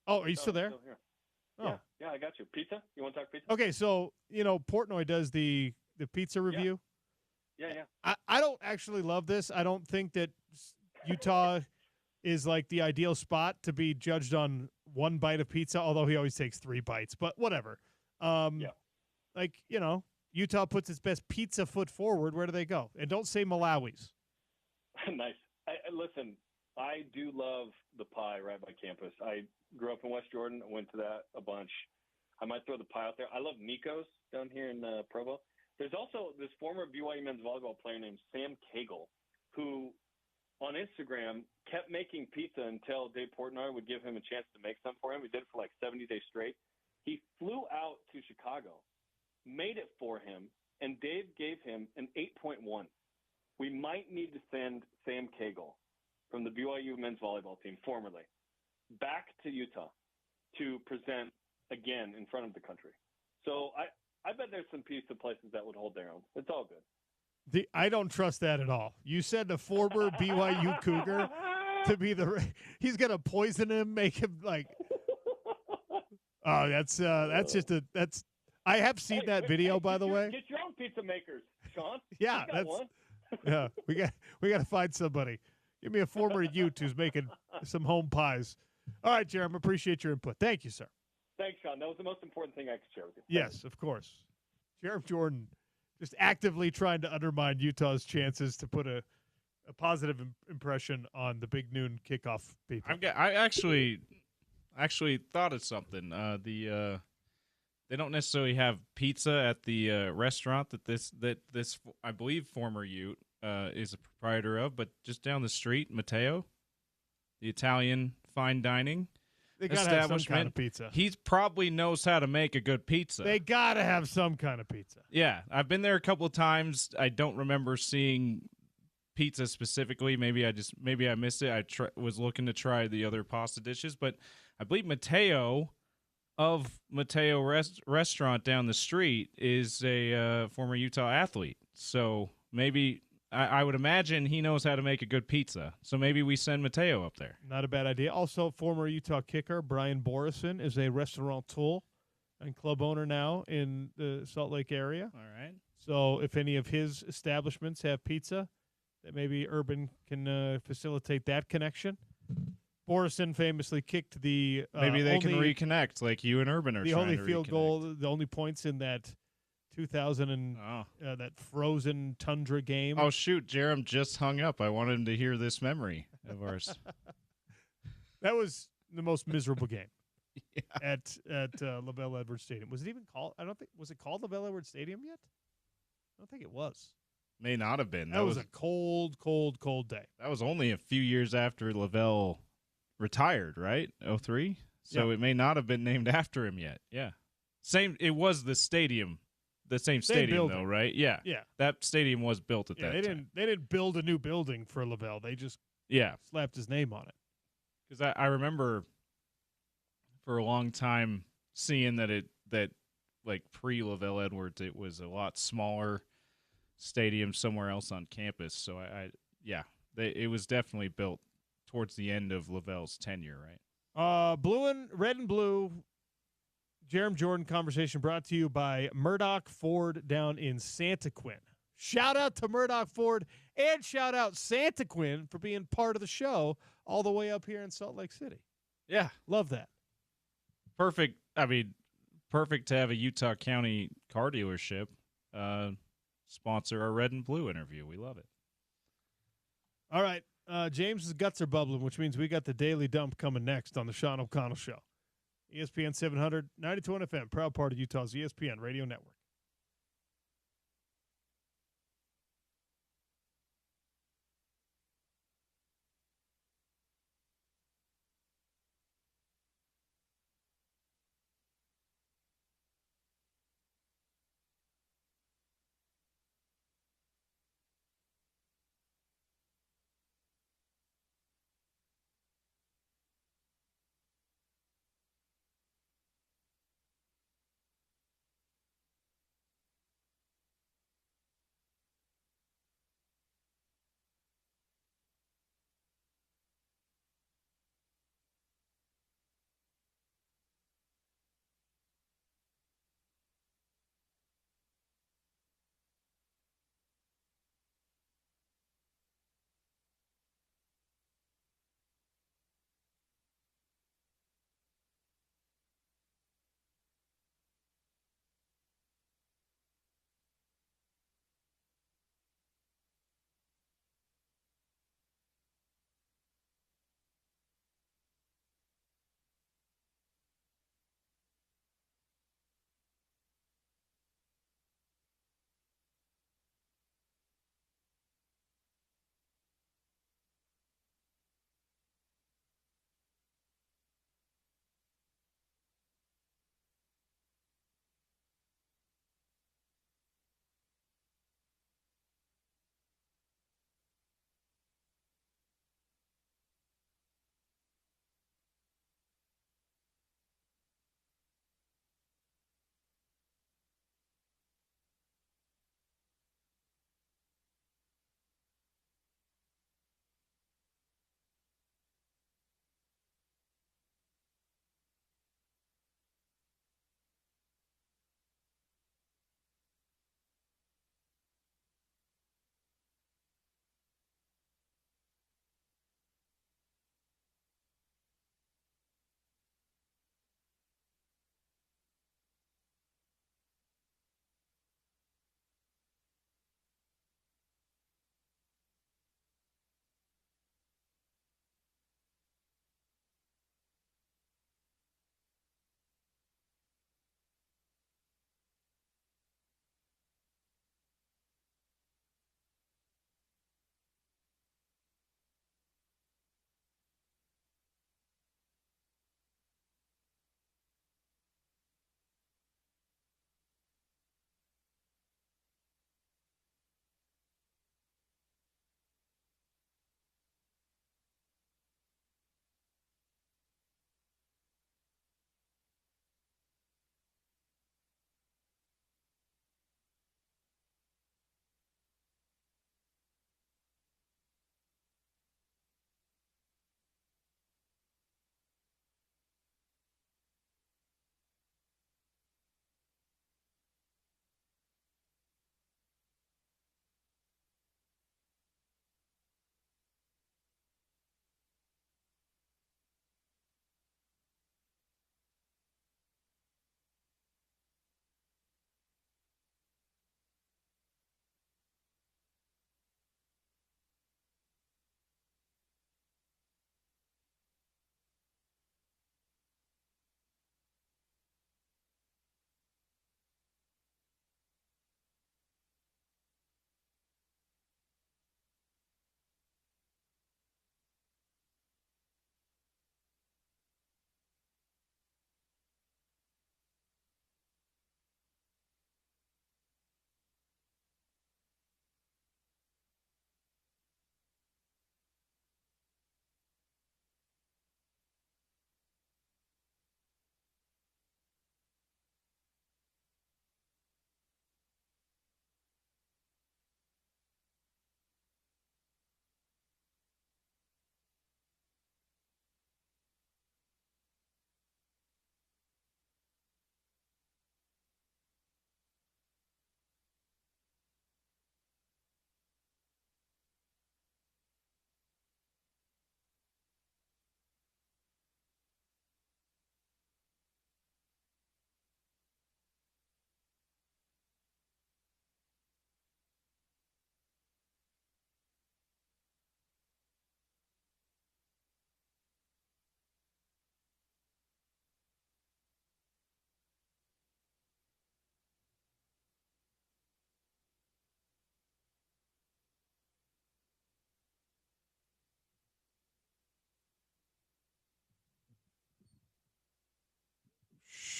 Are you still there? Still here. Oh. Yeah, I got you. Pizza? You want to talk pizza? Okay, so Portnoy does the pizza review. Yeah. I don't actually love this. I don't think that Utah is like the ideal spot to be judged on one bite of pizza, although he always takes 3 bites, but whatever. Like, Utah puts its best pizza foot forward. Where do they go? And don't say Malawi's. Nice. Listen, I do love the pie right by campus. I grew up in West Jordan. I went to that a bunch. I might throw the pie out there. I love Nico's down here in Provo. There's also this former BYU men's volleyball player named Sam Cagle, who on Instagram kept making pizza until Dave Portnoy would give him a chance to make some for him. He did it for like 70 days straight. He flew out to Chicago, made it for him, and Dave gave him an 8.1. We might need to send Sam Cagle from the BYU men's volleyball team, formerly, back to Utah to present again in front of the country. So I bet there's some pizza places that would hold their own. It's all good. I don't trust that at all. You said the former BYU Cougar to be he's going to poison him, make him like, oh, that's I have seen that video, by the way. Get your own pizza makers, Sean. Yeah, yeah. We got to find somebody. Give me a former Ute who's making some home pies. All right, Jeremy, appreciate your input. Thank you, sir. Thanks, Sean. That was the most important thing I could share with you. Yes, of course. Jeremy Jordan just actively trying to undermine Utah's chances to put a positive impression on the big noon kickoff people. I actually thought of something. They don't necessarily have pizza at the restaurant that this I believe former Ute is a proprietor of, but just down the street, Matteo, the Italian fine dining they gotta have some kind of pizza. He probably knows how to make a good pizza. They gotta have some kind of pizza. Yeah, I've been there a couple of times. I don't remember seeing pizza specifically. Maybe I missed it. I was looking to try the other pasta dishes, but I believe Matteo of Matteo Restaurant down the street is a former Utah athlete. So maybe I would imagine he knows how to make a good pizza. So maybe we send Matteo up there. Not a bad idea. Also, former Utah kicker Brian Borison is a restaurateur and club owner now in the Salt Lake area. All right. So if any of his establishments have pizza, that maybe Urban can facilitate that connection. Borison famously kicked the maybe they can reconnect like you and Urban are the trying only to field reconnect. goal, the only points in that 2000 and that frozen tundra game. Oh shoot, Jerem just hung up. I wanted him to hear this memory of ours. That was the most miserable game at LaBelle Edwards Stadium. Was it even called? I don't think was it called LaBelle Edwards Stadium yet? I don't think it was. May not have been. That was a cold day. That was only a few years after LaVelle retired, right? 03? So It may not have been named after him yet. Yeah. It was the stadium. The same stadium building. though, right? Yeah. Yeah. That stadium was built at that time. They didn't build a new building for LaVelle. They just slapped his name on it. Because I remember for a long time seeing that like pre-LaVelle Edwards, it was a lot smaller stadium somewhere else on campus. So it was definitely built towards the end of LaVelle's tenure, right? Red and blue. Jerem Jordan conversation brought to you by Murdoch Ford down in Santa Quin. Shout out to Murdoch Ford and shout out Santa Quin for being part of the show all the way up here in Salt Lake City. Yeah. Love that. Perfect. I mean, perfect to have a Utah County car dealership sponsor our red and blue interview. We love it. All right. James's guts are bubbling, which means we got the Daily Dump coming next on the Sean O'Connell Show. ESPN 700, 92 FM, proud part of Utah's ESPN radio network.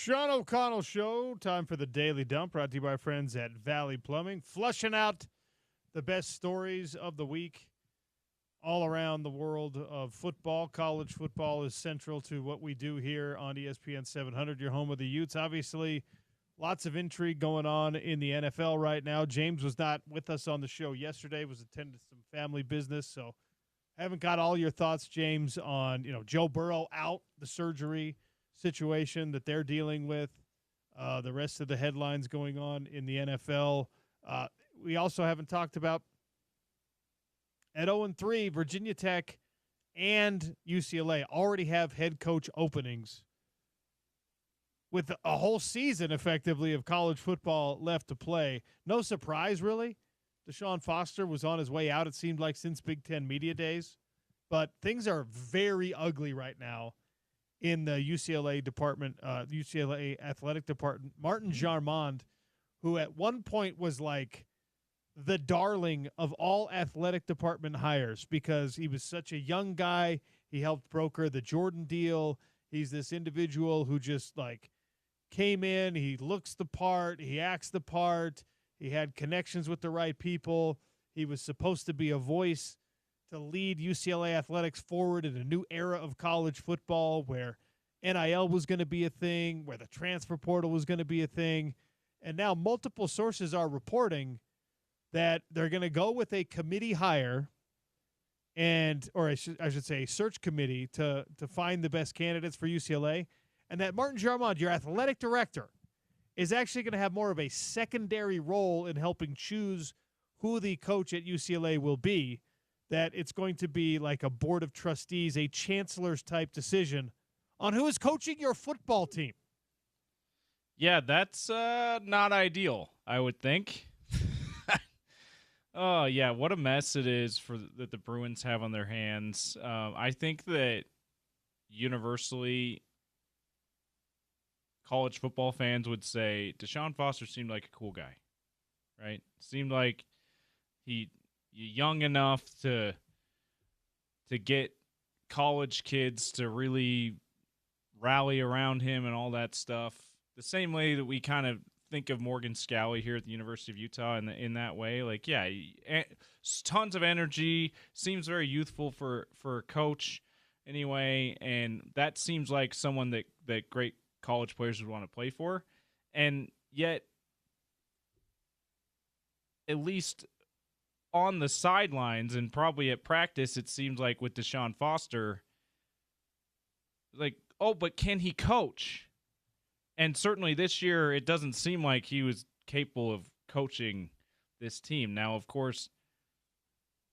Sean O'Connell Show. Time for the Daily Dump, brought to you by our friends at Valley Plumbing. Flushing out the best stories of the week all around the world of football. College football is central to what we do here on ESPN 700, your home of the Utes. Obviously, lots of intrigue going on in the NFL right now. James was not with us on the show yesterday, was attending some family business, so haven't got all your thoughts, James, on Joe Burrow out, the surgery situation that they're dealing with, the rest of the headlines going on in the NFL. We also haven't talked about at 0-3, Virginia Tech and UCLA already have head coach openings with a whole season effectively of college football left to play. No surprise, really. Deshaun Foster was on his way out, it seemed like, since Big Ten Media Days. But things are very ugly right now in the UCLA department, UCLA athletic department. Martin Jarmond, who at one point was like the darling of all athletic department hires because he was such a young guy. He helped broker the Jordan deal. He's this individual who just like came in. He looks the part. He acts the part. He had connections with the right people. He was supposed to be a voice to lead UCLA athletics forward in a new era of college football where NIL was going to be a thing, where the transfer portal was going to be a thing. And now multiple sources are reporting that they're going to go with a committee hire or I should say a search committee to find the best candidates for UCLA, and that Martin Jarmond, your athletic director, is actually going to have more of a secondary role in helping choose who the coach at UCLA will be, that it's going to be like a board of trustees, a chancellor's type decision on who is coaching your football team. Yeah, that's not ideal, I would think. Oh, yeah, what a mess it is that the Bruins have on their hands. I think that universally college football fans would say Deshaun Foster seemed like a cool guy, right? Seemed like he young enough to get college kids to really rally around him and all that stuff. The same way that we kind of think of Morgan Scalley here at the University of Utah in that way. Like, yeah, tons of energy, seems very youthful for a coach anyway, and that seems like someone that great college players would want to play for. And yet, at least on the sidelines and probably at practice, it seems like with Deshaun Foster, like, oh, but can he coach? And certainly this year, it doesn't seem like he was capable of coaching this team. Now, of course,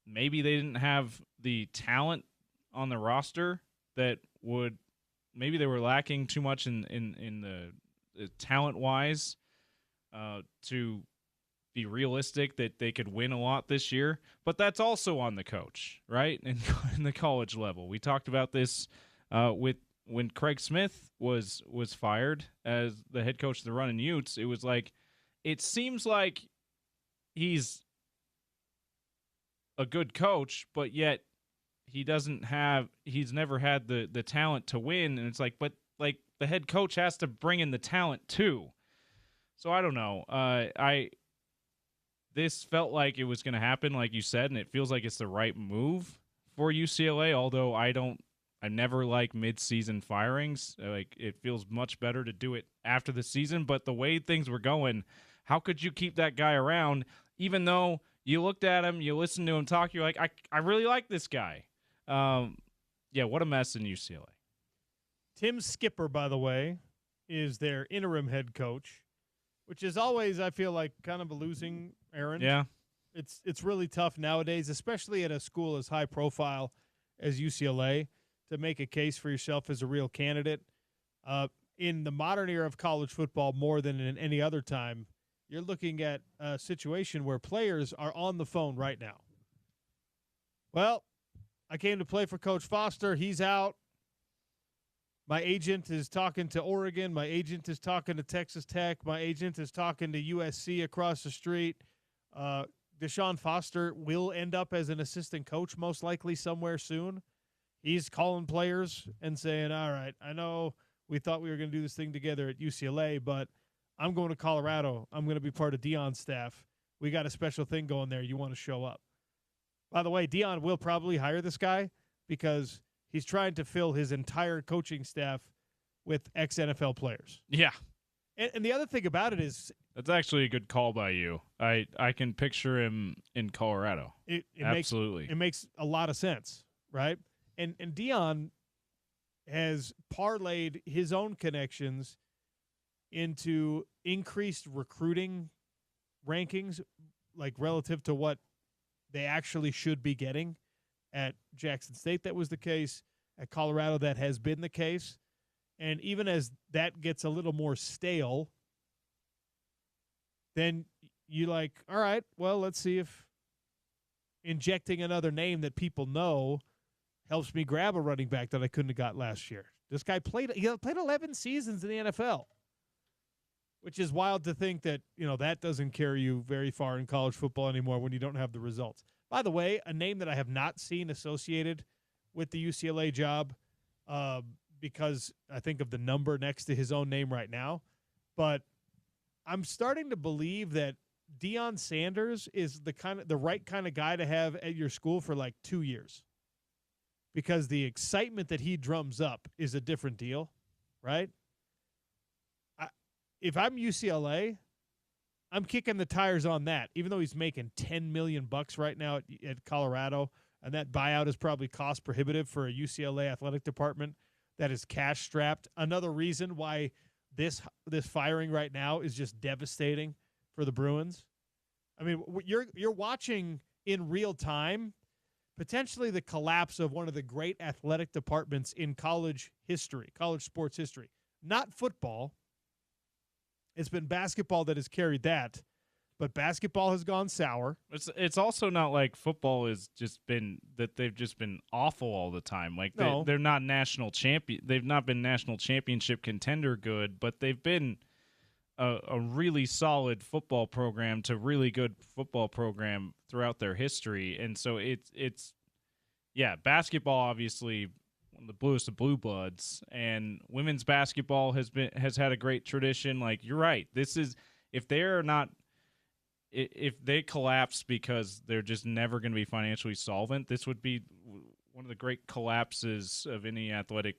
maybe they didn't have the talent on the roster that would – maybe they were lacking too much in the talent-wise to be realistic that they could win a lot this year. But that's also on the coach, right, in the college level. We talked about this with – when Craig Smith was fired as the head coach of the Runnin' Utes, it was like, it seems like he's a good coach, but yet he's never had the talent to win. And it's like, but like the head coach has to bring in the talent too. So I don't know. This felt like it was going to happen, like you said, and it feels like it's the right move for UCLA, although I never like mid-season firings. Like, it feels much better to do it after the season. But the way things were going, how could you keep that guy around, even though you looked at him, you listened to him talk, you're like, I really like this guy. Yeah, what a mess in UCLA. Tim Skipper, by the way, is their interim head coach, which is always, I feel like, kind of a losing errand. Yeah. It's really tough nowadays, especially at a school as high profile as UCLA, to make a case for yourself as a real candidate. In the modern era of college football, more than in any other time, you're looking at a situation where players are on the phone right now. Well, I came to play for Coach Foster. He's out. My agent is talking to Oregon. My agent is talking to Texas Tech. My agent is talking to USC across the street. Deshaun Foster will end up as an assistant coach most likely somewhere soon. He's calling players and saying, all right, I know We thought we were going to do this thing together at UCLA, but I'm going to Colorado. I'm going to be part of Deion's staff. We got a special thing going there. You want to show up. By the way, Deion will probably hire this guy because he's trying to fill his entire coaching staff with ex-NFL players. Yeah. And the other thing about it is, that's actually a good call by you. I can picture him in Colorado. Absolutely. It makes a lot of sense, right? And Deion has parlayed his own connections into increased recruiting rankings, like relative to what they actually should be getting. At Jackson State, that was the case. At Colorado, that has been the case. And even as that gets a little more stale, then you like, all right, well, let's see if injecting another name that people know helps me grab a running back that I couldn't have got last year. This guy played 11 seasons in the NFL, which is wild to think that, that doesn't carry you very far in college football anymore when you don't have the results. By the way, a name that I have not seen associated with the UCLA job because I think of the number next to his own name right now, but I'm starting to believe that Deion Sanders is the right kind of guy to have at your school for like 2 years, because the excitement that he drums up is a different deal, right? If I'm UCLA, I'm kicking the tires on that, even though he's making $10 million right now at Colorado, and that buyout is probably cost prohibitive for a UCLA athletic department that is cash strapped. Another reason why this firing right now is just devastating for the Bruins. I mean, you're watching in real time potentially the collapse of one of the great athletic departments in college history, college sports history. Not football. It's been basketball that has carried that, but basketball has gone sour. It's also not like football has just been that they've just been awful all the time. Like they're not national champion. They've not been national championship contender good, but they've been a really solid football program to really good football program throughout their history. And so it's basketball obviously one of the bluest of blue bloods, and women's basketball has had a great tradition. Like, you're right. This is if they collapse because they're just never going to be financially solvent, this would be one of the great collapses of any athletic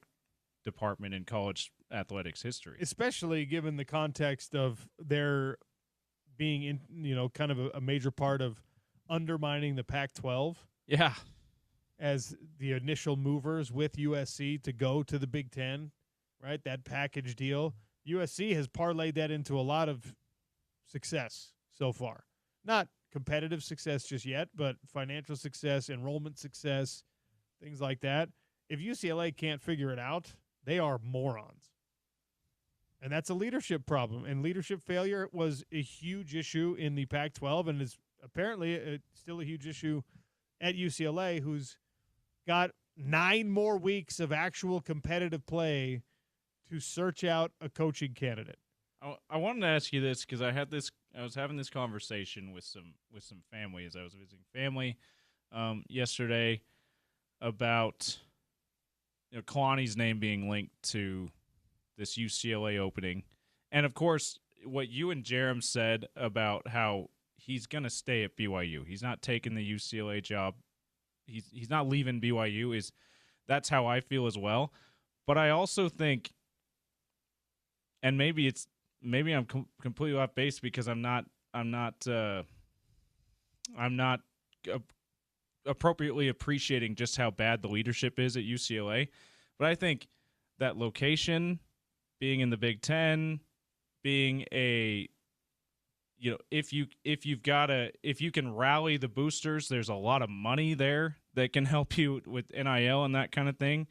department in college athletics history. Especially given the context of their being in, kind of a major part of undermining the Pac-12. Yeah. As the initial movers with USC to go to the Big Ten, right? That package deal. USC has parlayed that into a lot of success so far. Not competitive success just yet, but financial success, enrollment success, things like that. If UCLA can't figure it out, they are morons. And that's a leadership problem. And leadership failure was a huge issue in the Pac-12 and is apparently still a huge issue at UCLA, who's got 9 more weeks of actual competitive play to search out a coaching candidate. I wanted to ask you this because I was having this conversation with some family as I was visiting family yesterday about Kalani's name being linked to this UCLA opening. And, of course, what you and Jerem said about how he's going to stay at BYU. He's not taking the UCLA job. He's not leaving BYU. That's how I feel as well. But I also think, and maybe I'm completely off base because I'm not appropriately appreciating just how bad the leadership is at UCLA. But I think that location, being in the Big Ten, being if you can rally the boosters, there's a lot of money there that can help you with NIL and that kind of thing.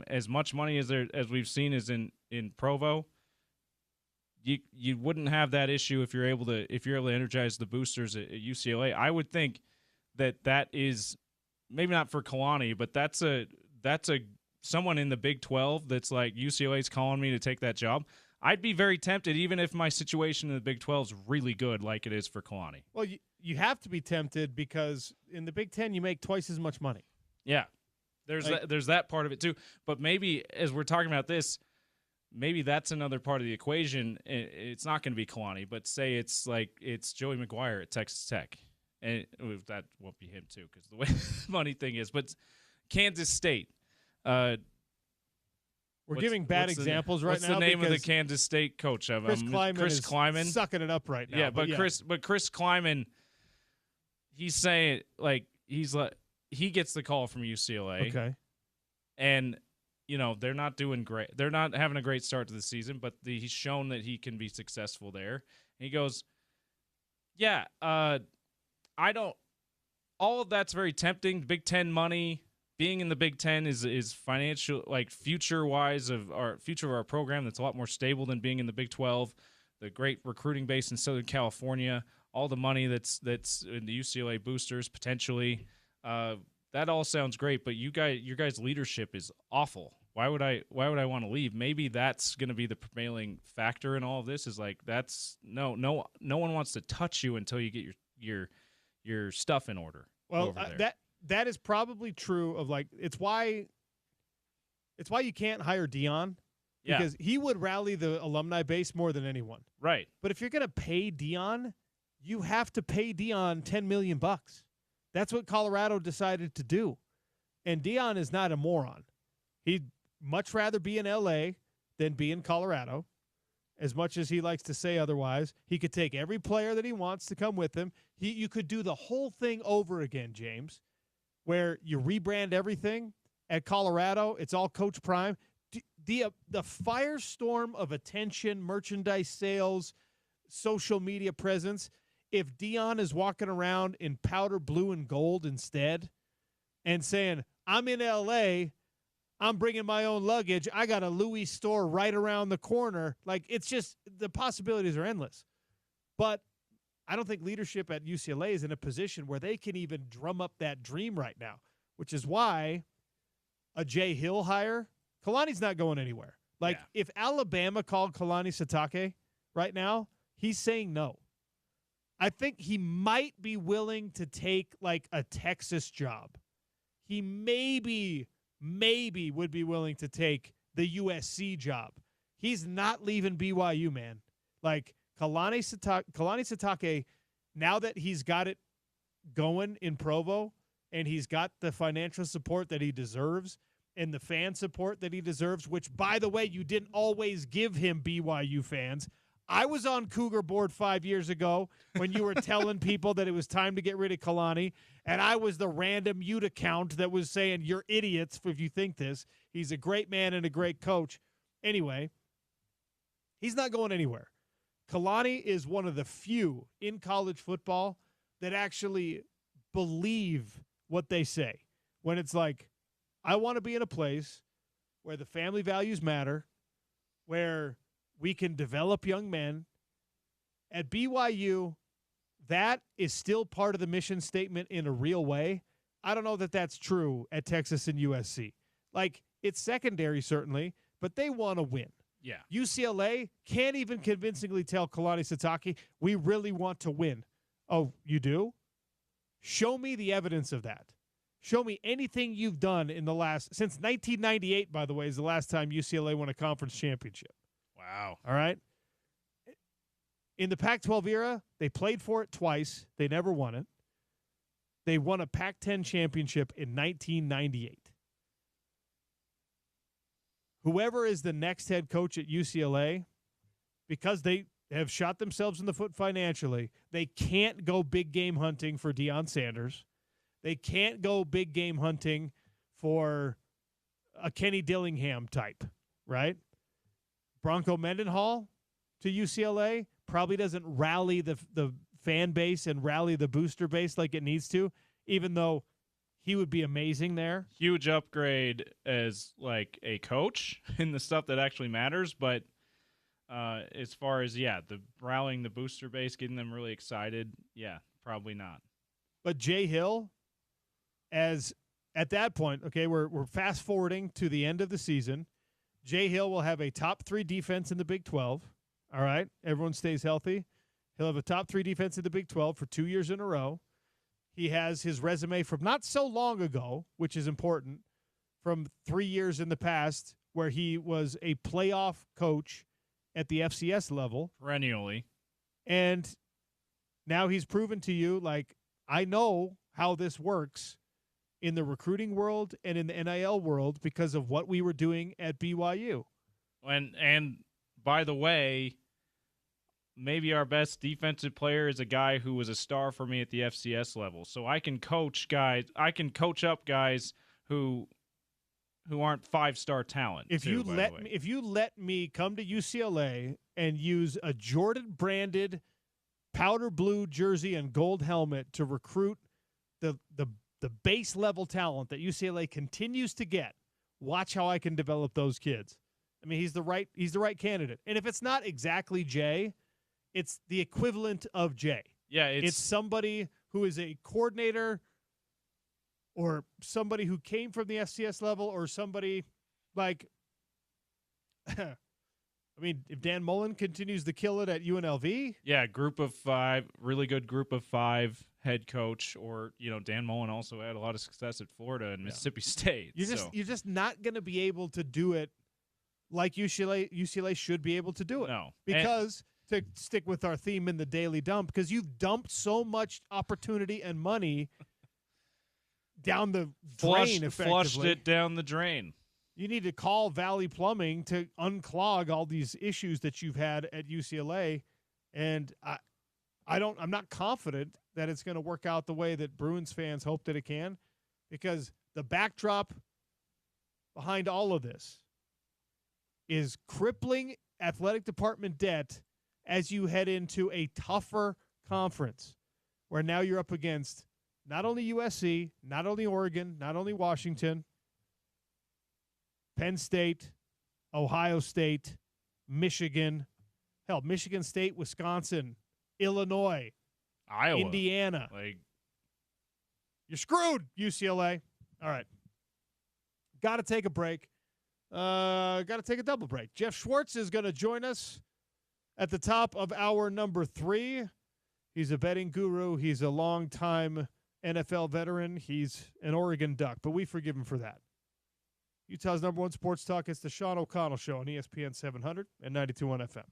As much money as we've seen is in Provo. You wouldn't have that issue if you're able to energize the boosters at UCLA. I would think that is maybe not for Kalani, but that's a someone in the Big 12 that's like, UCLA's calling me to take that job. I'd be very tempted, even if my situation in the Big 12 is really good, like it is for Kalani. Well, you have to be tempted because in the Big 10 you make twice as much money. Yeah, there's that part of it too. But maybe as we're talking about this, maybe that's another part of the equation. It's not going to be Kalani, but say it's Joey McGuire at Texas Tech. And that won't be him, too, because the way the money thing is. But Kansas State. We're giving bad examples right now. What's the name of the Kansas State coach? Chris Kleiman is sucking it up right now. Yeah, but Chris Kleiman, he's saying, he gets the call from UCLA. Okay. And, they're not doing great. They're not having a great start to the season, but he's shown that he can be successful there. And he goes, yeah, all of that's very tempting. Big Ten money, being in the Big Ten is financial, future-wise of our program that's a lot more stable than being in the Big 12. The great recruiting base in Southern California, all the money that's in the UCLA boosters potentially. That all sounds great, but your guys' leadership is awful. Why would I want to leave? Maybe that's going to be the prevailing factor in all of this. Is that's no one wants to touch you until you get your stuff in order. Well, that is probably true of it's why you can't hire Dion, because he would rally the alumni base more than anyone. Right. But if you're going to pay Dion, you have to pay Dion $10 million. That's what Colorado decided to do. And Dion is not a moron. He'd much rather be in LA than be in Colorado. As much as he likes to say otherwise, he could take every player that he wants to come with him. You could do the whole thing over again, James, where you rebrand everything. At Colorado, it's all Coach Prime. The firestorm of attention, merchandise sales, social media presence, if Dion is walking around in powder blue and gold instead and saying, I'm in L.A., I'm bringing my own luggage, I got a Louis store right around the corner. It's just the possibilities are endless. But I don't think leadership at UCLA is in a position where they can even drum up that dream right now, which is why a Jay Hill hire, Kalani's not going anywhere. If Alabama called Kalani Sitake right now, he's saying no. I think he might be willing to take a Texas job. He maybe would be willing to take the USC job. He's not leaving BYU, man. Kalani Sitake, now that he's got it going in Provo and he's got the financial support that he deserves and the fan support that he deserves, which, by the way, you didn't always give him, BYU fans. I was on Cougar board 5 years ago when you were telling people that it was time to get rid of Kalani, and I was the random Ute account that was saying, you're idiots if you think this. He's a great man and a great coach. Anyway, he's not going anywhere. Kalani is one of the few in college football that actually believe what they say. When it's I want to be in a place where the family values matter, where we can develop young men. At BYU, that is still part of the mission statement in a real way. I don't know that that's true at Texas and USC. It's secondary, certainly, but they want to win. Yeah. UCLA can't even convincingly tell Kalani Sitake, we really want to win. Oh, you do? Show me the evidence of that. Show me anything you've done since 1998, by the way, is the last time UCLA won a conference championship. Wow. All right. In the Pac-12 era, they played for it twice. They never won it. They won a Pac-10 championship in 1998. Whoever is the next head coach at UCLA, because they have shot themselves in the foot financially, they can't go big game hunting for Deion Sanders. They can't go big game hunting for a Kenny Dillingham type, right? Bronco Mendenhall to UCLA probably doesn't rally the fan base and rally the booster base like it needs to, even though he would be amazing there. Huge upgrade as a coach in the stuff that actually matters, but as far as the rallying the booster base, getting them really excited, probably not. But Jay Hill, at that point, okay, we're fast forwarding to the end of the season. Jay Hill will have a top 3 defense in the Big 12. All right. Everyone stays healthy. He'll have a top 3 defense in the Big 12 for 2 years in a row. He has his resume from not so long ago, which is important, from 3 years in the past where he was a playoff coach at the FCS level. Perennially. And now he's proven to you, like, I know how this works in the recruiting world and in the NIL world because of what we were doing at BYU. And by the way, maybe our best defensive player is a guy who was a star for me at the FCS level. So I can coach up guys who aren't 5-star talent. If you let me come to UCLA and use a Jordan branded powder blue jersey and gold helmet to recruit the base level talent that UCLA continues to get, watch how I can develop those kids. I mean, he's the right candidate. And if it's not exactly Jay, it's the equivalent of Jay. Yeah, it's somebody who is a coordinator or somebody who came from the FCS level or somebody like I mean, if Dan Mullen continues to kill it at UNLV. Yeah, group of 5, really good group of 5 head coach, or, Dan Mullen also had a lot of success at Florida and Mississippi State. You're just not going to be able to do it like UCLA should be able to do it. No. Because to stick with our theme in the Daily Dump, because you've dumped so much opportunity and money down the drain, effectively. Flushed it down the drain. You need to call Valley Plumbing to unclog all these issues that you've had at UCLA, and I'm not confident that it's going to work out the way that Bruins fans hope that it can, because the backdrop behind all of this is crippling athletic department debt as you head into a tougher conference, where now you're up against not only USC, not only Oregon, not only Washington, Penn State, Ohio State, Michigan, hell, Michigan State, Wisconsin, Illinois, Iowa, Indiana. You're screwed, UCLA. All right. Got to take a break. Got to take a double break. Jeff Schwartz is going to join us at the top of hour number 3. He's a betting guru. He's a longtime NFL veteran. He's an Oregon Duck, but we forgive him for that. Utah's number 1 sports talk. It's the Sean O'Connell Show on ESPN 700 and 92.1 FM.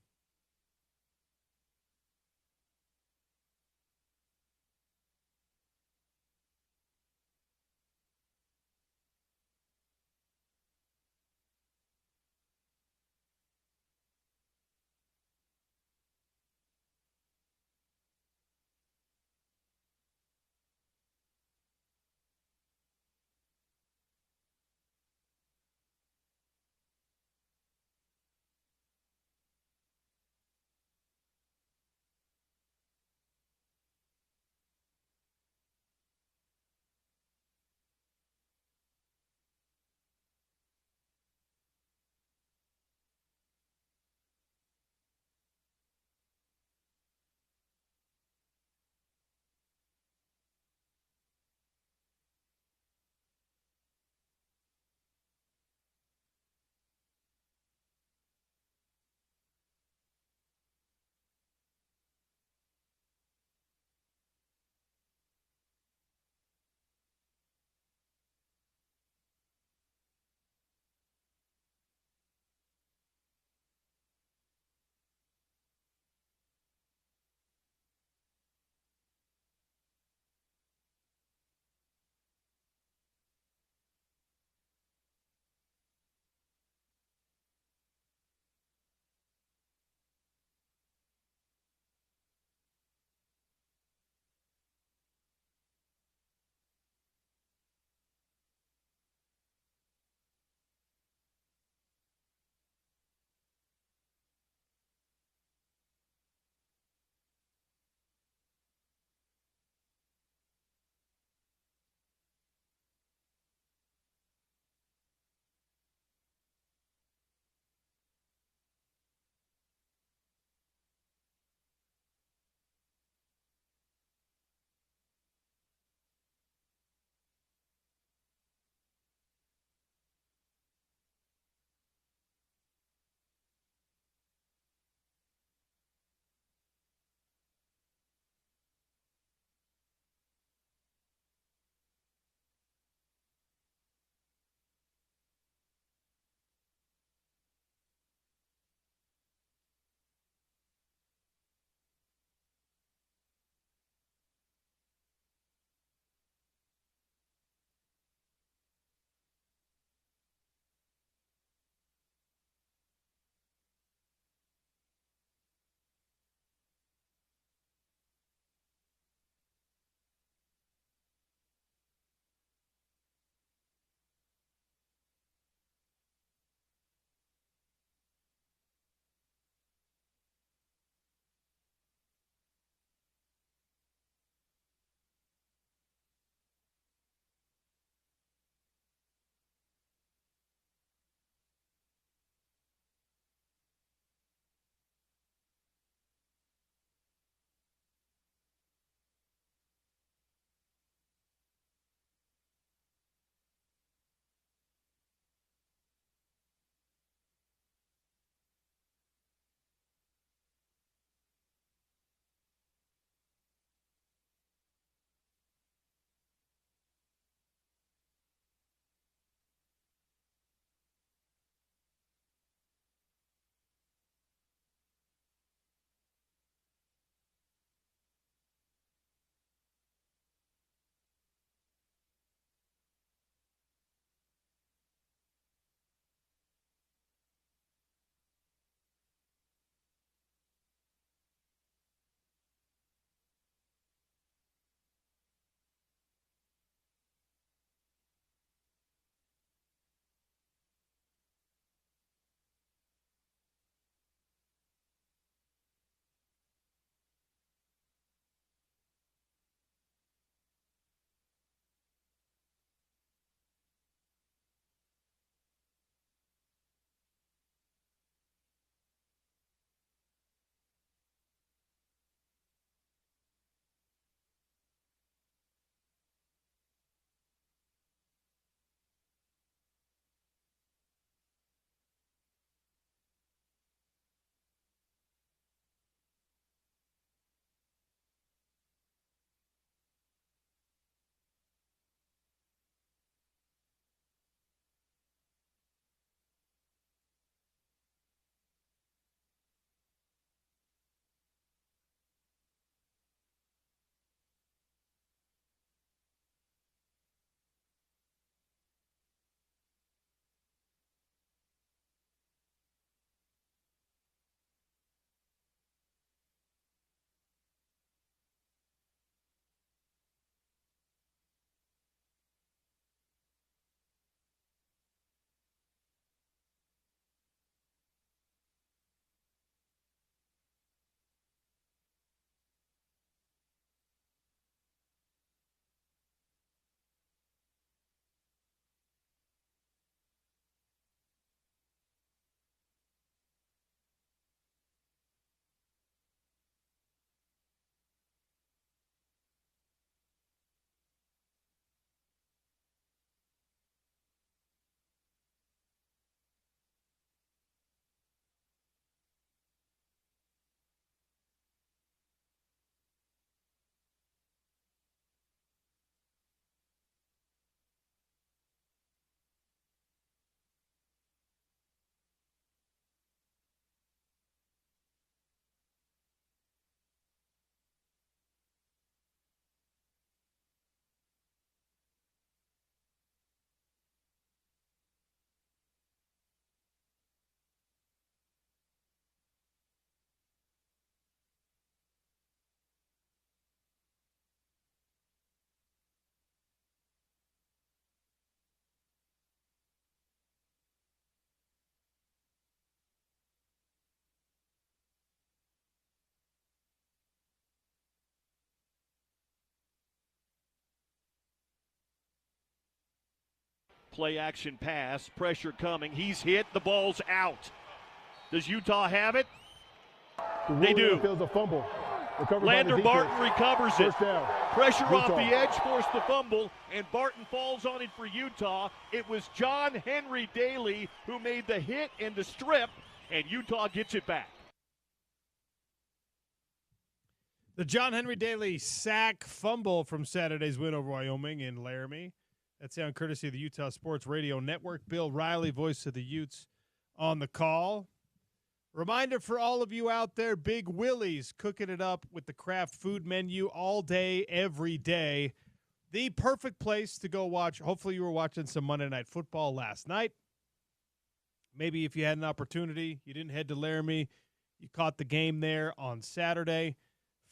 Play action pass, pressure coming. He's hit. The ball's out. Does Utah have it? They do. Feels a fumble. Lander Barton recovers it. First down. Pressure Utah. off the edge forced the fumble, and Barton falls on it for Utah. It was John Henry Daly who made the hit and the strip, and Utah gets it back. The John Henry Daly sack fumble from Saturday's win over Wyoming in Laramie. That's on courtesy of the Utah Sports Radio Network. Bill Riley, voice of the Utes, on the call. Reminder for all of you out there, Big Willie's cooking it up with the craft food menu all day, every day. The perfect place to go watch. Hopefully you were watching some Monday Night Football last night. Maybe if you had an opportunity, you didn't head to Laramie, you caught the game there on Saturday.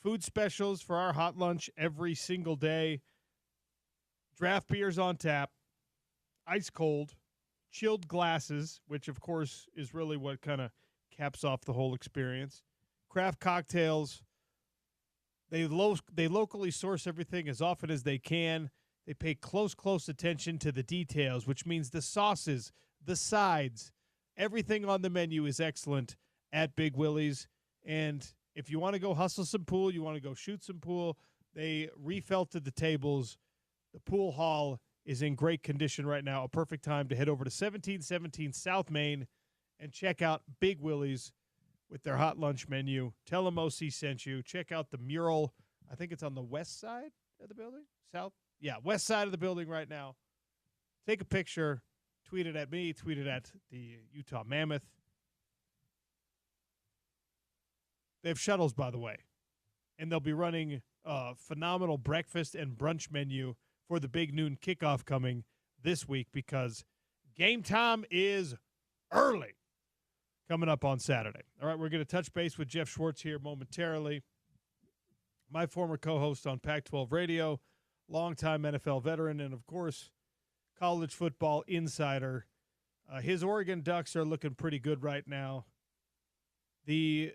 Food specials for our hot lunch every single day. Draft beers on tap, ice cold, chilled glasses, which of course is really what kind of caps off the whole experience. Craft cocktails. They locally source everything as often as they can. They pay close attention to the details, which means the sauces, the sides, everything on the menu is excellent at Big Willie's. And if you want to go hustle some pool, you want to go shoot some pool, they refelted the tables. The pool hall is in great condition right now. A perfect time to head over to 1717 South Main and check out Big Willie's with their hot lunch menu. Tell them OC sent you. Check out the mural. I think it's on the west side of the building. South? Yeah, west side of the building right now. Take a picture. Tweet it at me. Tweet it at the Utah Mammoth. They have shuttles, by the way. And they'll be running a phenomenal breakfast and brunch menu for the big noon kickoff coming this week because game time is early coming up on Saturday. All right, we're going to touch base with Jeff Schwartz here momentarily. My former co-host on Pac-12 Radio, longtime NFL veteran, and, of course, college football insider. His Oregon Ducks are looking pretty good right now. The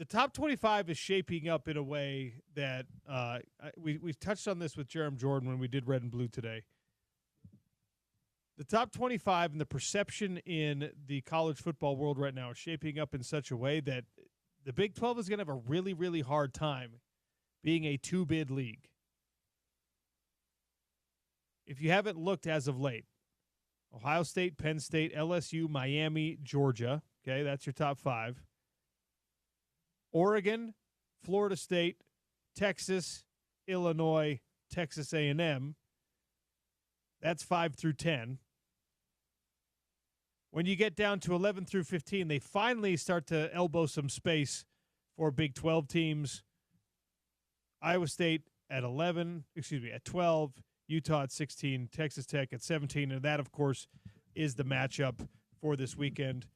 top 25 is shaping up in a way that we touched on this with Jerem Jordan when we did Red and Blue today. The top 25 and the perception in the college football world right now is shaping up in such a way that the Big 12 is going to have a really, really hard time being a two-bid league. If you haven't looked as of late, Ohio State, Penn State, LSU, Miami, Georgia, okay, that's your top 5. Oregon, Florida State, Texas, Illinois, Texas A&M. That's 5 through 10. When you get down to 11 through 15, they finally start to elbow some space for Big 12 teams. Iowa State at 12, Utah at 16, Texas Tech at 17, and that, of course, is the matchup for this weekend.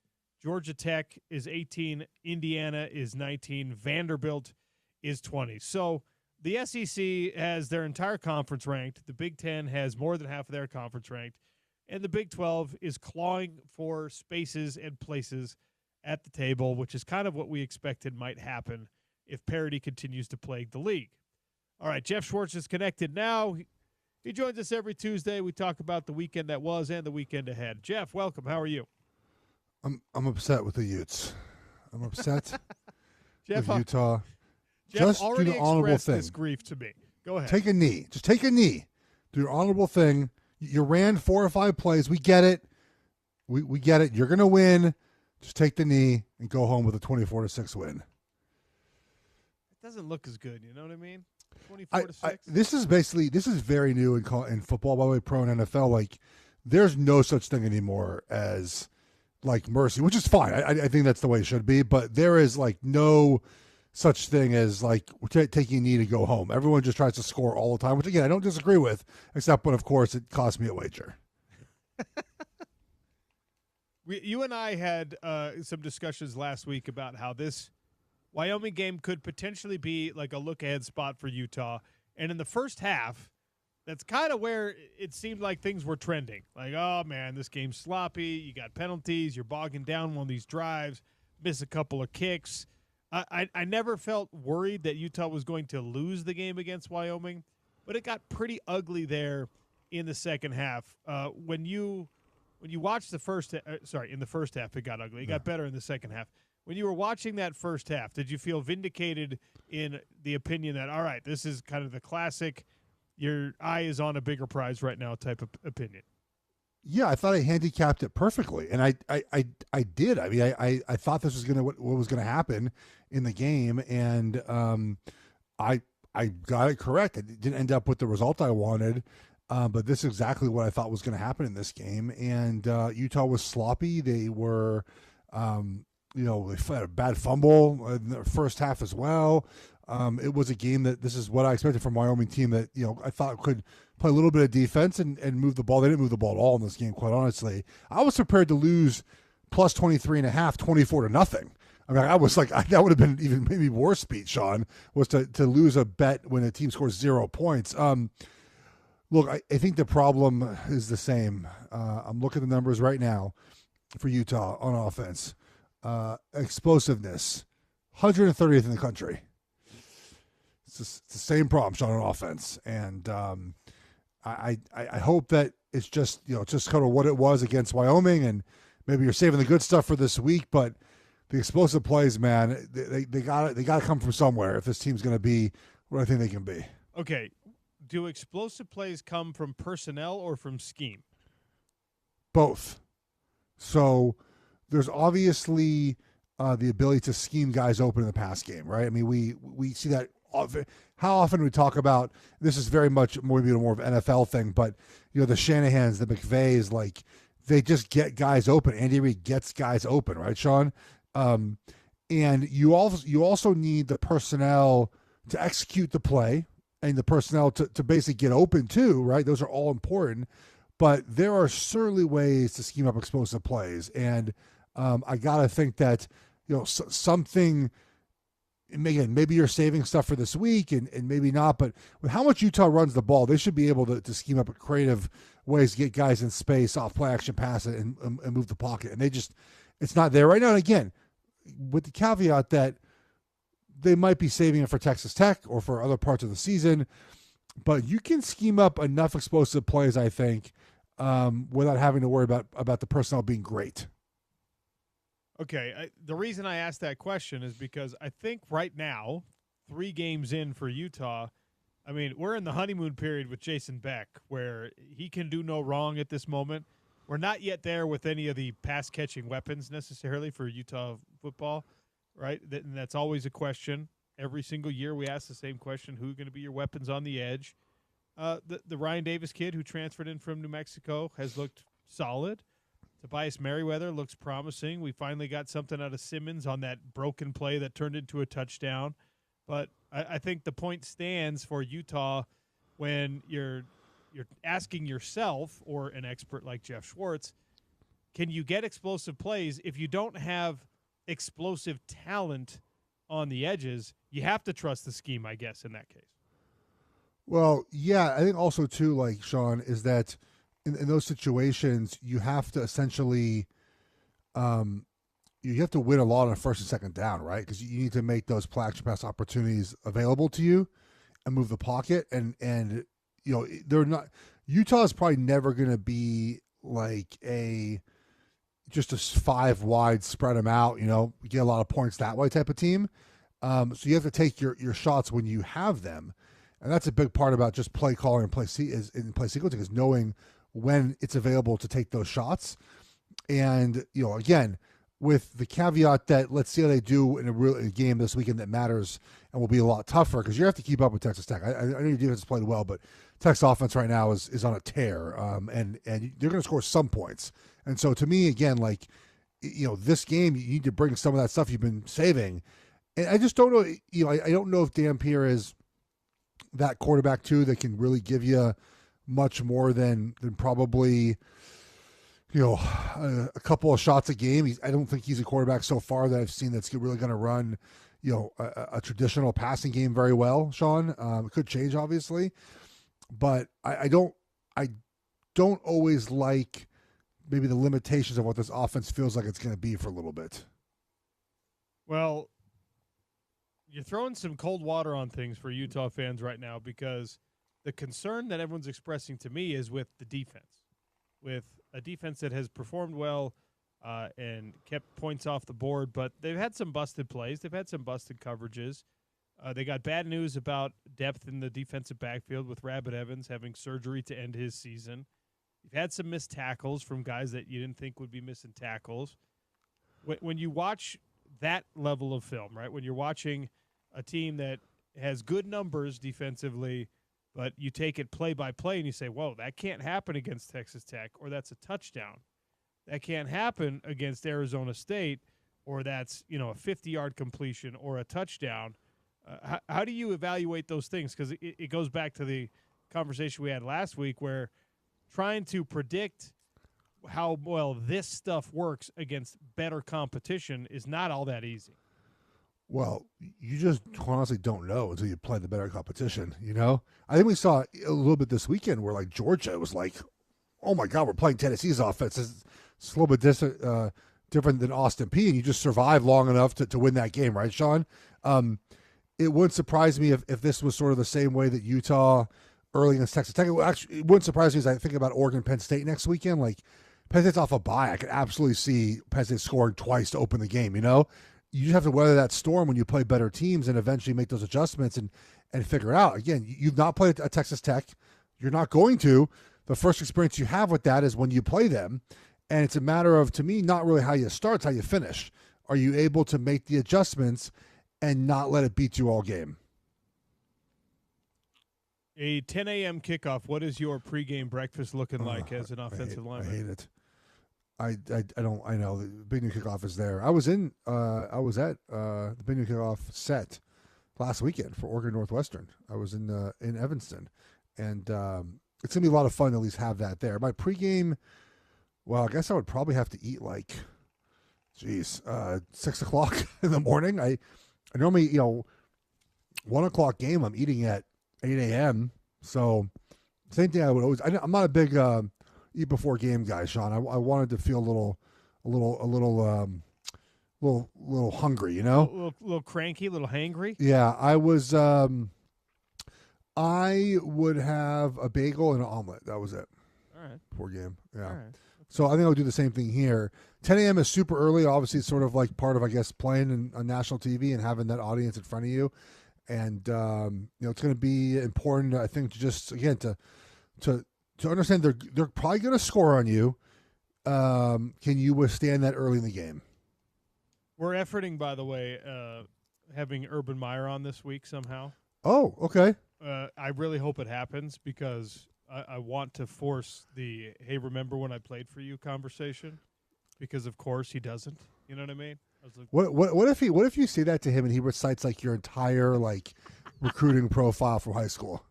Georgia Tech is 18, Indiana is 19, Vanderbilt is 20. So the SEC has their entire conference ranked. The Big Ten has more than half of their conference ranked. And the Big 12 is clawing for spaces and places at the table, which is kind of what we expected might happen if parity continues to plague the league. All right, Jeff Schwartz is connected now. He joins us every Tuesday. We talk about the weekend that was and the weekend ahead. Jeff, welcome. How are you? I'm upset with the Utes. I'm upset Jeff, with Utah. Jeff Just do already the honorable expressed thing. this grief to me. Go ahead. Take a knee. Just take a knee. Do your honorable thing. You ran 4 or 5 plays. We get it. We get it. You're going to win. Just take the knee and go home with a 24-6 win. It doesn't look as good. You know what I mean? 24-6. This is very new in football, by the way, pro and NFL. Like, there's no such thing anymore as like mercy, which is fine. I think that's the way it should be. But there is like no such thing as like taking a knee to go home. Everyone just tries to score all the time, which again I don't disagree with, except when of course it cost me a wager. You and I had some discussions last week about how this Wyoming game could potentially be like a look-ahead spot for Utah. And in the first half, that's kind of where it seemed like things were trending. Like, oh, man, this game's sloppy. You got penalties. You're bogging down one of these drives, miss a couple of kicks. I never felt worried that Utah was going to lose the game against Wyoming, but it got pretty ugly there in the second half. When you watch the first, in the first half it got ugly. It got better in the second half. When you were watching that first half, did you feel vindicated in the opinion that, all right, this is kind of the classic, your eye is on a bigger prize right now type of opinion? Yeah, I thought I handicapped it perfectly, and I did. I mean, I thought this was what was gonna happen in the game, and I got it correct. I didn't end up with the result I wanted, but this is exactly what I thought was going to happen in this game. And Utah was sloppy. They were, they had a bad fumble in the first half as well. It was a game that this is what I expected from a Wyoming team that, I thought could play a little bit of defense and move the ball. They didn't move the ball at all in this game, quite honestly. I was prepared to lose plus 23.5, 24-0. I mean, I was like, that would have been even maybe worse beat, Sean, was to lose a bet when a team scores 0 points. Look, I think the problem is the same. I'm looking at the numbers right now for Utah on offense. Explosiveness, 130th in the country. It's the same problem, Sean, on offense. And I hope that it's just kind of what it was against Wyoming, and maybe you're saving the good stuff for this week, but the explosive plays, man, they got to come from somewhere if this team's going to be what I think they can be. Okay. Do explosive plays come from personnel or from scheme? Both. So there's obviously the ability to scheme guys open in the pass game, right? I mean, we see that often. How often we talk about this is very much more of an NFL thing, but the Shanahans, the McVays, like they just get guys open. Andy Reid gets guys open, right, Sean? And you also need the personnel to execute the play and the personnel to basically get open too, right? Those are all important, but there are certainly ways to scheme up explosive plays. And I got to think that, something, again, maybe you're saving stuff for this week and maybe not, but with how much Utah runs the ball, they should be able to scheme up creative ways to get guys in space off play action pass it and move the pocket. And it's not there right now. And again, with the caveat that they might be saving it for Texas Tech or for other parts of the season, but you can scheme up enough explosive plays, I think, without having to worry about the personnel being great. Okay, the reason I asked that question is because I think right now, 3 games in for Utah, I mean, we're in the honeymoon period with Jason Beck where he can do no wrong at this moment. We're not yet there with any of the pass-catching weapons necessarily for Utah football, right? And that's always a question. Every single year we ask the same question, who are going to be your weapons on the edge? The Ryan Davis kid who transferred in from New Mexico has looked solid. Tobias Merriweather looks promising. We finally got something out of Simmons on that broken play that turned into a touchdown. But I think the point stands for Utah when you're asking yourself or an expert like Jeff Schwartz, can you get explosive plays if you don't have explosive talent on the edges? You have to trust the scheme, I guess, in that case. Well, yeah, I think also too, like Sean, is that in those situations you have to essentially you have to win a lot on first and second down, right? Because you need to make those play action pass opportunities available to you and move the pocket and they're not. Utah is probably never going to be like just a 5 wide, spread them out, get a lot of points that way type of team. So you have to take your shots when you have them, and that's a big part about just play calling and play sequencing is knowing when it's available to take those shots. And again, with the caveat that let's see how they do in a game this weekend that matters and will be a lot tougher because you have to keep up with Texas Tech. I know your defense played well, but Tech's offense right now is on a tear, and they're going to score some points. And so to me, again, like this game, you need to bring some of that stuff you've been saving. And I just don't know. I don't know if Dampier is that quarterback too that can really give you much more than probably a couple of shots a game. I don't think he's a quarterback so far that I've seen that's really going to run a traditional passing game very well, Sean. It could change, obviously, but I don't always like maybe the limitations of what this offense feels like it's going to be for a little bit. Well, you're throwing some cold water on things for Utah fans right now because The concern that everyone's expressing to me is with the defense, with a defense that has performed well and kept points off the board, but they've had some busted plays. They've had some busted coverages. They got bad news about depth in the defensive backfield with Rabbit Evans having surgery to end his season. You've had some missed tackles from guys that you didn't think would be missing tackles. When you watch that level of film, right, when you're watching a team that has good numbers defensively, but you take it play by play and you say, whoa, that can't happen against Texas Tech, or that's a touchdown. That can't happen against Arizona State, or that's, a 50-yard completion or a touchdown. How do you evaluate those things? Because it goes back to the conversation we had last week where trying to predict how well this stuff works against better competition is not all that easy. Well, you just honestly don't know until you play the better competition, I think we saw a little bit this weekend where, like, Georgia was like, oh, my God, we're playing Tennessee's offense. It's a little bit different than Austin Peay, and you just survived long enough to win that game, right, Sean? It wouldn't surprise me if this was sort of the same way that Utah early against Texas Tech. It wouldn't surprise me as I think about Oregon Penn State next weekend. Like, Penn State's off a bye. I could absolutely see Penn State scoring twice to open the game, You just have to weather that storm when you play better teams and eventually make those adjustments and figure it out. Again, you've not played at Texas Tech. You're not going to. The first experience you have with that is when you play them. And it's a matter of, to me, not really how you start, it's how you finish. Are you able to make the adjustments and not let it beat you all game? A 10 a.m. kickoff, what is your pregame breakfast looking like as an offensive lineman? I hate it. I don't. I know the Big Noon Kickoff is there. I was at the Big Noon Kickoff set last weekend for Oregon Northwestern. I was in Evanston, and it's gonna be a lot of fun to at least have that there. My pregame, well, I guess I would probably have to eat 6 o'clock in the morning. I normally 1 o'clock game. I'm eating at 8 a.m. So same thing. I would always. I'm not a big eat before game guy, Sean. I wanted to feel a little hungry, A little cranky, a little hangry. Yeah, I was. I would have a bagel and an omelet. That was it. All right. Before game. Yeah. All right. Okay. So I think I would do the same thing here. 10 a.m. is super early. Obviously, it's sort of like part of, I guess, playing on national TV and having that audience in front of you. And it's going to be important, I think, to just again to understand they're probably going to score on you. Can you withstand that early in the game? We're efforting, by the way, having Urban Meyer on this week somehow. Oh, okay. I really hope it happens because I want to force the "Hey, remember when I played for you" conversation, because of course he doesn't. You know what I mean? I was like, what if you say that to him and he recites your entire recruiting profile from high school?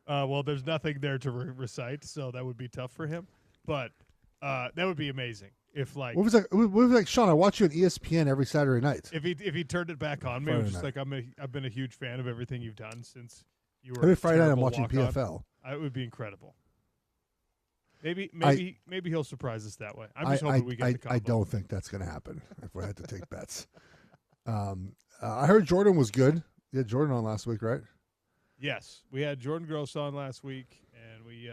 Well, there's nothing there to recite, so that would be tough for him. But that would be amazing if what was like, Sean? I watch you on ESPN every Saturday night. If he turned it back on me, it was just like I've been a huge fan of everything you've done since you were. Every Friday night I'm watching PFL. It would be incredible. Maybe he'll surprise us that way. I'm just hoping we get the combo. I don't think that's going to happen if we had to take bets. I heard Jordan was good. You had Jordan on last week, right? Yes, we had Jordan Gross on last week, and we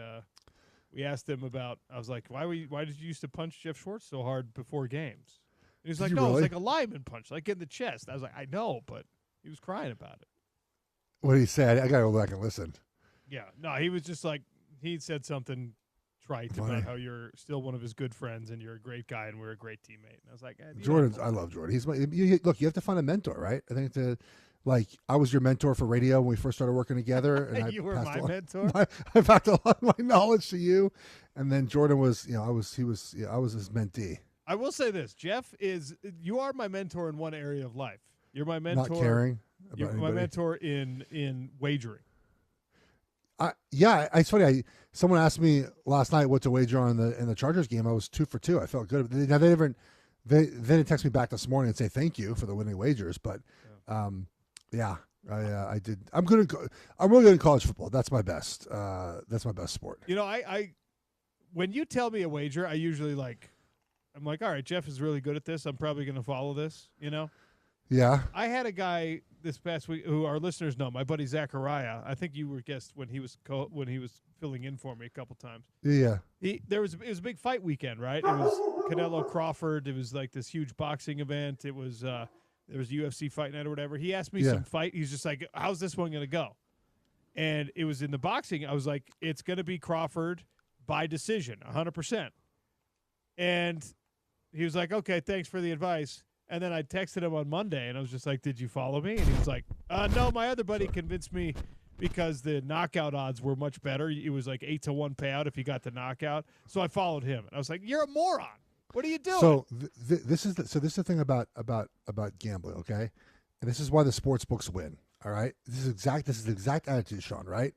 asked him about. I was like, why did you used to punch Jeff Schwartz so hard before games? And he's like, no, really? It's like a lineman punch, like in the chest. I was like, I know, but he was crying about it. What did he say? I got to go back and listen. Yeah, no, he was just like he said something trite about how you're still one of his good friends and you're a great guy and we're a great teammate. And I was like, I love Jordan. He's look. You have to find a mentor, right? I think I was your mentor for radio when we first started working together, and you were my mentor. I passed a lot of my knowledge to you, and then Jordan was, I was his mentee. I will say this, Jeff you are my mentor in one area of life. You're my mentor. Not caring about You're anybody. my mentor in wagering. It's funny. Someone asked me last night what to wager on in the Chargers game. I was 2 for 2. I felt good. Now they didn't text me back this morning and say thank you for the winning wagers, but I did. I'm really good in college football. That's my best. That's my best sport. I when you tell me a wager, I usually I'm like, all right, Jeff is really good at this. I'm probably going to follow this. Yeah. I had a guy this past week who our listeners know, my buddy Zachariah. I think you were guest when he was filling in for me a couple times. Yeah. It was a big fight weekend, right? It was Canelo Crawford. It was like this huge boxing event. It was there was UFC fight night or whatever. He asked me some fight. He's just like, "How's this one going to go?" And it was in the boxing. I was like, "It's going to be Crawford by decision, 100%." And he was like, "Okay, thanks for the advice." And then I texted him on Monday, and I was just like, "Did you follow me?" And he was like, "No, my other buddy convinced me because the knockout odds were much better. It was like 8-1 payout if he got the knockout." So I followed him. And I was like, "You're a moron. What are you doing?" So this is the thing about gambling, okay? And this is why the sports books win. All right, this is the exact attitude, Sean. Right?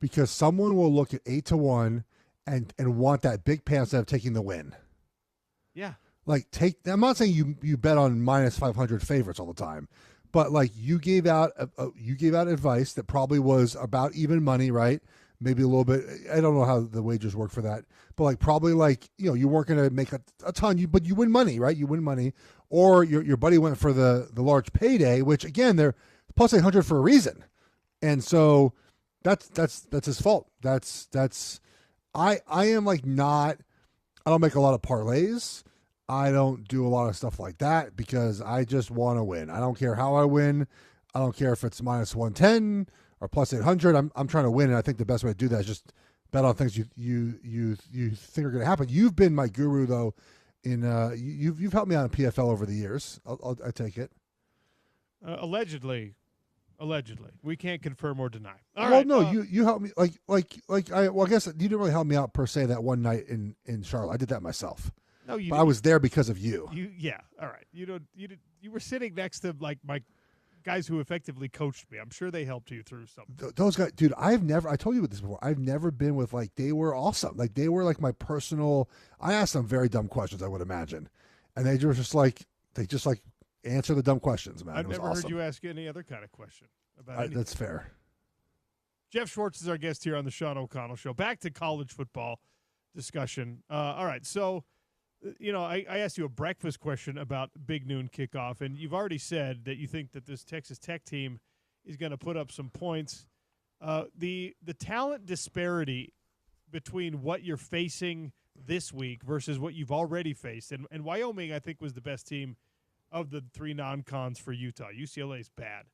Because someone will look at 8-1 and want that big payout instead of taking the win. Yeah. Like I'm not saying you bet on minus 500 favorites all the time, but like you gave out advice that probably was about even money, right? Maybe a little bit. I don't know how the wagers work for that, but like probably like you weren't going to make a ton, but you win money, right? You win money, or your buddy went for the large payday, which again they're plus 800 for a reason, and so that's his fault. I am like not. I don't make a lot of parlays. I don't do a lot of stuff like that because I just want to win. I don't care how I win. I don't care if it's minus 110 or plus 800. I'm trying to win, and I think the best way to do that is just bet on things you think are going to happen. You've been my guru though. You've helped me out in PFL over the years. I take it. Allegedly, we can't confirm or deny. All right. No, you helped me I guess you didn't really help me out per se that one night in Charlotte. I did that myself. No, you. But I was there because of you. Yeah. All right. You were sitting next to like my guys who effectively coached me. I'm sure they helped you through something. Those guys, dude. I told you this before. I've never been with like they were awesome. Like they were like my personal. I asked them very dumb questions. I would imagine, and they were just like answer the dumb questions, man. I've never heard you ask any other kind of question about anything. That's fair. Jeff Schwartz is our guest here on the Sean O'Connell Show. Back to college football discussion. All right, so. I asked you a breakfast question about Big Noon kickoff, and you've already said that you think that this Texas Tech team is going to put up some points. The talent disparity between what you're facing this week versus what you've already faced, and Wyoming, I think, was the best team of the three non-cons for Utah. UCLA is bad,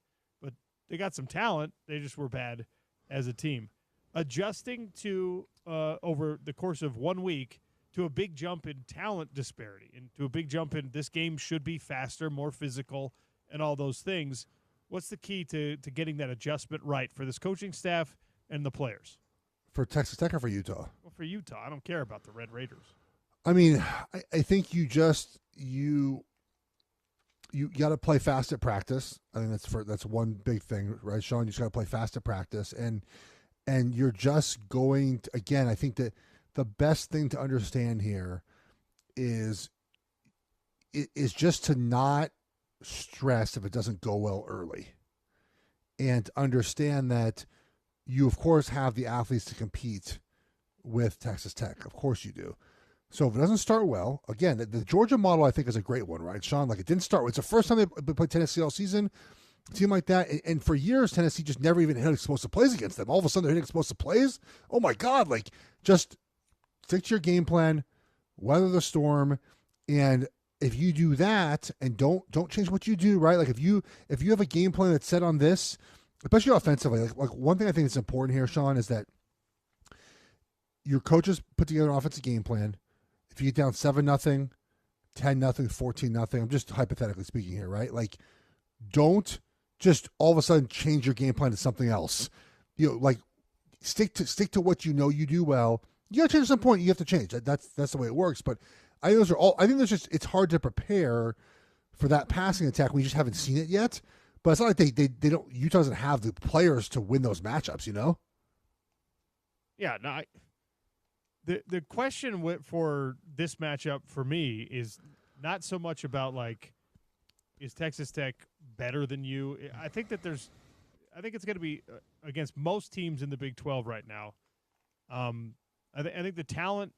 but they got some talent. They just were bad as a team. Adjusting to over the course of 1 week to a big jump in talent disparity and to a big jump in this game should be faster, more physical, and all those things. What's the key to getting that adjustment right for this coaching staff and the players? For Texas Tech or for Utah? Well, for Utah. I don't care about the Red Raiders. I mean, I think you got to play fast at practice. I think that's one big thing, right, Sean? You just got to play fast at practice. And you're just going to, again, I think that the best thing to understand here is just to not stress if it doesn't go well early, and understand that you, of course, have the athletes to compete with Texas Tech. Of course you do. So if it doesn't start well, again, the Georgia model I think is a great one, right, Sean? Like it didn't start. It's the first time they played Tennessee all season. A team like that, and for years Tennessee just never even hit explosive plays against them. All of a sudden they're hitting explosive plays. Oh my God! Like just stick to your game plan, weather the storm, and if you do that and don't change what you do, right? Like if you have a game plan that's set on this, especially offensively, like one thing I think that's important here, Sean, is that your coaches put together an offensive game plan. If you get down 7-0, 10-0, 14-0, I'm just hypothetically speaking here, right? Like don't just all of a sudden change your game plan to something else. Like stick to what you know you do well. You got to change at some point. You have to change. That's the way it works. But I think it's hard to prepare for that passing attack when you just haven't seen it yet. But it's not like they don't. Utah doesn't have the players to win those matchups. Yeah. No. The question for this matchup for me is not so much about like, is Texas Tech better than you? I think it's going to be against most teams in the Big 12 right now. I think the talent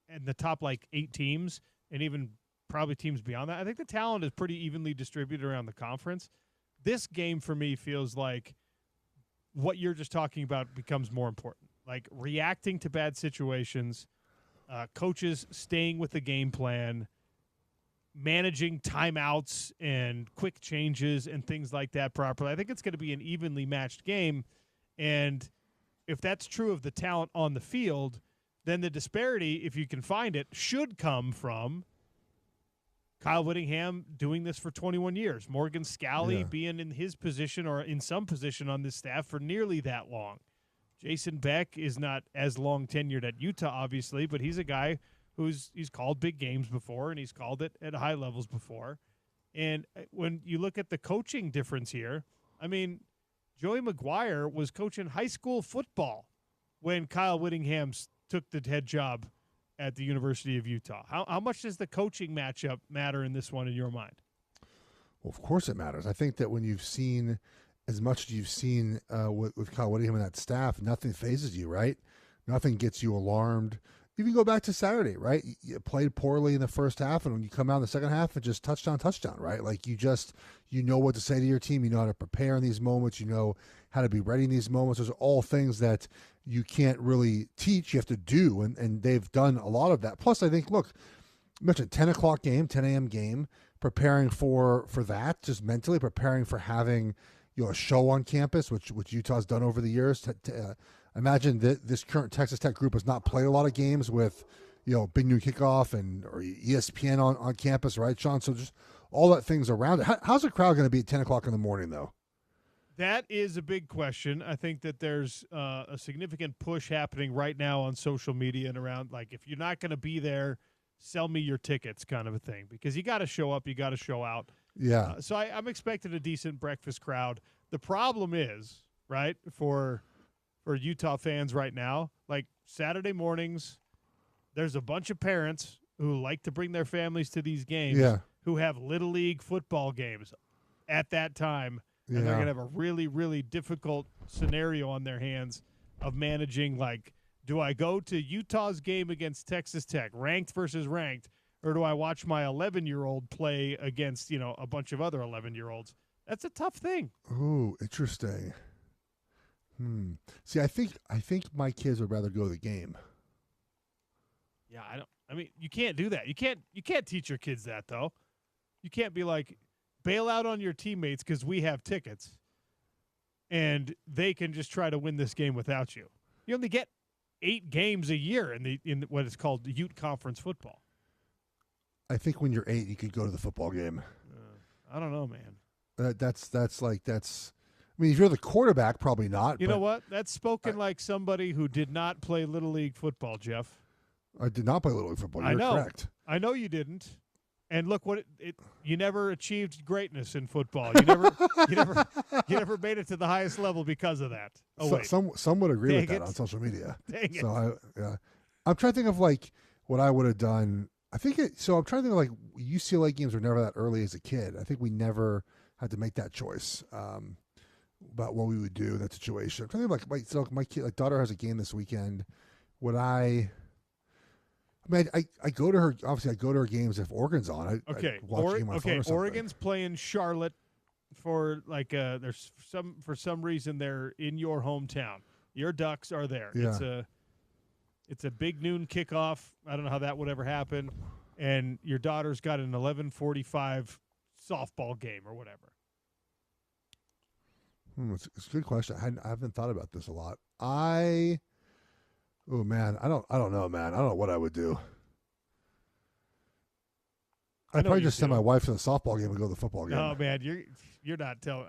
and the top like 8 teams and even probably teams beyond that. I think the talent is pretty evenly distributed around the conference. This game for me feels like what you're just talking about becomes more important. Like reacting to bad situations, coaches staying with the game plan, managing timeouts and quick changes and things like that properly. I think it's going to be an evenly matched game. And if that's true of the talent on the field, then the disparity, if you can find it, should come from Kyle Whittingham doing this for 21 years, Morgan Scalley being in his position or in some position on this staff for nearly that long. Jason Beck is not as long tenured at Utah, obviously, but he's a guy he's called big games before, and he's called it at high levels before. And when you look at the coaching difference here, I mean, Joey McGuire was coaching high school football when Kyle Whittingham took the head job at the University of Utah. How much does the coaching matchup matter in this one in your mind? Well, of course it matters. I think that when you've seen as much as you've seen with Kyle Whittingham and that staff, nothing phases you, right? Nothing gets you alarmed. You can go back to Saturday, right? You played poorly in the first half, and when you come out in the second half, it's just touchdown, right? Like you know what to say to your team. You know how to prepare in these moments. You know how to be ready in these moments. Those are all things that you can't really teach. You have to do, and they've done a lot of that. Plus, I think, look, you mentioned 10 o'clock game, 10 a.m. game, preparing for that, just mentally preparing for having a show on campus, which Utah's done over the years. Imagine that this current Texas Tech group has not played a lot of games with, Big Noon Kickoff or ESPN on campus, right, Sean? So just all that things around it. How's the crowd going to be at 10 o'clock in the morning, though? That is a big question. I think that there's a significant push happening right now on social media and around, like, if you're not going to be there, sell me your tickets kind of a thing, because you got to show up, you got to show out. Yeah. So I'm expecting a decent breakfast crowd. The problem is, right, for Utah fans right now, like Saturday mornings, there's a bunch of parents who like to bring their families to these games who have Little League football games at that time, and they're going to have a really, really difficult scenario on their hands of managing, like, do I go to Utah's game against Texas Tech, ranked versus ranked, or do I watch my 11-year-old play against, a bunch of other 11-year-olds? That's a tough thing. Ooh, interesting. See, I think my kids would rather go to the game. Yeah, you can't do that. You can't teach your kids that, though. You can't be like, bail out on your teammates because we have tickets, and they can just try to win this game without you. You only get 8 games a year in what is called Ute Conference football. I think when you're 8, you could go to the football game. I don't know, man. That's. I mean, if you're the quarterback, probably not. You know what? That's spoken like somebody who did not play Little League football, Jeff. I did not play Little League football. You're correct. I know you didn't. And look what you never achieved greatness in football. You never made it to the highest level because of that. Oh, wait. Some would agree with that on social media. Dang it. So I'm trying to think of like what I would have done. I'm trying to think of like UCLA games were never that early as a kid. I think we never had to make that choice about what we would do in that situation. I'm trying to think of my kid, daughter has a game this weekend. Would I go to her. Obviously, I go to her games if Oregon's on. I watch a game on phone or something. Oregon's playing Charlotte for there's for some reason they're in your hometown. Your Ducks are there. Yeah. It's a big noon kickoff. I don't know how that would ever happen. And your daughter's got an 11:45 softball game or whatever. It's a good question. I haven't thought about this a lot. I don't know, man. I don't know what I would do. I'd probably just send my wife to the softball game and go to the football game. No, man, you're not telling.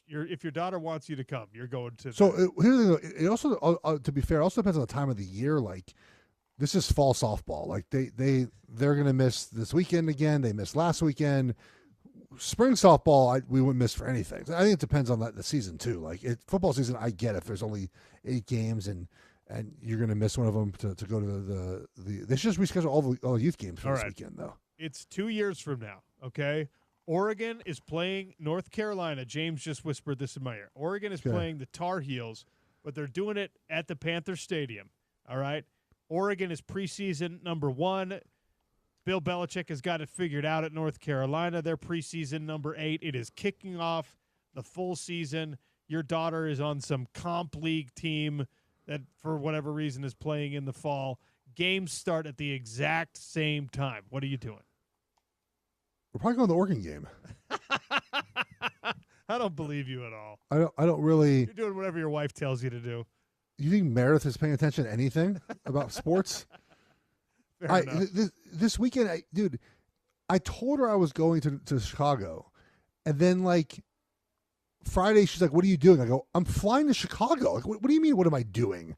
If your daughter wants you to come, you're going to. So here's the thing. It also, to be fair, it also depends on the time of the year. Like, this is fall softball. Like they're gonna miss this weekend again. They missed last weekend. Spring softball, we wouldn't miss for anything. I think it depends on the season too. Like football season, I get if there's only 8 games and you're going to miss one of them to go to the. They should just reschedule all the youth games for this weekend though. It's 2 years from now. Okay, Oregon is playing North Carolina. James just whispered this in my ear. Oregon is playing the Tar Heels, but they're doing it at the Panther Stadium. All right, Oregon is preseason number 1. Bill Belichick has got it figured out at North Carolina. Their preseason number 8. It is kicking off the full season. Your daughter is on some comp league team that, for whatever reason, is playing in the fall. Games start at the exact same time. What are you doing? We're probably going to the Oregon game. I don't believe you at all. I don't really. You're doing whatever your wife tells you to do. You think Meredith is paying attention to anything about sports? Fair enough. This weekend, dude, I told her I was going to Chicago, and then like Friday, she's like, "What are you doing?" I go, "I'm flying to Chicago." Like, what do you mean? What am I doing?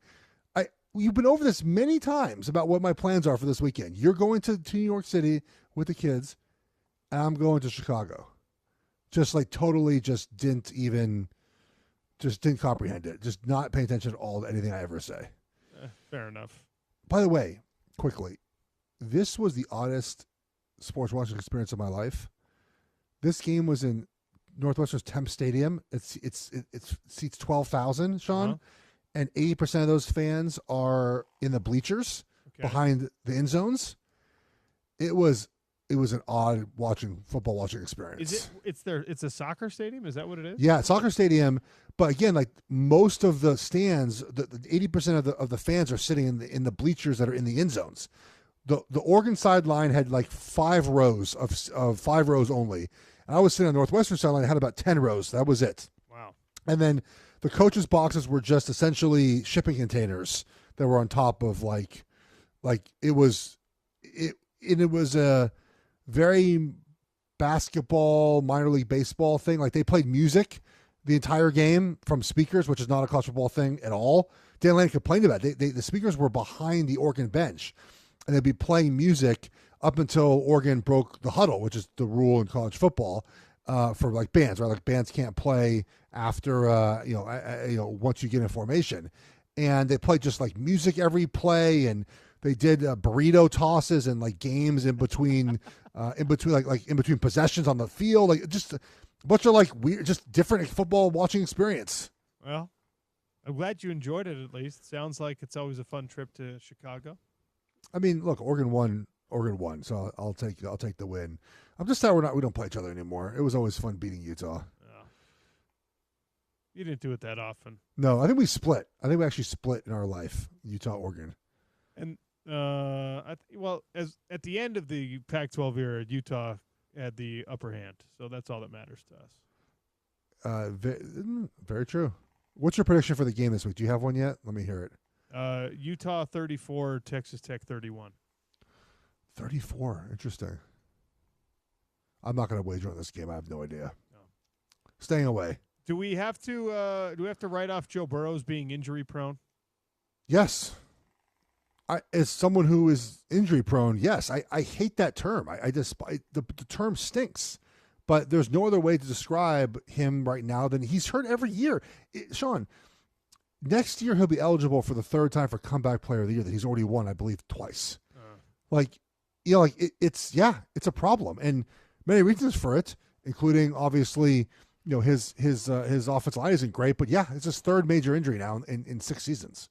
You've been over this many times about what my plans are for this weekend. You're going to New York City with the kids, and I'm going to Chicago. Just like totally, just didn't comprehend it. Just not paying attention at all to anything I ever say. Fair enough. By the way, quickly, this was the oddest sports watching experience of my life. This game was in Northwestern's Temp Stadium. It seats 12,000, Sean, and 80% of those fans are in the bleachers behind the end zones. It was an odd football watching experience. It's a soccer stadium? Is that what it is? Yeah, soccer stadium. But again, like most of the stands, the 80% of the fans are sitting in the bleachers that are in the end zones. The Oregon sideline had like 5 rows of 5 rows only. And I was sitting on the Northwestern sideline. I had about 10 rows. That was it. Wow. And then the coaches' boxes were just essentially shipping containers that were on top of it was a very basketball, minor league baseball thing. Like they played music the entire game from speakers, which is not a college football thing at all. Dan Lanning complained about it. The speakers were behind the Oregon bench, and they'd be playing music up until Oregon broke the huddle, which is the rule in college football for like bands, right? Like bands can't play after once you get in formation, and they played just like music every play, and they did burrito tosses and like games in between in between possessions on the field, like just a bunch of like weird, just different football watching experience. Well, I'm glad you enjoyed it. At least sounds like it's always a fun trip to Chicago. I mean, look, Oregon won, so I'll take the win. I'm just sad we don't play each other anymore. It was always fun beating Utah. Oh. You didn't do it that often. No, I think we split. I think we actually split in our life, Utah, Oregon. And as at the end of the Pac-12 era, Utah had the upper hand, so that's all that matters to us. Very true. What's your prediction for the game this week? Do you have one yet? Let me hear it. Utah 34, Texas Tech 31. 34. Interesting. I'm not going to wager on this game. I have no idea. No. Staying away. Do we have to write off Joe Burrow being injury prone? Yes. As someone who is injury prone, yes. I hate that term. I despise the term stinks. But there's no other way to describe him right now than he's hurt every year. Sean, next year he'll be eligible for the 3rd time for comeback player of the year that he's already won, I believe, twice. It's a problem, and many reasons for it, including obviously, his offensive line isn't great, but it's his 3rd major injury now in 6 seasons.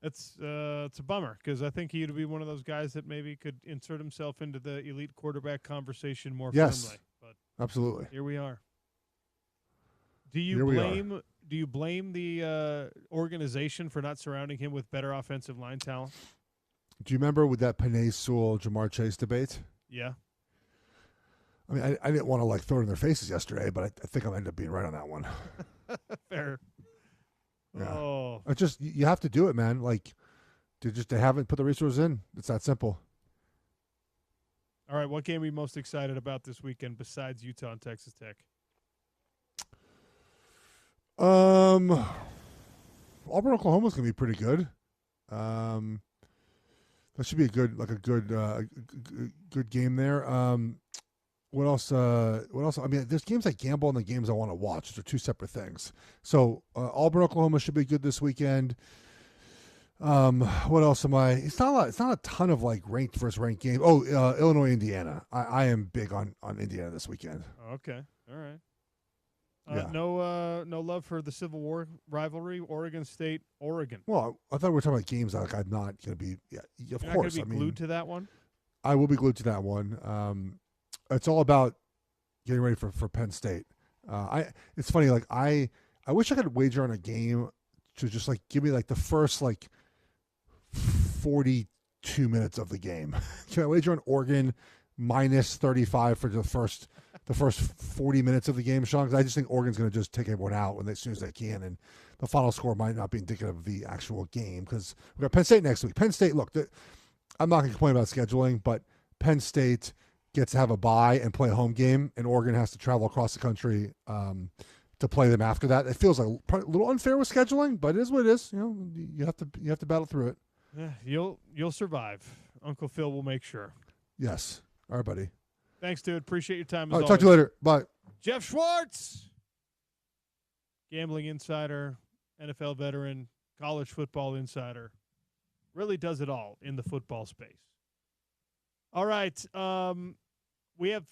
It's a bummer because I think he'd be one of those guys that maybe could insert himself into the elite quarterback conversation more firmly. But absolutely. Here we are. Do you blame the organization for not surrounding him with better offensive line talent? Do you remember with that Penei Sewell, Jamar Chase debate? Yeah. I mean, I didn't want to throw it in their faces yesterday, but I think I'll end up being right on that one. Fair. Yeah. Oh. It's just you have to do it, man. They haven't put the resources in. It's that simple. All right, what game are you most excited about this weekend besides Utah and Texas Tech? Auburn, Oklahoma's gonna be pretty good. That should be a good game there. What else? I mean, there's games I gamble and the games I want to watch. Those are 2 separate things. So Auburn, Oklahoma should be good this weekend. What else am I? It's not a ton of ranked versus ranked games. Oh, Illinois, Indiana. I am big on Indiana this weekend. Okay, all right. No love for the Civil War rivalry, Oregon State, Oregon. Well, I thought we were talking about games that I'm not going to be. Yeah, of You're course. Not gonna be glued to that one. I will be glued to that one. It's all about getting ready for Penn State. It's funny, like I wish I could wager on a game to just like give me like the first like 42 minutes of the game. Can I wager on Oregon minus 35 for the first 40 minutes of the game, Sean? Because I just think Oregon's going to just take everyone out as soon as they can, and the final score might not be indicative of the actual game because we got Penn State next week. Penn State, look, I'm not going to complain about scheduling, but Penn State gets to have a bye and play a home game, and Oregon has to travel across the country to play them after that. It feels like a little unfair with scheduling, but it is what it is. You have to battle through it. You'll survive. Uncle Phil will make sure. Yes. All right, buddy. Thanks, dude. Appreciate your time. All right, talk to you later. Bye. Jeff Schwartz, gambling insider, NFL veteran, college football insider, really does it all in the football space. All right. We have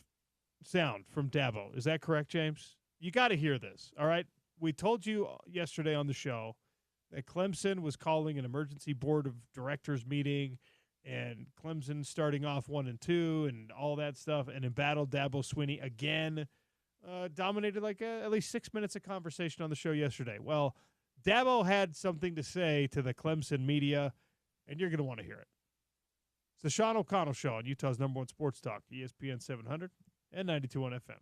sound from Dabo. Is that correct, James? You got to hear this. All right. We told you yesterday on the show that Clemson was calling an emergency board of directors meeting, and Clemson starting off 1-2 and all that stuff, and embattled Dabo Swinney again. Dominated like at least 6 minutes of conversation on the show yesterday. Well, Dabo had something to say to the Clemson media, and you're going to want to hear it. It's the Sean O'Connell Show on Utah's #1 sports talk, ESPN 700 and 92.1 FM.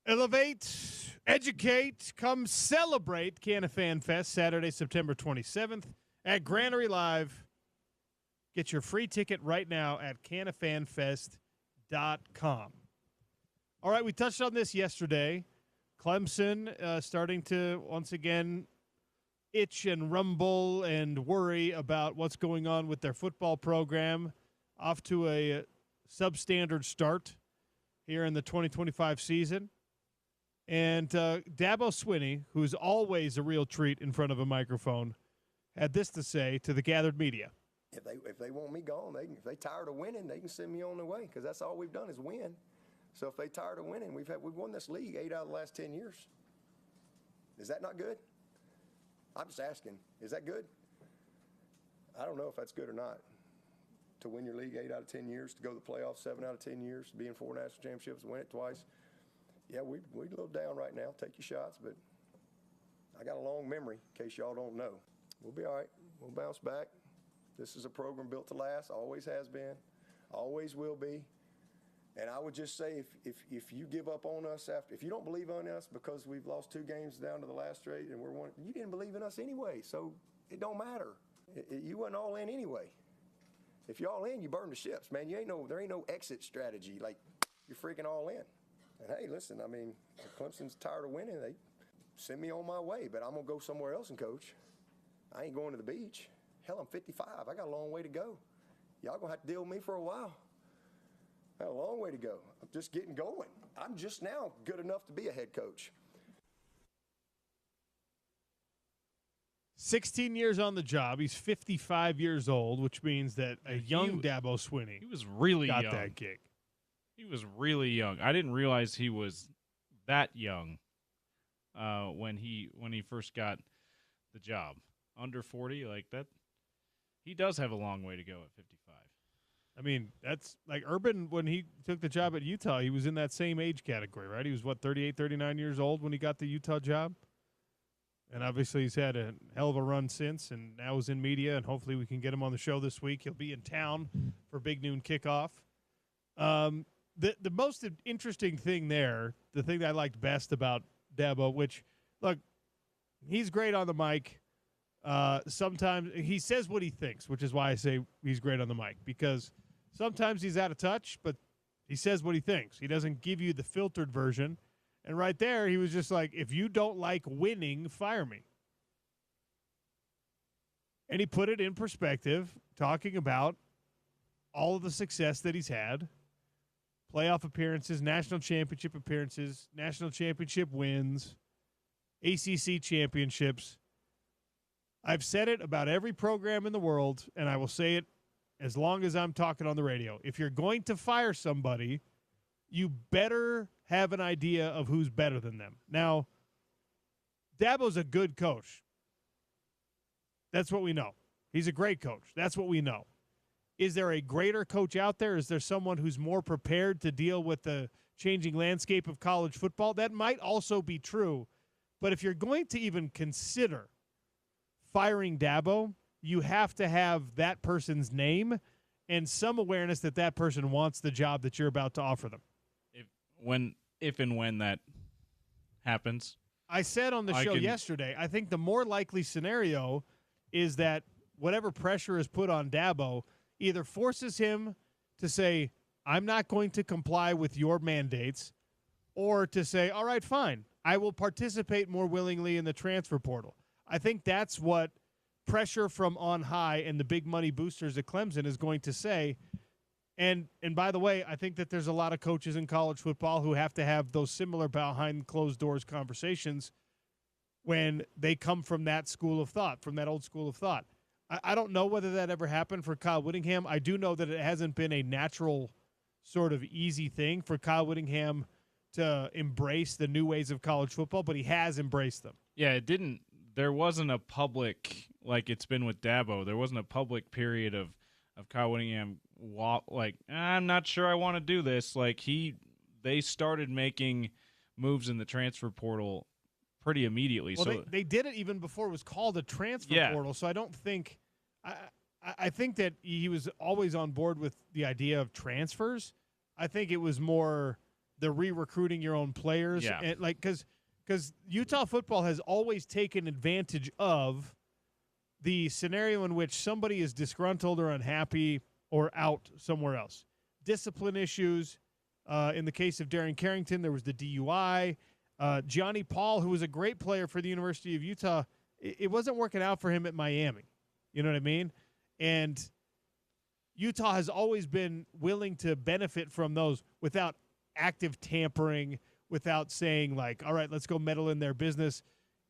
Elevate, educate, come celebrate Canna Fan Fest Saturday, September 27th at Granary Live. Get your free ticket right now at cannafanfest.com. All right, we touched on this yesterday. Clemson starting to once again itch and rumble and worry about what's going on with their football program. Off to a substandard start here in the 2025 season. And Dabo Swinney, who's always a real treat in front of a microphone, had this to say to the gathered media. If they want me gone, if they tired of winning, they can send me on their way because that's all we've done is win. So if they tired of winning, we've won this league 8 out of the last 10 years. Is that not good? I'm just asking, is that good? I don't know if that's good or not. To win your league 8 out of 10 years, to go to the playoffs 7 out of 10 years, to be in 4 national championships, win it twice. Yeah, we're a little down right now. Take your shots, but I got a long memory in case y'all don't know. We'll be all right. We'll bounce back. This is a program built to last, always has been, always will be. And I would just say if you give up on us if you don't believe in us because we've lost 2 games down to the last straight and you didn't believe in us anyway, so it don't matter. You wasn't all in anyway. If you're all in, you burn the ships, man. There ain't no exit strategy. Like, you're freaking all in. And hey, listen, I mean, if Clemson's tired of winning, they send me on my way, but I'm going to go somewhere else and coach. I ain't going to the beach. Hell, I'm 55. I got a long way to go. Y'all going to have to deal with me for a while. I got a long way to go. I'm just getting going. I'm just now good enough to be a head coach. 16 years on the job. He's 55 years old, which means that a young Dabo Swinney He was really got young. that gig. He was really young. I didn't realize he was that young when he first got the job. Under 40, like that. He does have a long way to go at 55. I mean, that's like Urban, when he took the job at Utah, he was in that same age category, right? He was, 38, 39 years old when he got the Utah job? And obviously he's had a hell of a run since, and now is in media, and hopefully we can get him on the show this week. He'll be in town for Big Noon Kickoff. The most interesting thing there, the thing that I liked best about Dabo, which, look, he's great on the mic. Sometimes he says what he thinks, which is why I say he's great on the mic, because sometimes he's out of touch, but he says what he thinks. He doesn't give you the filtered version. And right there, he was just like, if you don't like winning, fire me. And he put it in perspective, talking about all of the success that he's had, playoff appearances, national championship appearances, national championship wins, ACC championships. I've said it about every program in the world, and I will say it as long as I'm talking on the radio. If you're going to fire somebody, you better have an idea of who's better than them. Now, Dabo's a good coach. That's what we know. He's a great coach. That's what we know. Is there a greater coach out there? Is there someone who's more prepared to deal with the changing landscape of college football? That might also be true. But if you're going to even consider firing Dabo, you have to have that person's name and some awareness that that person wants the job that you're about to offer them. If and when that happens. I said on the show yesterday, I think the more likely scenario is that whatever pressure is put on Dabo either forces him to say, I'm not going to comply with your mandates, or to say, all right, fine, I will participate more willingly in the transfer portal. I think that's what pressure from on high and the big money boosters at Clemson is going to say. And by the way, I think that there's a lot of coaches in college football who have to have those similar behind closed doors conversations when they come from that school of thought, from that old school of thought. I don't know whether that ever happened for Kyle Whittingham. I do know that it hasn't been a natural sort of easy thing for Kyle Whittingham to embrace the new ways of college football, but he has embraced them. Yeah, it didn't. There wasn't a public, like it's been with Dabo, there wasn't a public period of Kyle Whittingham, like, I'm not sure I want to do this. Like, they started making moves in the transfer portal pretty immediately. Well, so they did it even before it was called a transfer portal, so I don't think I think that he was always on board with the idea of transfers. I think it was more the re-recruiting your own players. Yeah. And like, because Utah football has always taken advantage of the scenario in which somebody is disgruntled or unhappy or out somewhere else. Discipline issues. In the case of Darren Carrington, there was the DUI. Johnny Paul, who was a great player for the University of Utah, it wasn't working out for him at Miami. You know what I mean? And Utah has always been willing to benefit from those without active tampering, without saying, like, all right, let's go meddle in their business.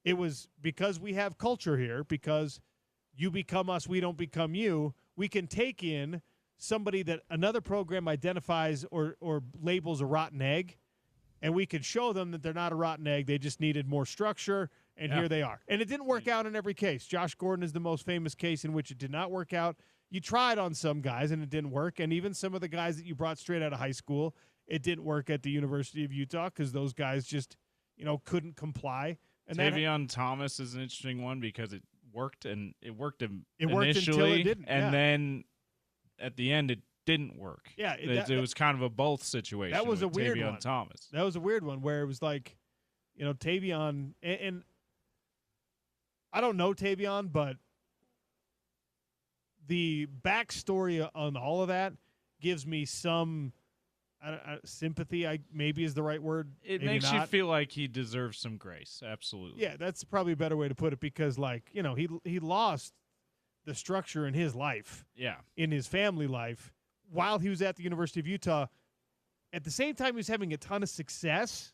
It was because we have culture here, because you become us, we don't become you. We can take in somebody that another program identifies or labels a rotten egg, and we could show them that they're not a rotten egg. They just needed more structure, and here they are. And it didn't work out in every case. Josh Gordon is the most famous case in which it did not work out. You tried on some guys, and it didn't work. And even some of the guys that you brought straight out of high school, it didn't work at the University of Utah because those guys just, couldn't comply. And Tavion Thomas is an interesting one because it worked, and it worked initially, until it didn't. And then at the end, it didn't work. Yeah, it was kind of a both situation. That was with a weird Tavion one. Thomas. That was a weird one where it was like, Tavion, and I don't know Tavion, but the backstory on all of that gives me some sympathy. Maybe is the right word. It maybe makes not. you feel like he deserves some grace. Absolutely. Yeah, that's probably a better way to put it because, he lost the structure in his life. Yeah. In his family life while he was at the University of Utah. At the same time, he was having a ton of success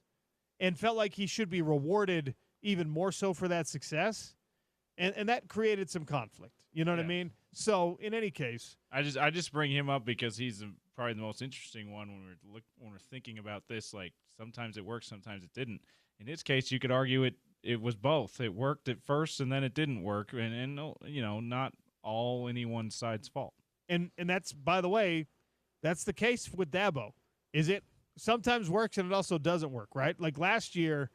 and felt like he should be rewarded even more so for that success. And that created some conflict. You know what I mean? So, in any case, I just bring him up because he's probably the most interesting one when we're thinking about this. Like, sometimes it worked, sometimes it didn't. In his case, you could argue it was both. It worked at first, and then it didn't work, and not all any one side's fault. And that's, by the way, that's the case with Dabo. Is it sometimes works and it also doesn't work, right? Like last year,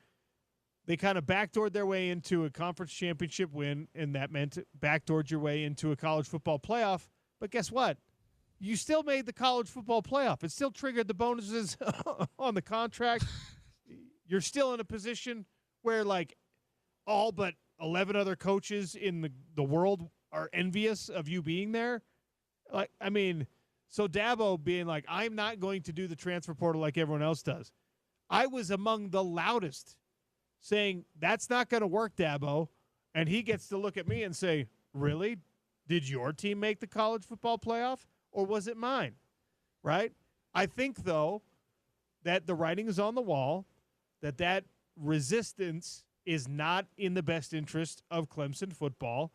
they kind of backdoored their way into a conference championship win, and that meant backdoored your way into a college football playoff. But guess what? You still made the college football playoff. It still triggered the bonuses on the contract. You're still in a position where, like, all but 11 other coaches in the world are envious of you being there. Like, I mean, so Dabo being like, I'm not going to do the transfer portal like everyone else does. I was among the loudest saying, that's not going to work, Dabo. And he gets to look at me and say, really? Did your team make the college football playoff, or was it mine? Right? I think, though, that the writing is on the wall, that resistance is not in the best interest of Clemson football.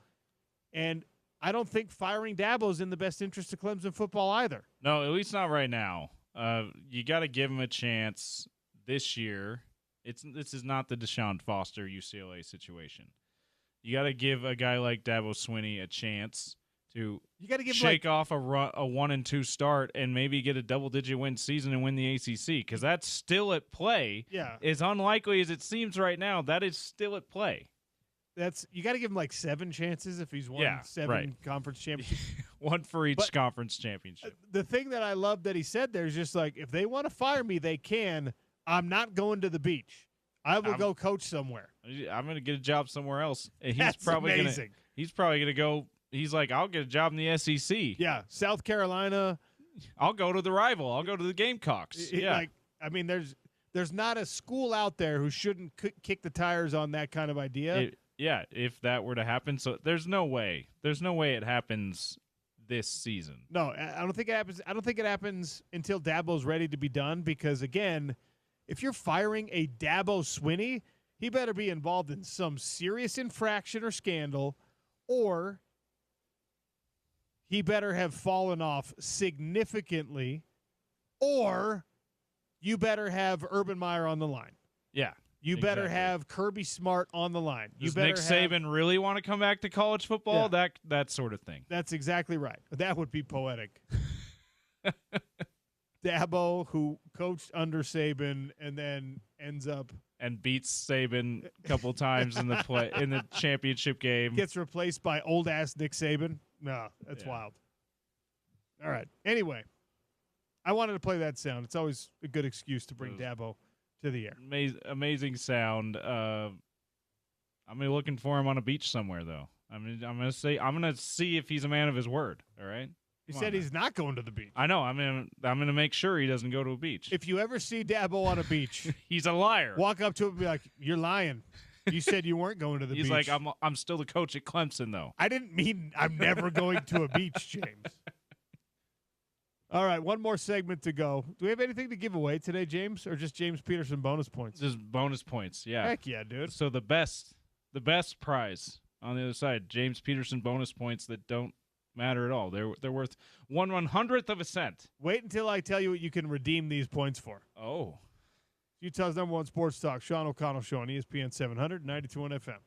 And I don't think firing Dabo is in the best interest of Clemson football either. No, at least not right now. You got to give him a chance this year. This is not the Deshaun Foster UCLA situation. You got to give a guy like Dabo Swinney a chance to shake off a 1-2 start and maybe get a double-digit win season and win the ACC, because that's still at play. Yeah, as unlikely as it seems right now, that is still at play. You got to give him like 7 chances if he's won 7 conference championships. One for each conference championship. The thing that I love that he said there is just like, if they want to fire me, they can. I'm not going to the beach. I will go coach somewhere. I'm going to get a job somewhere else. That's amazing. He's probably going to go. He's like, I'll get a job in the SEC. Yeah, South Carolina. I'll go to the rival. I'll go to the Gamecocks. There's not a school out there who shouldn't kick the tires on that kind of idea. If that were to happen. So there's no way. There's no way it happens this season. No, I don't think it happens. I don't think it happens until Dabo's ready to be done, because, again, if you're firing a Dabo Swinney, he better be involved in some serious infraction or scandal, or he better have fallen off significantly, or you better have Urban Meyer on the line. Yeah. You better have Kirby Smart on the line. Does Nick Saban really want to come back to college football? Yeah. That sort of thing. That's exactly right. That would be poetic. Dabo, who coached under Saban and then ends up and beats Saban a couple times in the championship game, gets replaced by old ass Nick Saban. No, that's wild. All right. Anyway, I wanted to play that sound. It's always a good excuse to bring Dabo to the air. Amazing sound. I'm looking for him on a beach somewhere, though. I'm gonna see if he's a man of his word. All right. He said he's not going to the beach. I know. I'm gonna make sure he doesn't go to a beach. If you ever see Dabo on a beach, he's a liar. Walk up to him and be like, "You're lying. You said you weren't going to the beach." He's like, I'm still the coach at Clemson, though. I didn't mean I'm never going to a beach, James. All right, one more segment to go. Do we have anything to give away today, James, or just James Peterson bonus points? Just bonus points, yeah. Heck yeah, dude. So the best prize on the other side, James Peterson bonus points that don't matter at all. They're worth 1/100th of a cent. Wait until I tell you what you can redeem these points for. Oh. Utah's number one sports talk, Sean O'Connell Show on ESPN 700, 92.1 FM.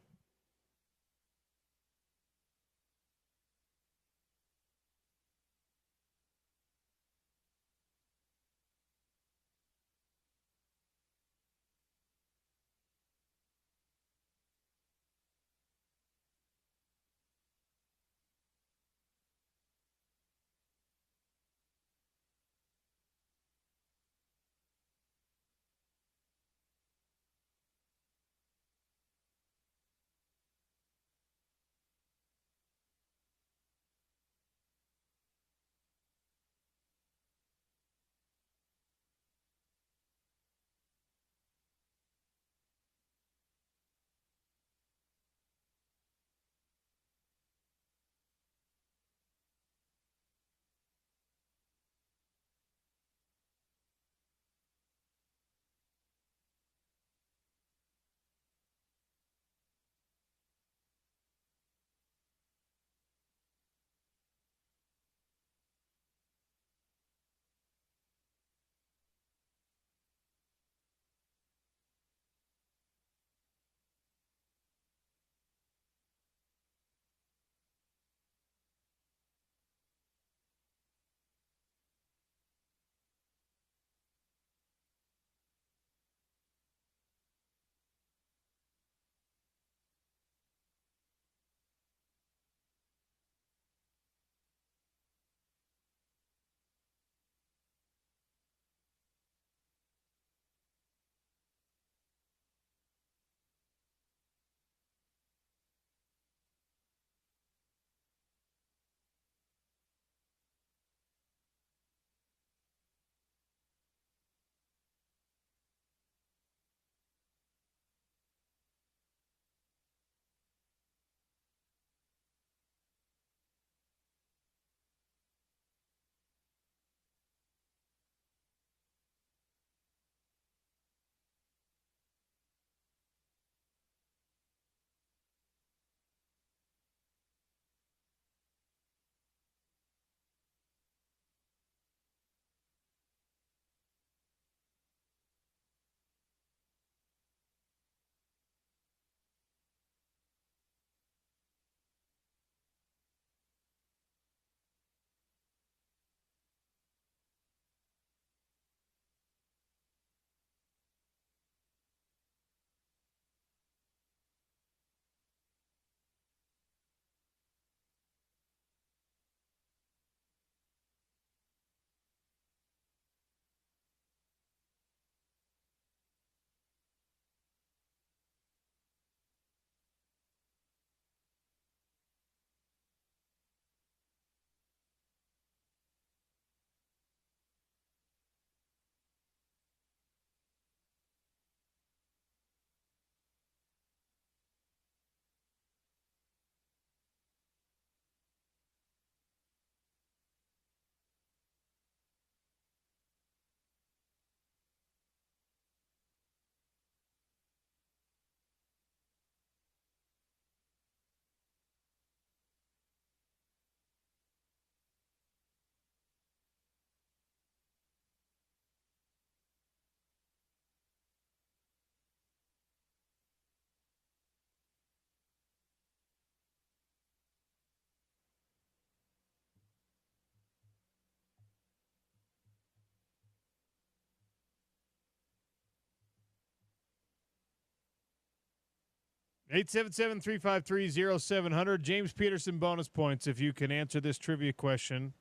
Eight 877-353-0700. James Peterson bonus points if you can answer this trivia question.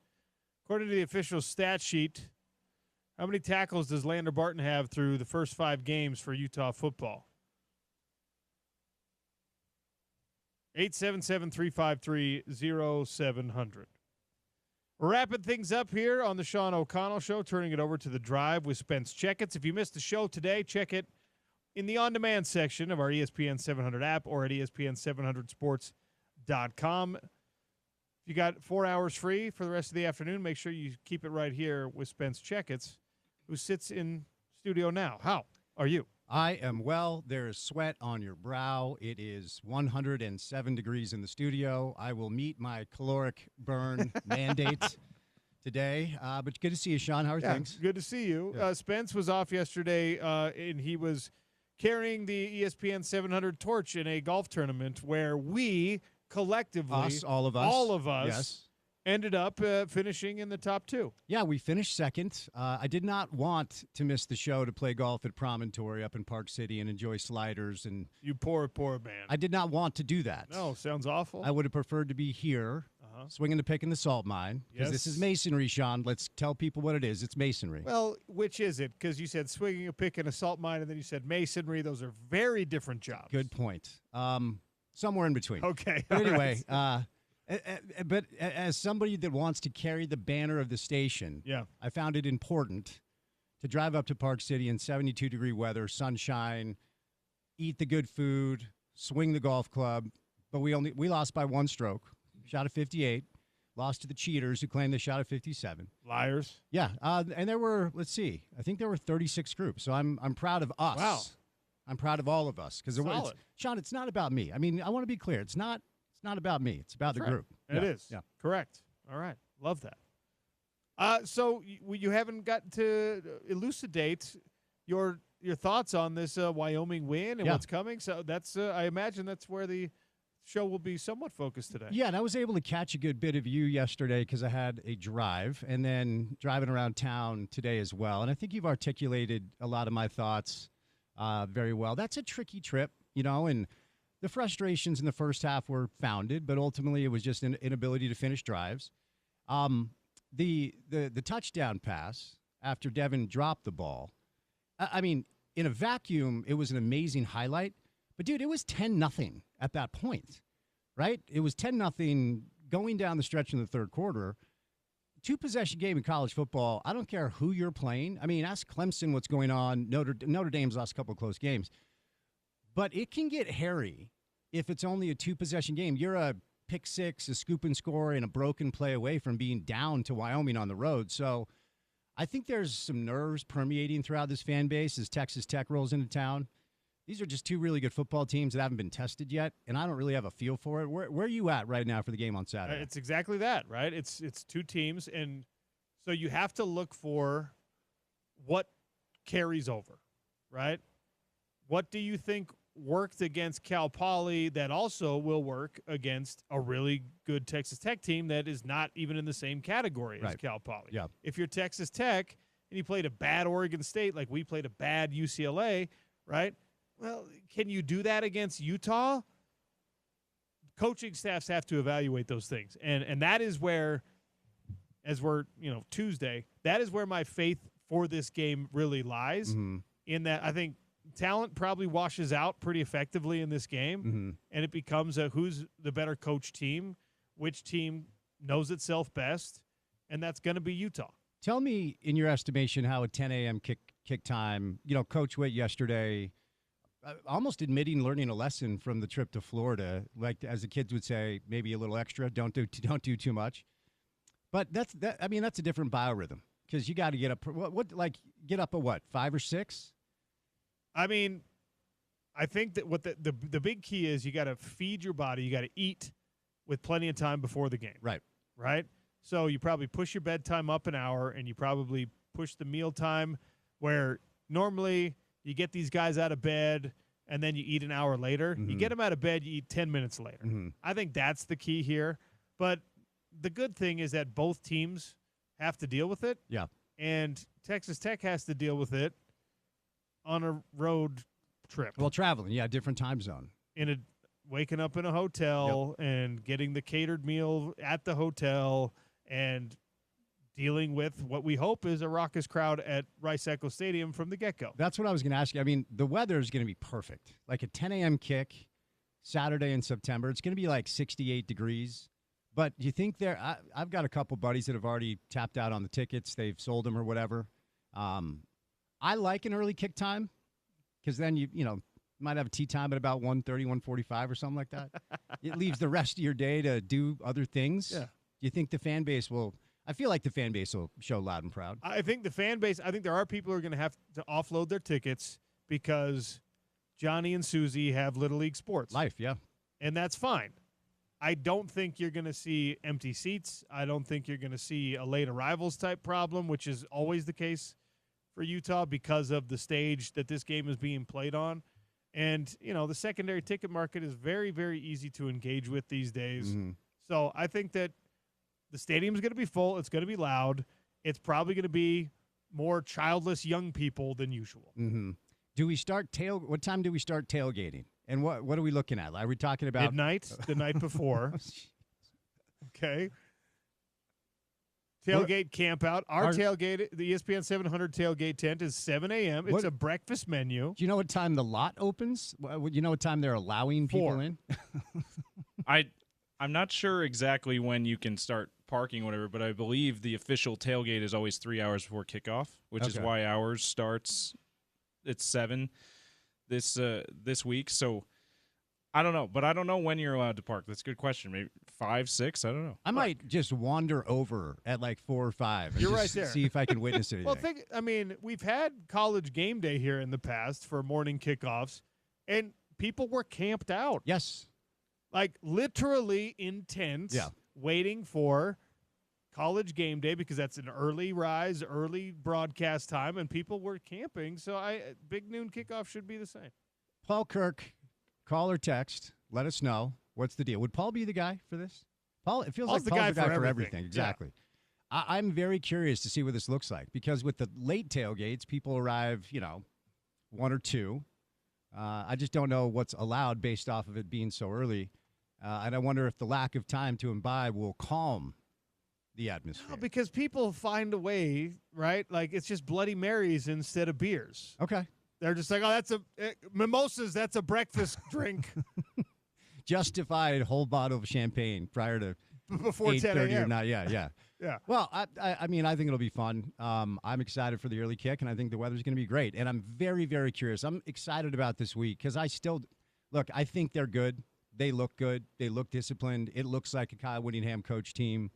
According to the official stat sheet, How many tackles does Lander Barton have through the first 5 games for Utah football? 877-353-0700. We're wrapping things up here on the Sean O'Connell Show, turning it over to The Drive with Spence Checketts. If you missed the show today, check it in the on-demand section of our ESPN 700 app or at ESPN700sports.com. If you got 4 hours free for the rest of the afternoon, make sure you keep it right here with Spence Checketts, who sits in studio now. How are you? I am well. There is sweat on your brow. It is 107 degrees in the studio. I will meet my caloric burn mandate today. But good to see you, Sean. How are things? Good to see you. Spence was off yesterday, and he was carrying the ESPN 700 torch in a golf tournament where we collectively, all of us, yes, ended up finishing in the top 2. Yeah, we finished second. I did not want to miss the show to play golf at Promontory up in Park City and enjoy sliders. And you poor man. I did not want to do that. No, sounds awful. I would have preferred to be here, swinging the pick in the salt mine. Because this is masonry, Sean. Let's tell people what it is. It's masonry. Well, which is it? Because you said swinging a pick in a salt mine, and then you said masonry. Those are very different jobs. Good point. Somewhere in between. Okay. But anyway, but as somebody that wants to carry the banner of the station, I found it important to drive up to Park City in 72-degree weather, sunshine, eat the good food, swing the golf club. But we lost by 1 stroke. Shot a 58. Lost to the cheaters who claimed they shot a 57. Liars. Yeah. And there were, let's see, I think there were 36 groups. So I'm proud of us. Wow. I'm proud of all of us. Because Sean, it's not about me. I mean, I want to be clear. It's not about me. It's about the group. It is. Yeah. Correct. All right. Love that. So you haven't gotten to elucidate your thoughts on this Wyoming win and what's coming. So that's I imagine that's where the show will be somewhat focused today. Yeah, and I was able to catch a good bit of you yesterday because I had a drive and then driving around town today as well. And I think you've articulated a lot of my thoughts very well. That's a tricky trip, and the frustrations in the first half were founded, but ultimately it was just an inability to finish drives. The touchdown pass after Devin dropped the ball, I mean, in a vacuum, it was an amazing highlight. But, dude, it was 10-0 at that point, right? It was 10-0 going down the stretch in the third quarter. 2-possession game in college football, I don't care who you're playing. I mean, ask Clemson what's going on. Notre Dame's lost a couple of close games. But it can get hairy if it's only a 2-possession game. You're a pick six, a scoop and score, and a broken play away from being down to Wyoming on the road. So I think there's some nerves permeating throughout this fan base as Texas Tech rolls into town. These are just 2 really good football teams that haven't been tested yet, and I don't really have a feel for it. Where are you at right now for the game on Saturday? It's exactly that, right? It's 2 teams, and so you have to look for what carries over, right? What do you think worked against Cal Poly that also will work against a really good Texas Tech team that is not even in the same category as Cal Poly? Yeah. If you're Texas Tech and you played a bad Oregon State like we played a bad UCLA, right? Well, can you do that against Utah? Coaching staffs have to evaluate those things. And that is where, as we're, Tuesday, that is where my faith for this game really lies, in that I think talent probably washes out pretty effectively in this game, and it becomes a who's the better coach team, which team knows itself best, and that's going to be Utah. Tell me, in your estimation, how a 10 a.m. kick time, Coach Witt yesterday – almost admitting learning a lesson from the trip to Florida, like as the kids would say, maybe a little extra, don't do too much. But that's a different biorhythm because you got to get up. Get up at 5 or 6? I mean, I think that what the big key is, you got to feed your body. You got to eat with plenty of time before the game. Right. So you probably push your bedtime up an hour, and you probably push the meal time where normally you get these guys out of bed, and then you eat an hour later. You get them out of bed, you eat 10 minutes later. I think that's the key here. But the good thing is that both teams have to deal with it. Yeah. And Texas Tech has to deal with it on a road trip. Well, traveling, different time zone. Waking up in a hotel and getting the catered meal at the hotel and dealing with what we hope is a raucous crowd at Rice-Eccles Stadium from the get-go. That's what I was going to ask you. I mean, the weather is going to be perfect. Like a 10 a.m. kick Saturday in September. It's going to be like 68 degrees. But do you think I've got a couple buddies that have already tapped out on the tickets. They've sold them or whatever. I like an early kick time because then you might have a tea time at about 1:30, 1:45 or something like that. It leaves the rest of your day to do other things. Yeah. Do you think the fan base will – I feel like the fan base will show loud and proud. I think there are people who are going to have to offload their tickets because Johnny and Susie have Little League sports. Life, yeah. And that's fine. I don't think you're going to see empty seats. I don't think you're going to see a late arrivals type problem, which is always the case for Utah because of the stage that this game is being played on. And, the secondary ticket market is very, very easy to engage with these days. Mm-hmm. So I think that the stadium is going to be full. It's going to be loud. It's probably going to be more childless young people than usual. Mm-hmm. What time do we start tailgating? And what are we looking at? Are we talking about midnight, the night before? Okay. Tailgate camp out. Our tailgate, the ESPN 700 tailgate tent is 7 a.m. It's a breakfast menu. Do you know what time the lot opens? You know what time they're allowing people 4. in? I'm not sure exactly when you can start parking or whatever, but I believe the official tailgate is always 3 hours before kickoff, which is why ours starts at 7 this week. So I don't know, but I don't know when you're allowed to park. That's a good question. Maybe 5, 6. I don't know. I might just wander over at like 4 or 5. And You're just right there. See if I can witness anything. Well, we've had college game day here in the past for morning kickoffs, and people were camped out. Yes. Like literally in tents, waiting for college game day because that's an early rise, early broadcast time, and people were camping. So big noon kickoff should be the same. Paul Kirk, call or text. Let us know. What's the deal? Would Paul be the guy for this? Paul, it feels Paul's like Paul's the guy for everything. Exactly. Yeah. I'm very curious to see what this looks like because with the late tailgates, people arrive, 1 or 2. I just don't know what's allowed based off of it being so early. And I wonder if the lack of time to imbibe will calm the atmosphere. No, because people find a way, right? Like it's just Bloody Marys instead of beers. Okay. They're just like, that's mimosas. That's a breakfast drink. Justified whole bottle of champagne prior to before 10 a.m. or not. Yeah. Yeah. Well, I mean, I think it'll be fun. I'm excited for the early kick, and I think the weather's going to be great. And I'm very, very curious. I'm excited about this week because I think they're good. They look good. They look disciplined. It looks like a Kyle Whittingham coach team.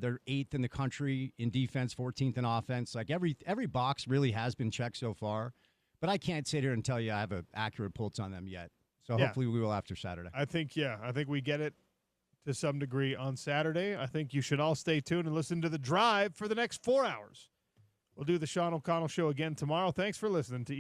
They're 8th in the country in defense, 14th in offense. Like every box really has been checked so far. But I can't sit here and tell you I have an accurate pulse on them yet. So hopefully we will after Saturday. I think we get it to some degree on Saturday. I think you should all stay tuned and listen to The Drive for the next 4 hours. We'll do the Sean O'Connell Show again tomorrow. Thanks for listening to